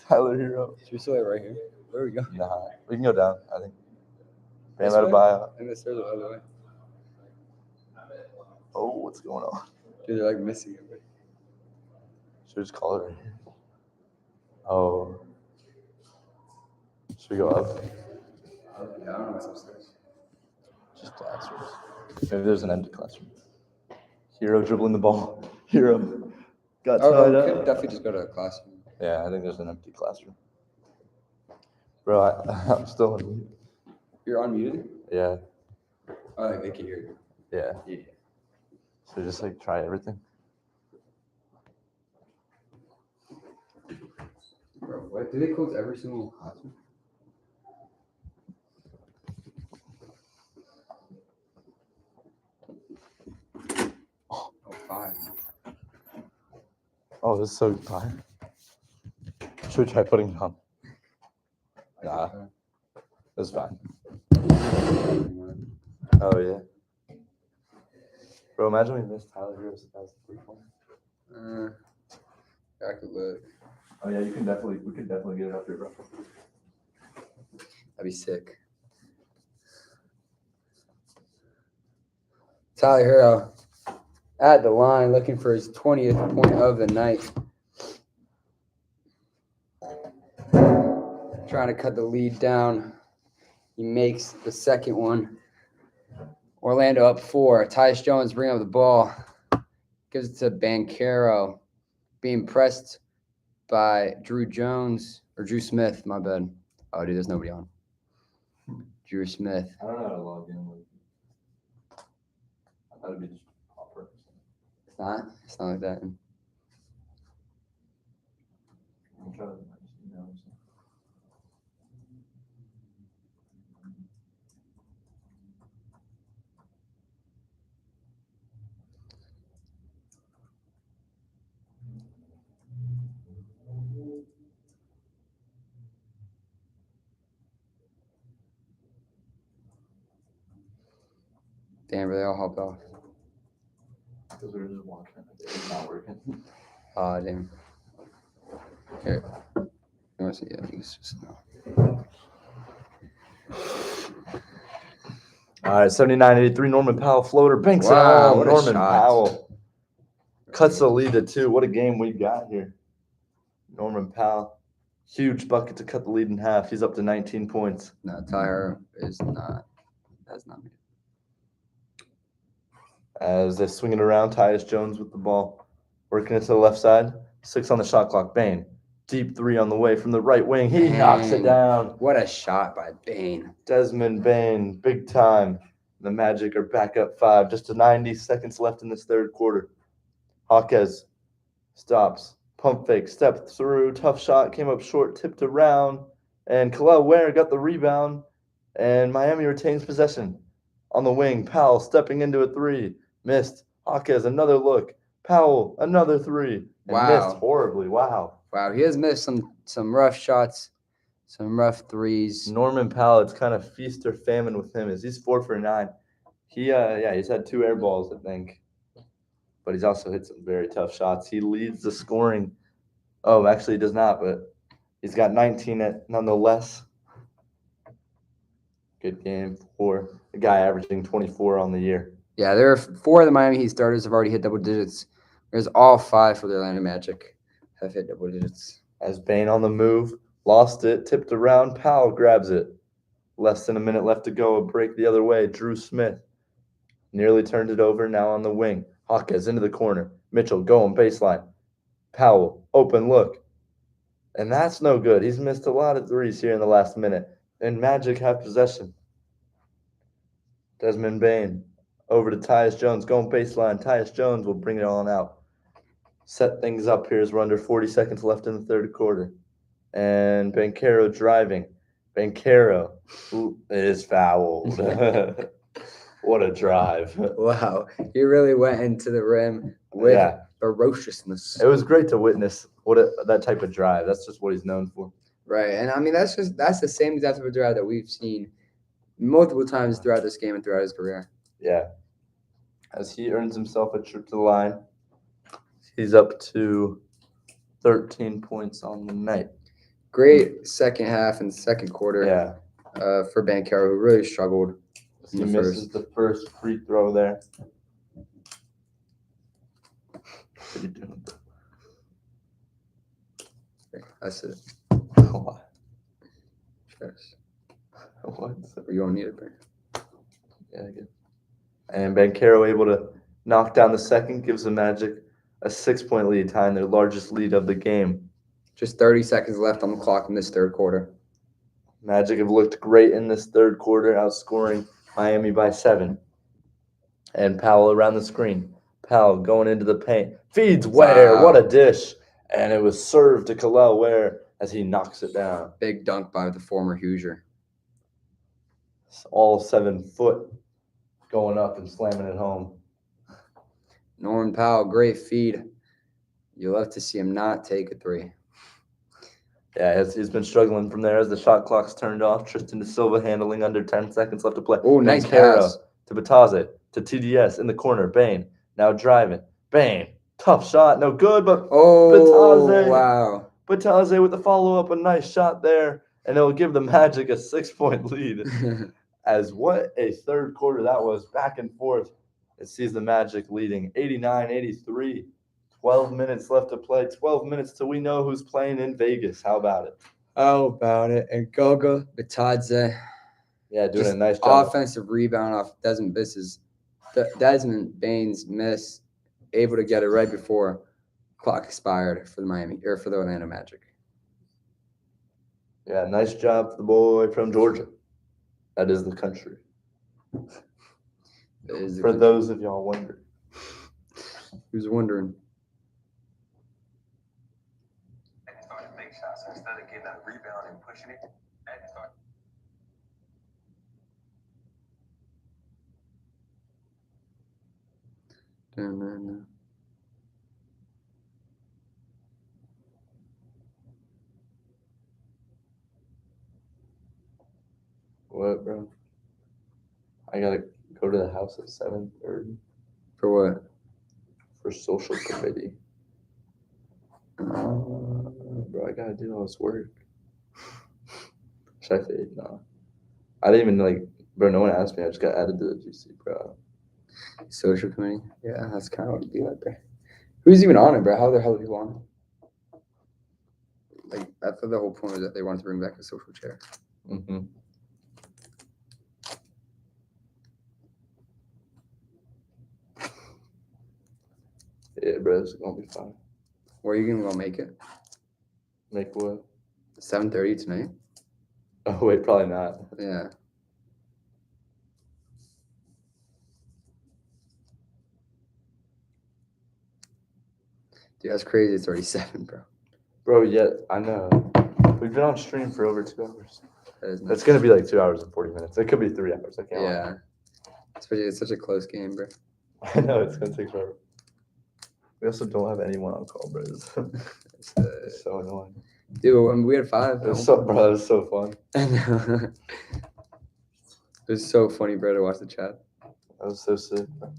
Tyler Hero. Should we still it right here? Where we go? Nah, we can go down, I think. Bam This way? Adebayo. I think the stairs are the other way. Oh, what's going on? Dude, they're like missing it. Should we just call it right here? Oh. Should we go up? Yeah, I don't know what's upstairs. Just classrooms. Maybe there's an empty classroom. Hero dribbling the ball. Hero got Oh, tied we up. could definitely just go to a classroom. Yeah, I think there's an empty classroom. Bro, I'm still on mute. You're unmuted? Yeah, Oh, like they can hear you. yeah. Yeah. So just like try everything. Bro, what? Do they close every single classroom? Oh, 5. Oh, this is so fine. Should we try putting it on? Nah, it's fine. Oh, yeah. Bro, imagine we missed Tyler Hero's 1,000 3-pointer. I could look. Oh, yeah, we could definitely get it up here, bro. That'd be sick. Tyler Hero at the line looking for his 20th point of the night. Trying to cut the lead down. He makes the second one. Orlando up 4. Tyus Jones bringing up the ball. Gives it to Banchero. Being pressed by Drew Smith, my bad. Oh, dude, there's nobody on. Drew Smith. I don't know how to log in. I thought it'd be just proper. It's not. It's not like that. I'm trying to Damn, they all hopped off. because we were just watching it. It's not working. Ah, damn. Here. You want to see? Yeah, it's just no. All right, 79-83. Norman Powell floater banks it Wow, home. what a Norman shot. Powell cuts the lead to 2. What a game we got here. Norman Powell, huge bucket to cut the lead in half. He's up to 19 points. No, Tyler is not. That's not me. As they swing it around, Tyus Jones with the ball, working it to the left side. 6 on the shot clock. Bane, deep 3 on the way from the right wing. He knocks it Dang. down. What a shot by Bane. Desmond Bane, big time. The Magic are back up 5. Just 90 seconds left in this third quarter. Jaquez stops. Pump fake, step through. Tough shot, came up short, tipped around. And Khalil Ware got the rebound. And Miami retains possession. On the wing, Powell stepping into a 3. Missed. Jaquez, another look. Powell, another 3. And Wow. missed horribly. Wow. Wow, he has missed some rough shots, some rough threes. Norman Powell, it's kind of feast or famine with him. He's 4 for 9. He's had 2 air balls, I think. But he's also hit some very tough shots. He leads the scoring. Oh, actually he does not, but he's got 19 nonetheless. Good game for a guy averaging 24 on the year. Yeah, there are 4 of the Miami Heat starters have already hit double digits. There's all 5 for the Orlando Magic have hit double digits. As Bane on the move, lost it, tipped around, Powell grabs it. Less than a minute left to go, a break the other way. Drew Smith nearly turned it over, now on the wing. Hawkes into the corner. Mitchell going baseline. Powell, open look. And that's no good. He's missed a lot of threes here in the last minute. And Magic have possession. Desmond Bane over to Tyus Jones, going baseline. Tyus Jones will bring it on out. Set things up here as we're under 40 seconds left in the third quarter. And Banchero driving. Banchero is fouled. What a drive. Wow, he really went into the rim with ferociousness. It was great to witness that type of drive. That's just what he's known for. Right, and I mean that's the same exact type of drive that we've seen multiple times throughout this game and throughout his career. Yeah. As he earns himself a trip to the line, he's up to 13 points on the night. Great second half and second quarter. Yeah. For Banchero, who really struggled. He misses the first free throw there. What are you doing? That's it. What? Yes. What? You don't need it, bro. Yeah, I guess. And Banchero able to knock down the second, gives the Magic a 6-point lead, tying their largest lead of the game. Just 30 seconds left on the clock in this third quarter. Magic have looked great in this third quarter, outscoring Miami by 7. And Powell around the screen. Powell going into the paint. Feeds Ware. Wow. What a dish. And it was served to Khalil Ware as he knocks it down. Big dunk by the former Hoosier. All 7 foot going up and slamming it home. Norman Powell, great feed. You love to see him not take a 3. Yeah, he's been struggling from there as the shot clock's turned off. Tristan De Silva handling under 10 seconds left to play. Oh, nice Banchero pass. to Bataze, to TDS in the corner. Bane now driving. Bane, tough shot, no good, but Bataze. Wow. Bataze with the follow-up, a nice shot there, and it'll give the Magic a 6-point lead. As what a third quarter that was, back and forth. It sees the Magic leading 89-83. 12 minutes left to play. 12 minutes till we know who's playing in Vegas. How about it? How about it? And Goga Bitadze. Yeah, doing Just a nice job. Offensive rebound off Desmond Bane's miss, able to get it right before clock expired for the Orlando Magic. Yeah, nice job for the boy from Georgia. That is the country. For those of y'all wondering. Who's wondering? Make shots instead of getting that rebound and pushing it. No. What, bro? I gotta go to the house at 7:30 For what? for social committee. Bro, I gotta do all this work. Should I say no? I didn't even bro. No one asked me. I just got added to the GC, bro. Social committee? Yeah, that's kind of what it'd be like, bro. Who's even on it, bro? How the hell are people on it? I thought the whole point was that they wanted to bring back a social chair. Mm-hmm. Yeah, bro, it's gonna be fun. Where are you gonna go make it? Make what? 7:30 tonight? Oh wait, probably not. Yeah. Dude, that's crazy. It's already 7, bro. Bro, yeah, I know. We've been on stream for over 2 hours. That is That's gonna be 2 hours and 40 minutes. It could be 3 hours. I can't. Yeah. Especially it's such a close game, bro. I know it's gonna take forever. We also don't have anyone on call, bro. It's so annoying. Dude, when we had 5. It was so, bro, that was so fun. I know. It was so funny, bro, to watch the chat. That was so sick, bro.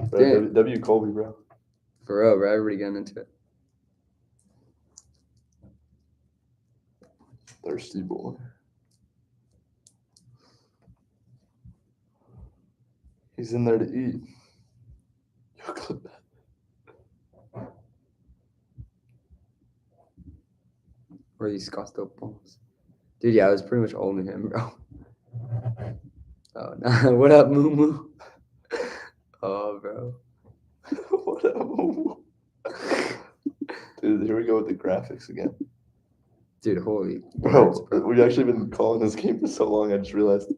Bro, W Colby, bro. For real, bro. Everybody getting into it. Thirsty boy. He's in there to eat. Or these Scottsdale balls. Dude, yeah, I was pretty much only him, bro. Oh, no. What up, Moo Moo? Oh, bro. What up? Dude, here we go with the graphics again. Dude, holy Bro, words, bro. we've actually been calling this game for so long, I just realized.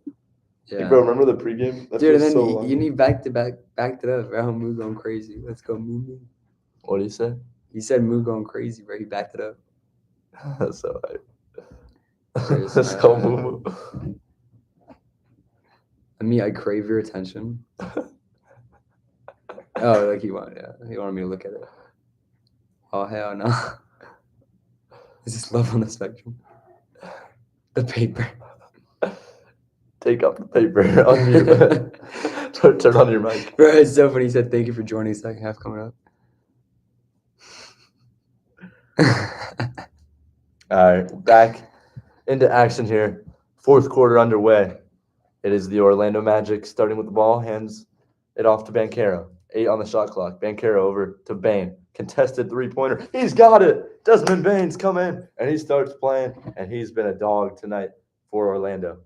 Yeah. Hey, bro, remember the pregame? That Dude, and feels then so you, long. you need backed it up, bro. Moo going crazy. Let's go, Moo Moo. What do you say? He said Moo going crazy, bro. He backed it up. That's all right. Cheers, Let's man. go, Moo Moo. I crave your attention. Oh, like he wanted me to look at it. Oh, hell no. Is this love on the spectrum? The paper. Take off the paper. Unmute. Turn on your mic. Bro, it's so funny. He said, thank you for joining. Second half coming up. All right, back into action here. Fourth quarter underway. It is the Orlando Magic starting with the ball, hands it off to Banchero. 8 on the shot clock. Banchero over to Bane. Contested three-pointer. He's got it. Desmond Bane's come in, and he starts playing, and he's been a dog tonight for Orlando.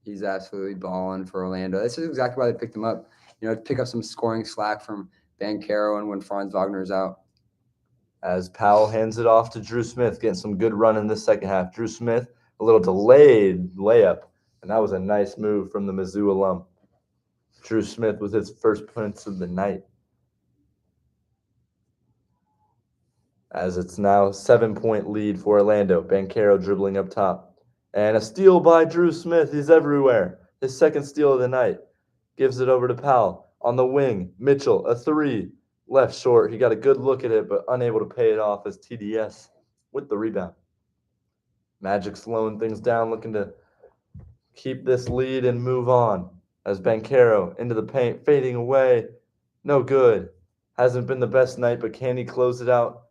He's absolutely balling for Orlando. This is exactly why they picked him up. To pick up some scoring slack from Banchero and when Franz Wagner's out. As Powell hands it off to Drew Smith, getting some good run in the second half. Drew Smith, a little delayed layup, and that was a nice move from the Mizzou alum. Drew Smith with his first points of the night. As it's now a 7-point lead for Orlando. Banchero dribbling up top. And a steal by Drew Smith. He's everywhere. His second steal of the night. Gives it over to Powell. On the wing, Mitchell, a three. Left short. He got a good look at it, but unable to pay it off as TDS with the rebound. Magic slowing things down, looking to keep this lead and move on. As Banchero into the paint, fading away. No good. Hasn't been the best night, but can he close it out?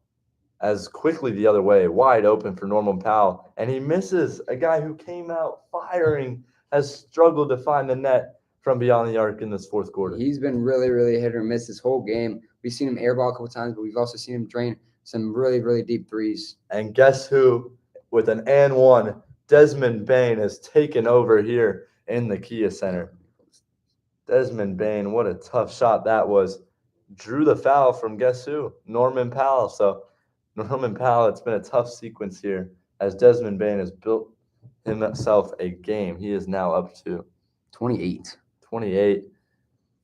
As quickly the other way, wide open for Norman Powell. And he misses. A guy who came out firing has struggled to find the net from beyond the arc in this fourth quarter. He's been really, really hit or miss this whole game. We've seen him airball a couple times, but we've also seen him drain some really, really deep threes. And guess who, with an and one, Desmond Bain has taken over here in the Kia Center. Desmond Bain, what a tough shot that was. Drew the foul from guess who? Norman Powell. So Norman Powell, it's been a tough sequence here as Desmond Bain has built himself a game. He is now up to 28. 28.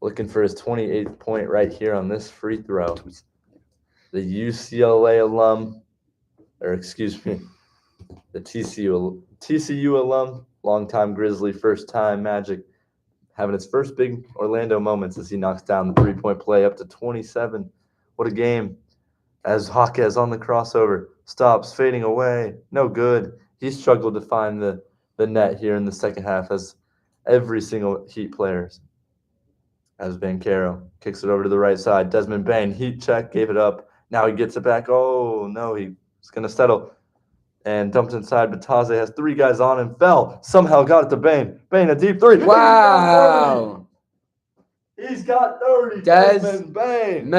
Looking for his 28th point right here on this free throw. The UCLA alum, or excuse me, the TCU alum, longtime Grizzly, first time Magic, having his first big Orlando moments as he knocks down the three-point play up to 27. What a game. As Jaquez on the crossover, stops, fading away, no good. He struggled to find the net here in the second half as every single Heat players. As Banchero kicks it over to the right side, Desmond Bain, heat check, gave it up. Now he gets it back. Oh, no, he's going to settle. And dumped inside. Bataze has three guys on him. Fell. Somehow got it to Bain. Bain, a deep three. Wow. He's got 30. Desmond Bain.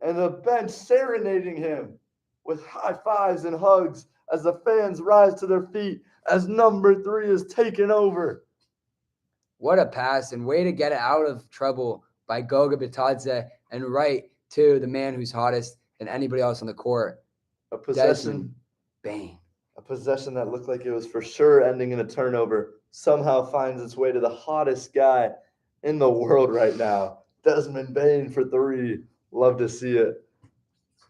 And the bench serenading him with high fives and hugs as the fans rise to their feet as number 3 is taken over. What a pass and way to get it out of trouble by Goga Bitadze and right to the man who's hottest than anybody else on the court. A possession. Desmond Bain. A possession that looked like it was for sure ending in a turnover somehow finds its way to the hottest guy in the world right now. Desmond Bain for 3. Love to see it.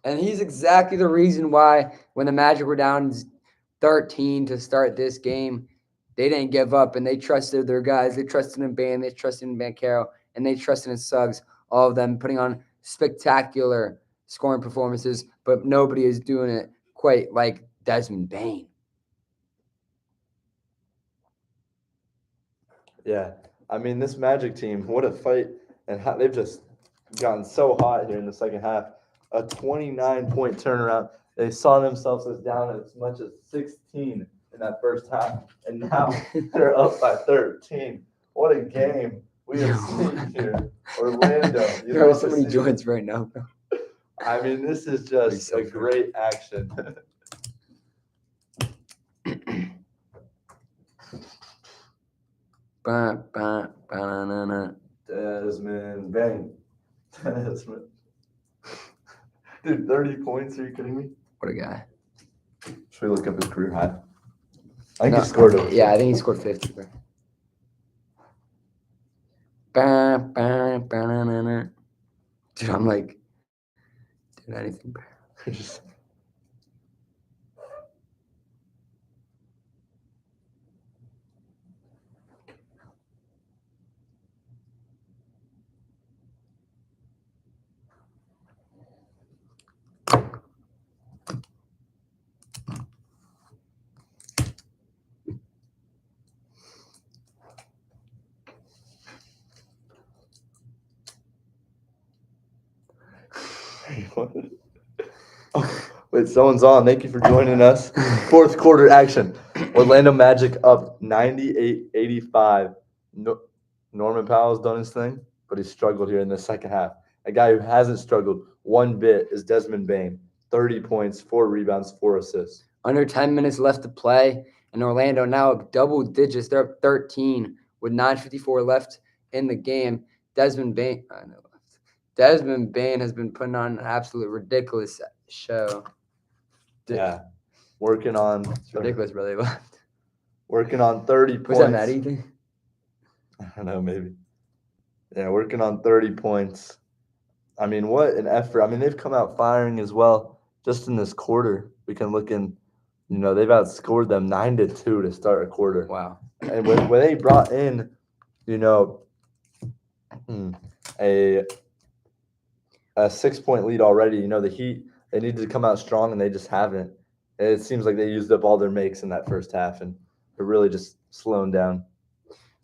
And he's exactly the reason why when the Magic were down 13 to start this game, they didn't give up and they trusted their guys. They trusted in Bain, they trusted in Banchero, and they trusted in Suggs. All of them putting on spectacular scoring performances, but nobody is doing it quite like Desmond Bain. Yeah, I mean, this Magic team, what a fight. And how they've just gotten so hot here in the second half. A 29-point turnaround. They saw themselves as down as much as 16 in that first half, and now they're up by 13. What a game We are seeing here Orlando. You There are love so to many see joints right now, bro. I mean, this is just so a good. great action. Desmond Bain. Desmond. Dude, 30 points? Are you kidding me? What a guy. Should we look up his career high? I think No, he scored over. Yeah, I think he scored 50, bro. Dude, I'm like, doing anything, bro. Just- Oh, wait, someone's on. Thank you for joining us. Fourth quarter action. Orlando Magic up 98-85. No, Norman Powell's done his thing, but he struggled here in the second half. A guy who hasn't struggled one bit is Desmond Bain. 30 points, 4 rebounds, 4 assists. Under 10 minutes left to play, and Orlando now up double digits. They're up 13 with 9:54 left in the game. Desmond Bain has been putting on an absolute ridiculous show. Yeah, working on It's ridiculous, brother. Left. working on 30 points. Was that Maddie? You think? I don't know, maybe. Yeah, working on 30 points. I mean, what an effort. I mean, they've come out firing as well. Just in this quarter, we can look in, they've outscored them 9-2 to start a quarter. Wow. And when they brought in, a 6-point lead already, the Heat, they needed to come out strong and they just haven't. And it seems like they used up all their makes in that first half and they're really just slowing down.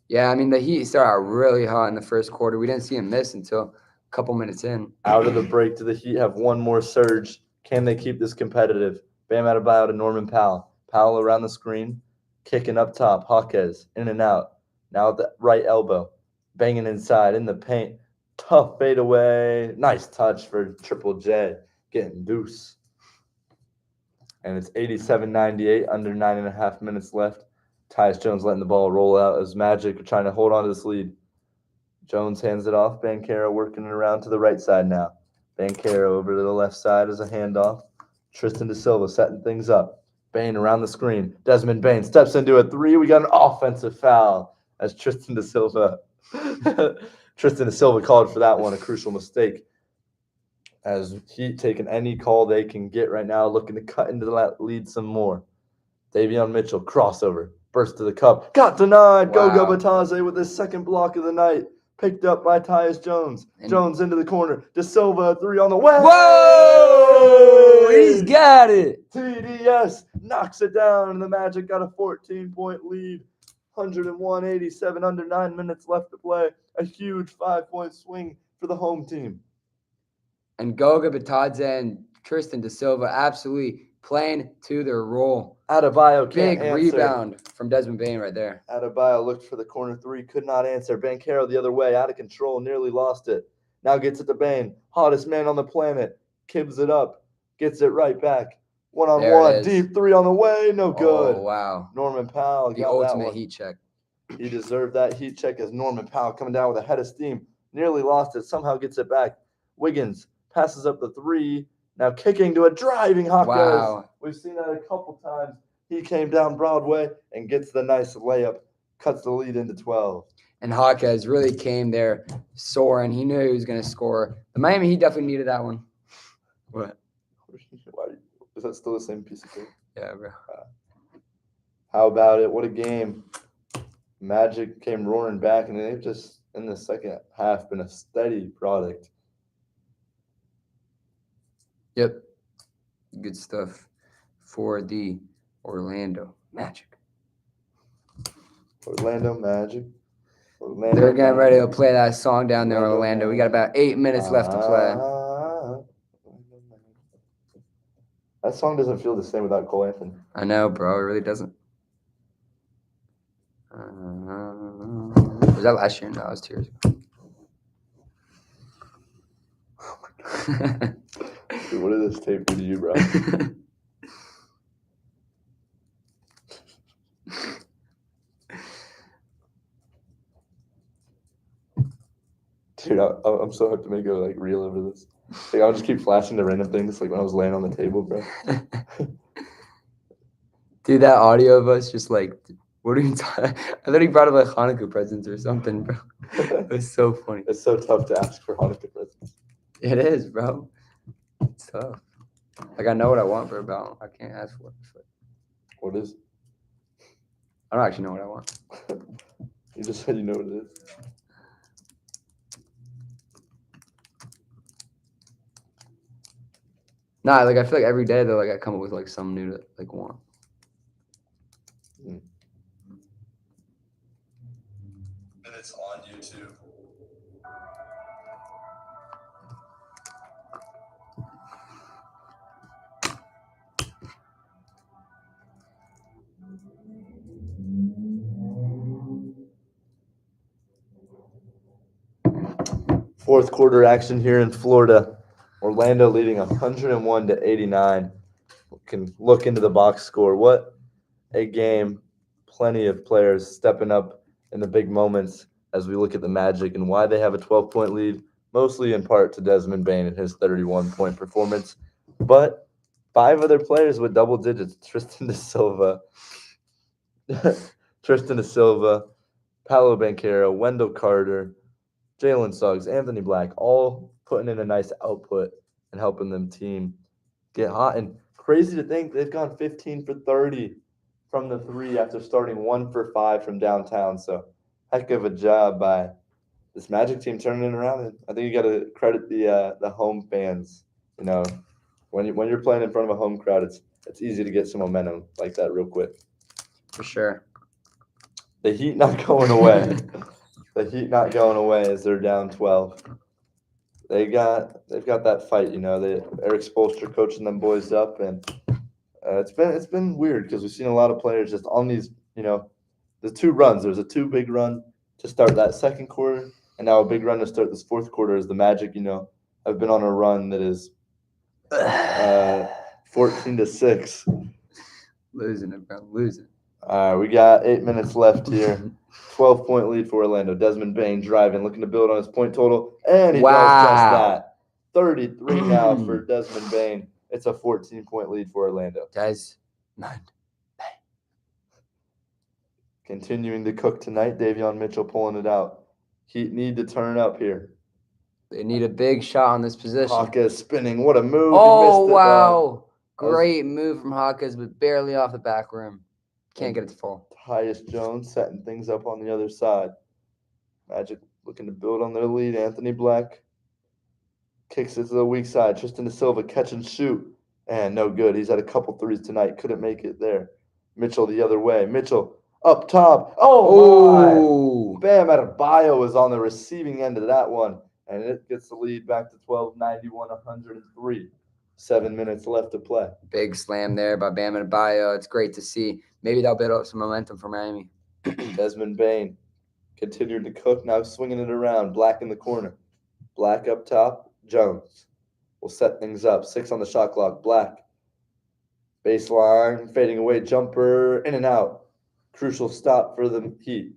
Yeah, I mean, the Heat started out really hot in the first quarter. We didn't see him miss until a couple minutes in. Out of the break, do the Heat have one more surge? Can they keep this competitive? Bam Adebayo to Norman Powell. Powell around the screen, kicking up top. Jaquez in and out. Now at the right elbow, banging inside in the paint. Tough fadeaway. Nice touch for Triple J. Getting deuce. And it's 87-98, under 9.5 minutes left. Tyus Jones letting the ball roll out as Magic are trying to hold on to this lead. Jones hands it off. Banchero working it around to the right side now. Banchero over to the left side as a handoff. Tristan da Silva setting things up. Bain around the screen. Desmond Bain steps into a 3. We got an offensive foul as Tristan da Silva. Tristan da Silva called for that one, a crucial mistake. As Heat taking any call they can get right now, looking to cut into that lead some more. Davion Mitchell, crossover, burst to the cup. Got denied. Wow. Goga Batadze with his second block of the night. Picked up by Tyus Jones. Jones into the corner. Da Silva, 3 on the way. Whoa! He's got it. TDS knocks it down, and the Magic got a 14-point lead. 101-87, under 9 minutes left to play. A huge 5-point swing for the home team. And Goga Batadze and Tristan da Silva absolutely playing to their role. Adebayo can't Big answer. rebound from Desmond Bain right there. Adebayo looked for the corner 3, could not answer. Banchero the other way, out of control, nearly lost it. Now gets it to Bain, hottest man on the planet. Kibs it up, gets it right back. One-on-one, deep 3 on the way, no good. Oh, wow. Norman Powell The got that ultimate one. heat check. He deserved that heat check as Norman Powell coming down with a head of steam. Nearly lost it, somehow gets it back. Wiggins passes up the 3, now kicking to a driving Jaquez. Wow. We've seen that a couple times. He came down Broadway and gets the nice layup, cuts the lead into 12. And Jaquez really came there soaring. He knew he was going to score. The Miami Heat definitely needed that one. What? Is that still the same piece of cake? Yeah, bro. How about it? What a game. Magic came roaring back, and they've just, in the second half, been a steady product. Yep. Good stuff for the Orlando Magic. Orlando Magic. They're getting ready to play that song down there in Orlando. We got about 8 minutes left to play. That song doesn't feel the same without Cole Anthony. I know, bro. It really doesn't. that last year? No, that was 2 years ago. Dude, what did this tape do to you, bro? Dude, I'm so hyped to make a reel over this. I'll just keep flashing the random things when I was laying on the table, bro. Dude, that audio of us just what are you talking? I thought he brought up Hanukkah presents or something, bro. It was so funny. It's so tough to ask for Hanukkah presents. It is, bro. It's tough. I know what I want for a belt. I can't ask for it. What is? I don't actually know what I want. You just said you know what it is. Nah, I feel every day though, I come up with something new to want. And it's on YouTube. Fourth quarter action here in Florida. Orlando leading 101-89. Can look into the box score. What a game. Plenty of players stepping up in the big moments as we look at the Magic and why they have a 12-point lead, mostly in part to Desmond Bane and his 31-point performance. But 5 other players with double digits. Tristan da Silva, Paolo Banchero, Wendell Carter, Jalen Suggs, Anthony Black, all putting in a nice output and helping them team get hot. And crazy to think they've gone 15 for 30 from the 3 after starting 1 for 5 from downtown. So heck of a job by this Magic team turning it around. And I think you got to credit the home fans. When you're playing in front of a home crowd, it's easy to get some momentum like that real quick. For sure. The Heat not going away. The Heat not going away as they're down 12. They've got that fight, Eric Spoelstra coaching them boys up, and it's been weird because we've seen a lot of players just on these, the 2 runs. There's a 2 big run to start that second quarter, and now a big run to start this fourth quarter. As the Magic, have been on a run that is 14-6. Losing it, bro. Losing. All right, we got 8 minutes left here. 12-point lead for Orlando. Desmond Bane driving, looking to build on his point total, and he does just that. 33 now for Desmond Bane. It's a 14-point lead for Orlando. Desmond. Continuing to cook tonight, Davion Mitchell pulling it out. Heat need to turn up here. They need a big shot on this position. Hawkes spinning. What a move. Oh, he missed it, wow. Great move from Hawkes, but barely off the back rim. Can't get it to fall. Tyus Jones setting things up on the other side. Magic looking to build on their lead. Anthony Black kicks it to the weak side. Tristan da Silva catch and shoot. And no good. He's had a couple threes tonight. Couldn't make it there. Mitchell the other way. Mitchell up top. Oh, my. Bam Adebayo was on the receiving end of that one. And it gets the lead back to 12-91-103. 7 minutes left to play. Big slam there by Bam Adebayo. It's great to see. Maybe they'll build up some momentum for Miami. Desmond Bane continued to cook, now swinging it around. Black in the corner. Black up top. Jones will set things up. 6 on the shot clock. Black. Baseline. Fading away. Jumper. In and out. Crucial stop for the Heat.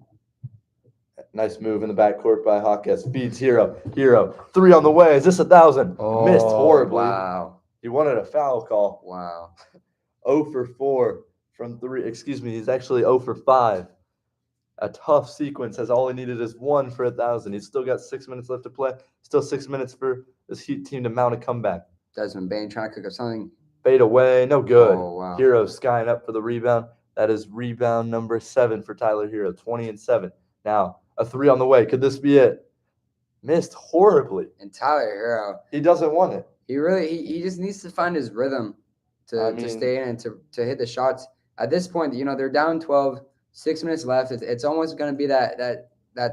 Nice move in the backcourt by Hawkes. Feeds Hero. 3 on the way. Is this 1,000? Oh, missed horribly. Wow. He wanted a foul call. Wow. 0 for 4 from 3. Excuse me. He's actually 0 for 5. A tough sequence, as all he needed is 1 for 1,000. He's still got 6 minutes left to play. Still 6 minutes for this Heat team to mount a comeback. Desmond Bane trying to cook up something. Fade away. No good. Oh, wow. Hero skying up for the rebound. That is rebound number 7 for Tyler Hero. 20-7. Now, a 3 on the way. Could this be it? Missed horribly. And Tyler Hero. He doesn't want it. He just needs to find his rhythm to stay in and to hit the shots. At this point, they're down 12, 6 minutes left. It's almost going to be that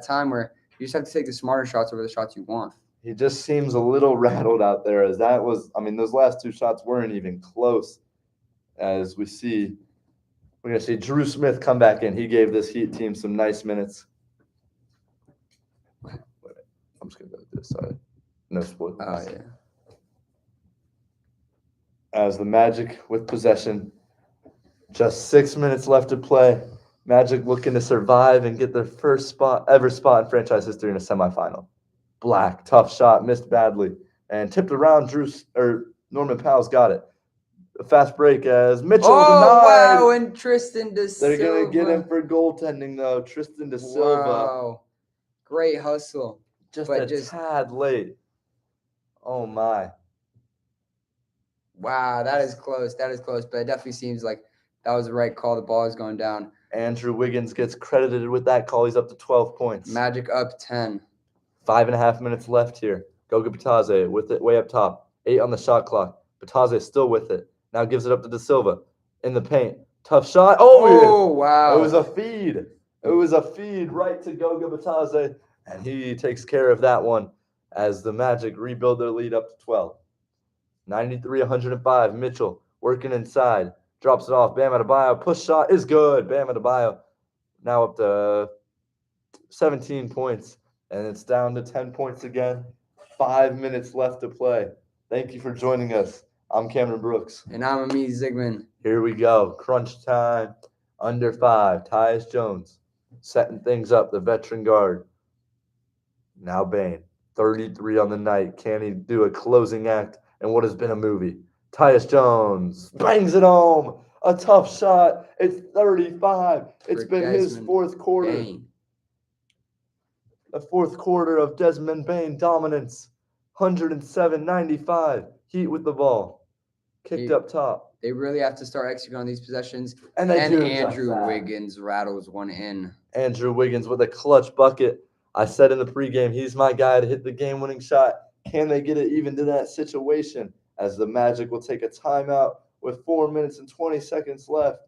time where you just have to take the smarter shots over the shots you want. He just seems a little rattled out there, as that was, those last 2 shots weren't even close. As we're going to see Drew Smith come back in. He gave this Heat team some nice minutes. I'm just gonna go with this. Sorry, no spoilers. Oh yeah. As the Magic with possession, just 6 minutes left to play. Magic looking to survive and get their first spot in franchise history in a semifinal. Black, tough shot, missed badly, and tipped around. Norman Powell's got it. A fast break as Mitchell denied. Wow, and Tristan De Silva. They're gonna get him for goaltending though. Tristan De Silva. Wow. Great hustle. Just But a just- tad late. Oh my. Wow, that is close. That is close. But it definitely seems like that was the right call. The ball is going down. Andrew Wiggins gets credited with that call. He's up to 12 points. Magic up 10. 5.5 minutes left here. Goga Bataze with it way up top. 8 on the shot clock. Bataze still with it. Now gives it up to De Silva in the paint. Tough shot. Oh, wow. It was a feed. It was a feed right to Goga Bataze, and he takes care of that one as the Magic rebuild their lead up to 12. 93-105. Mitchell working inside. Drops it off. Bam Adebayo. Push shot is good. Bam Adebayo now up to 17 points. And it's down to 10 points again. 5 minutes left to play. Thank you for joining us. I'm Cameron Brooks. And I'm Amit Zigmond. Here we go. Crunch time. Under 5. Tyus Jones setting things up. The veteran guard. Now Bane. 33 on the night. Can he do a closing act in what has been a movie? Tyus Jones bangs it home. A tough shot. It's 35. It's For been his Desmond fourth quarter. Bane. The fourth quarter of Desmond Bane dominance. 107-95. Heat with the ball. Kicked up top. They really have to start executing on these possessions. And Andrew Wiggins rattles one in. Andrew Wiggins with a clutch bucket. I said in the pregame, he's my guy to hit the game-winning shot. Can they get it even to that situation? As the Magic will take a timeout with 4 minutes and 20 seconds left.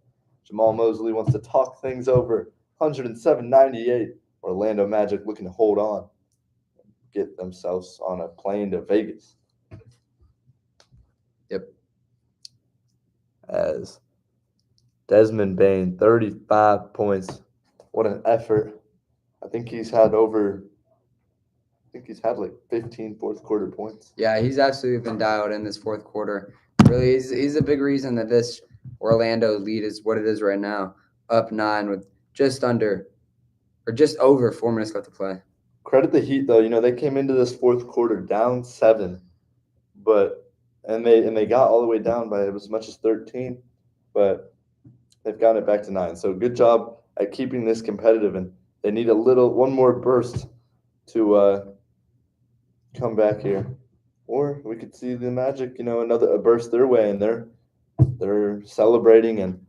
Jamal Mosley wants to talk things over. 107-98. Orlando Magic looking to hold on. Get themselves on a plane to Vegas. Yep. As Desmond Bane, 35 points. What an effort. I think he's had like 15 fourth quarter points. Yeah, he's absolutely been dialed in this fourth quarter. Really, he's a big reason that this Orlando lead is what it is right now. Up 9 with just over 4 minutes left to play. Credit the Heat though. They came into this fourth quarter down 7, and they got all the way down by as much as 13, but they've gotten it back to 9. So good job at keeping this competitive, and they need one more burst to come back here, or we could see the Magic, a burst their way, and they're celebrating and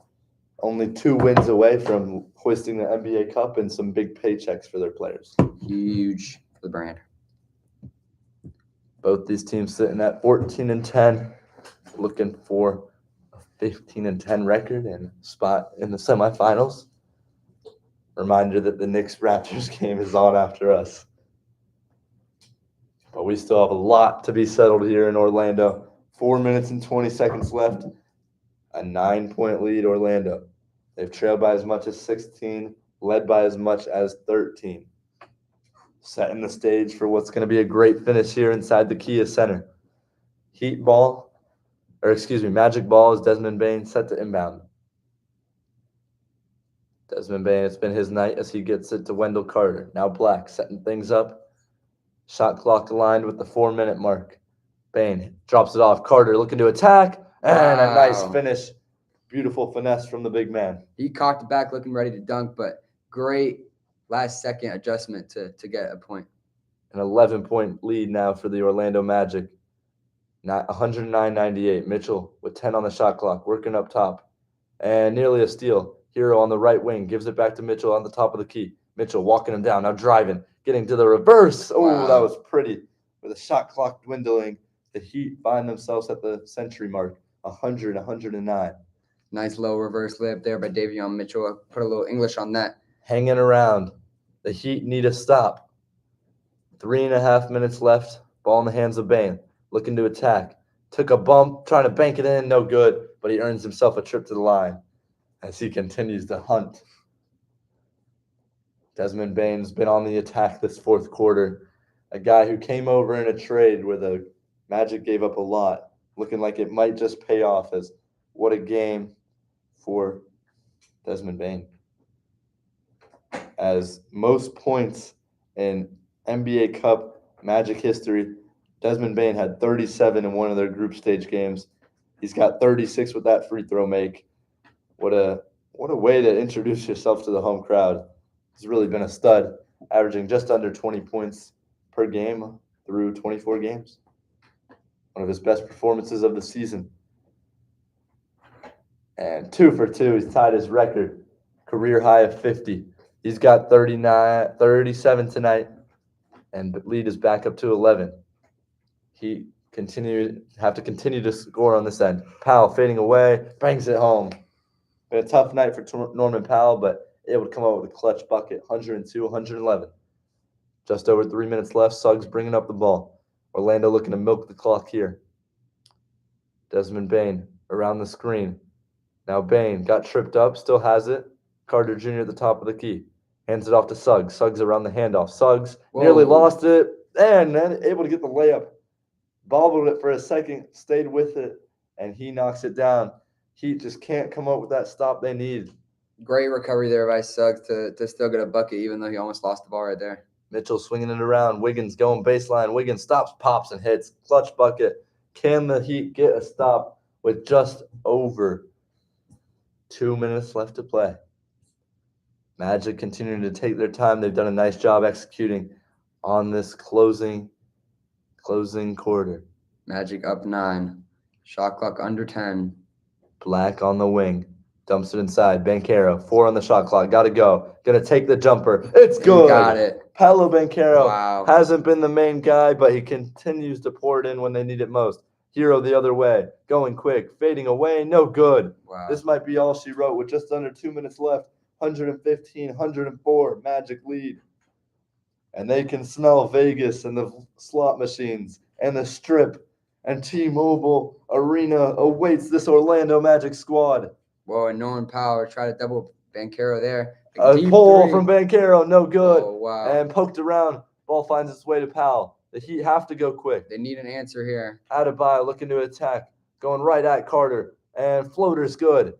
only 2 wins away from hoisting the NBA Cup and some big paychecks for their players. Huge for the brand. Both these teams sitting at 14-10, looking for a 15-10 record and spot in the semifinals. Reminder that the Knicks Raptors game is on after us. But we still have a lot to be settled here in Orlando. 4 minutes and 20 seconds left. A 9-point lead, Orlando. They've trailed by as much as 16, led by as much as 13. Setting the stage for what's going to be a great finish here inside the Kia Center. Magic ball is Desmond Bane set to inbound. Desmond Bane, it's been his night as he gets it to Wendell Carter. Now Black setting things up. Shot clock aligned with the 4-minute mark. Bane drops it off. Carter looking to attack. And a nice finish. Beautiful finesse from the big man. He cocked it back looking ready to dunk, but great last-second adjustment to get a point. An 11-point lead now for the Orlando Magic. 109-98. Mitchell with 10 on the shot clock, working up top. And nearly a steal. Hero on the right wing gives it back to Mitchell on the top of the key. Mitchell walking him down, now driving, getting to the reverse. Oh, Wow. That was pretty. With the shot clock dwindling, the Heat find themselves at the century mark, 100-109. Nice low reverse layup there by Davion Mitchell. I put a little English on that. Hanging around. The Heat need a stop. 3.5 minutes left. Ball in the hands of Bane. Looking to attack. Took a bump, trying to bank it in. No good. But he earns himself a trip to the line as he continues to hunt. Desmond Bane's been on the attack this fourth quarter. a guy who came over in a trade where the Magic gave up a lot, looking like it might just pay off. As what a game for Desmond Bane. As most points in NBA Cup Magic history, Desmond Bane had 37 in one of their group stage games. He's got 36 with that free throw make. What a way to introduce yourself to the home crowd. He's really been a stud, averaging just under 20 points per game through 24 games. One of his best performances of the season. And 2 for 2, he's tied his record, career high of 50. He's got 37 tonight, and the lead is back up to 11. He have to continue to score on this end. Powell fading away, bangs it home. Been a tough night for Norman Powell, but able to come out with a clutch bucket, 102, 111. Just over 3 minutes left. Suggs bringing up the ball. Orlando looking to milk the clock here. Desmond Bane around the screen. Now Bane got tripped up, still has it. Carter Jr. at the top of the key. Hands it off to Suggs. Suggs around the handoff. Suggs nearly lost it, and then able to get the layup. Bobbled it for a second, stayed with it, and he knocks it down. Heat just can't come up with that stop they need. Great recovery there by Suggs to still get a bucket, even though he almost lost the ball right there. Mitchell swinging it around. Wiggins going baseline. Wiggins stops, pops, and hits. Clutch bucket. Can the Heat get a stop with just over 2 minutes left to play? Magic continuing to take their time. They've done a nice job executing on this closing quarter. Magic up 9. Shot clock under 10. Black on the wing. Dumps it inside. Banchero, 4 on the shot clock. Got to go. Going to take the jumper. It's good. Got it. Paolo Banchero Wow. hasn't been the main guy, but he continues to pour it in when they need it most. Hero the other way. Going quick. Fading away. No good. Wow. This might be all she wrote with just under 2 minutes left. 115, 104. Magic lead. And they can smell Vegas and the slot machines and the Strip. And T-Mobile Arena awaits this Orlando Magic squad. Whoa, and Norman Powell tried to double Banchero there. A pull from Banchero, no good. Oh, wow. And poked around. Ball finds its way to Powell. The Heat have to go quick. They need an answer here. Adebayo looking to attack. Going right at Carter. And floater's good.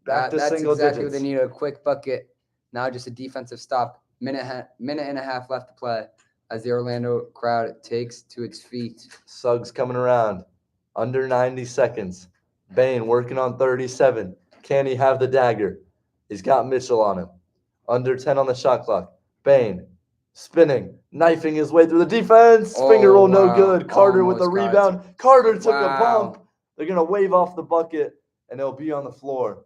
Back to single That's exactly digits. what they need, a quick bucket. Now just a defensive stop. Minute and a half left to play as the Orlando crowd takes to its feet. Suggs coming around. Under 90 seconds. Bane working on 37. Can he have the dagger? He's got Mitchell on him. Under 10 on the shot clock. Bane spinning, knifing his way through the defense. Finger roll, no good. Carter with the rebound. Carter took a bump. They're going to wave off the bucket, and it'll be on the floor.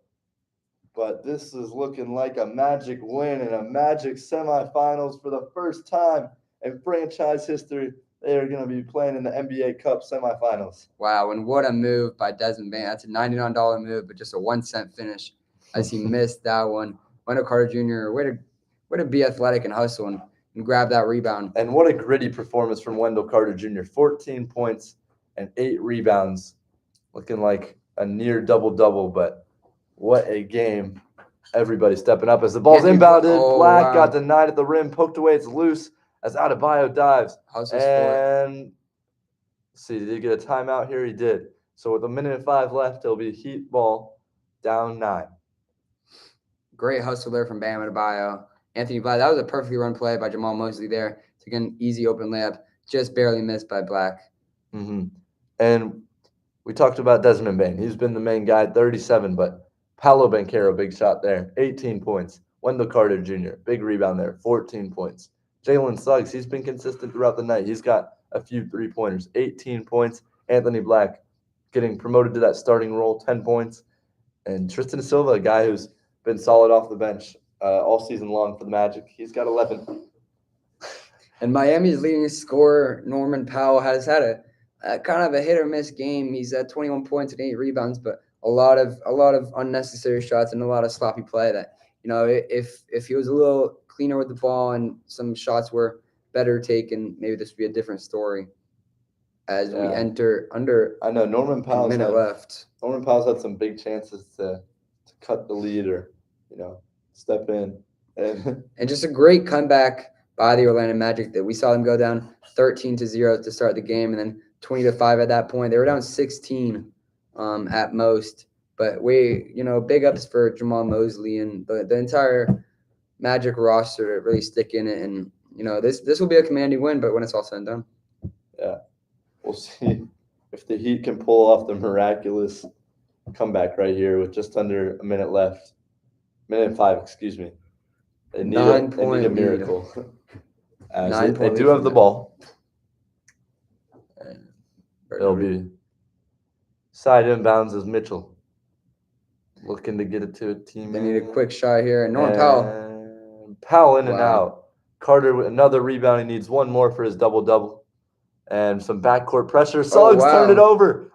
But this is looking like a Magic win and a Magic semifinals for the first time in franchise history. They are going to be playing in the NBA Cup semifinals. Wow, and what a move by Desmond Bane. That's a $99 move, but just a 1 cent finish as he missed that one. Wendell Carter Jr., way to be athletic and hustle and grab that rebound. And what a gritty performance from Wendell Carter Jr. 14 points and 8 rebounds. Looking like a near double-double, but what a game. Everybody stepping up as the ball's inbounded. Black got denied at the rim, poked away. It's loose as Adebayo dives. And see, did he get a timeout here? He did. So with 1:05 left, it'll be Heat ball down 9. Great hustle there from Bam Adebayo. Anthony Black, that was a perfectly run play by Jamal Mosley there. Took an easy open layup, just barely missed by Black. And we talked about Desmond Bane. He's been the main guy, 37, but Paolo Banchero, big shot there, 18 points. Wendell Carter Jr., big rebound there, 14 points. Jalen Suggs, he's been consistent throughout the night. He's got a few three-pointers, 18 points. Anthony Black getting promoted to that starting role, 10 points. And Tristan Silva, a guy who's been solid off the bench all season long for the Magic. He's got 11. And Miami's leading scorer, Norman Powell, has had a kind of a hit-or-miss game. He's at 21 points and 8 rebounds, but a lot of unnecessary shots and a lot of sloppy play that, you know, if he was a little cleaner with the ball and some shots were better taken, maybe this would be a different story as we enter under Norman Powell's a minute left. Norman Powell's had some big chances to cut the lead or, step in. And just a great comeback by the Orlando Magic. That we saw them go down 13-0 to start the game, and then 20-5 at that point. They were down 16 at most. But big ups for Jamal Mosley and the entire Magic roster to really stick in it. And, this will be a commanding win, but when it's all said and done. Yeah. We'll see if the Heat can pull off the miraculous comeback right here with just under a minute left. Minute and 5, excuse me. They need a miracle. As they do have the ball. And it'll be side inbounds as Mitchell looking to get it to a team. They need a quick shot here. And Norman Powell. Powell in and out. Carter with another rebound. He needs one more for his double-double. And some backcourt pressure. Suggs turned it over.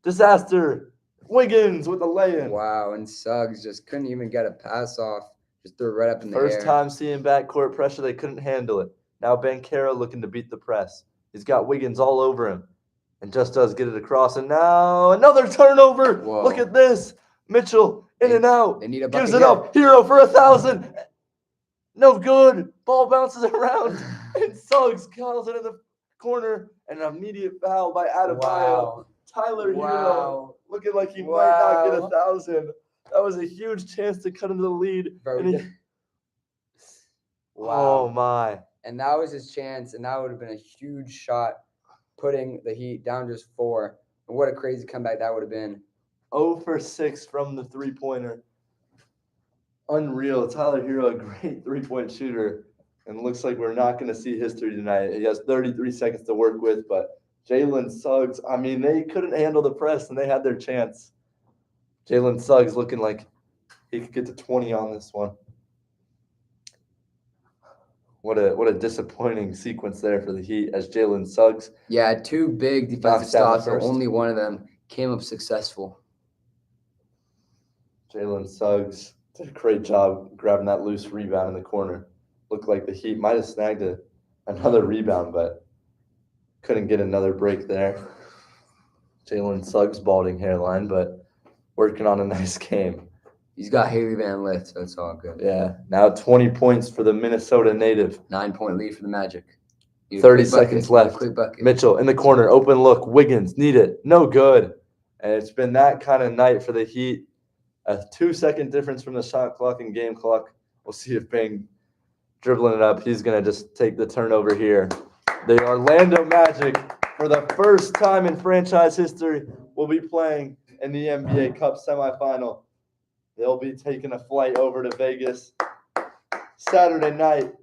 Disaster. Wiggins with the lay-in. Wow, and Suggs just couldn't even get a pass off. Just threw it right up in the air. First time seeing backcourt pressure, they couldn't handle it. Now Banchero looking to beat the press. He's got Wiggins all over him. And just does get it across. And now another turnover. Whoa. Look at this. Mitchell in and out. They need a gives bucket it up. Hero for 1,000. No good. Ball bounces around. And Suggs calls it in the corner. And an immediate foul by Adebayo. Wow. Tyler Hero looking like he might not get 1,000. That was a huge chance to cut into the lead. Oh, my. And that was his chance, and that would have been a huge shot, putting the Heat down just 4. And what a crazy comeback that would have been. 0 for 6 from the three-pointer. Unreal. Tyler Hero, a great three-point shooter. And looks like we're not going to see history tonight. He has 33 seconds to work with, but Jalen Suggs, I mean, they couldn't handle the press, and they had their chance. Jalen Suggs looking like he could get to 20 on this one. What a disappointing sequence there for the Heat as Jalen Suggs. Yeah, 2 big defensive stops, but only one of them came up successful. Jalen Suggs did a great job grabbing that loose rebound in the corner. Looked like the Heat might have snagged another rebound, but couldn't get another break there. Jalen Suggs balding hairline, but working on a nice game. He's got Haley Van Lith, so it's all good. Yeah. Now 20 points for the Minnesota native. 9-point lead for the Magic. 30 seconds left. Quick bucket. Mitchell in the corner, open look. Wiggins, need it. No good. And it's been that kind of night for the Heat. A 2-second difference from the shot clock and game clock. We'll see if Bang dribbling it up. He's going to just take the turnover here. The Orlando Magic, for the first time in franchise history, will be playing in the NBA Cup semifinal. They'll be taking a flight over to Vegas Saturday night.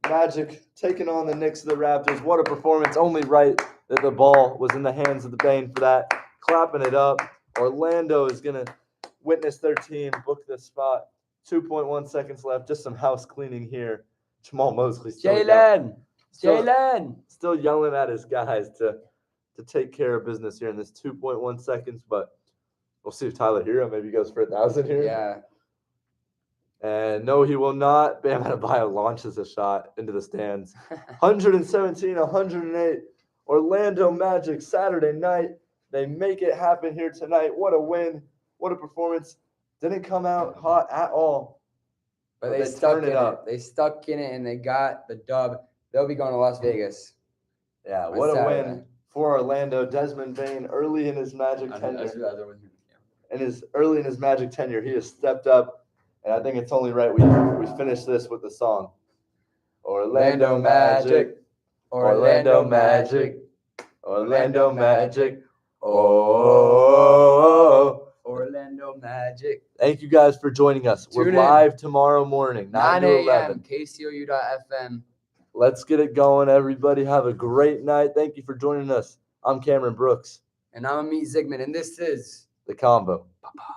Magic taking on the Knicks of the Raptors. What a performance. Only right that the ball was in the hands of the Bane for that. Clapping it up. Orlando is going to witness their team book this spot. 2.1 seconds left. Just some house cleaning here. Jamal Mosley still yelling at his guys to take care of business here in this 2.1 seconds. But we'll see if Tyler Hero maybe goes for 1,000 here. Yeah. And no, he will not. Bam Adebayo launches a shot into the stands. 117, 108. Orlando Magic Saturday night. They make it happen here tonight. What a win. What a performance. Didn't come out hot at all. But they stuck in it. They stuck in it, and they got the dub. They'll be going to Las Vegas. Yeah, what a win for Orlando. Desmond Bane, early in his Magic tenure. Early in his Magic tenure, he has stepped up, and I think it's only right we finish this with the song. Orlando Magic, Orlando Magic, Orlando Magic. Oh. Orlando Magic. Thank you guys for joining us. We're live tomorrow morning, 9 to 11. KCOU.FM. Let's get it going, everybody. Have a great night. Thank you for joining us. I'm Cameron Brooks. And I'm Amit Zigmond, and this is The Combo. Papa.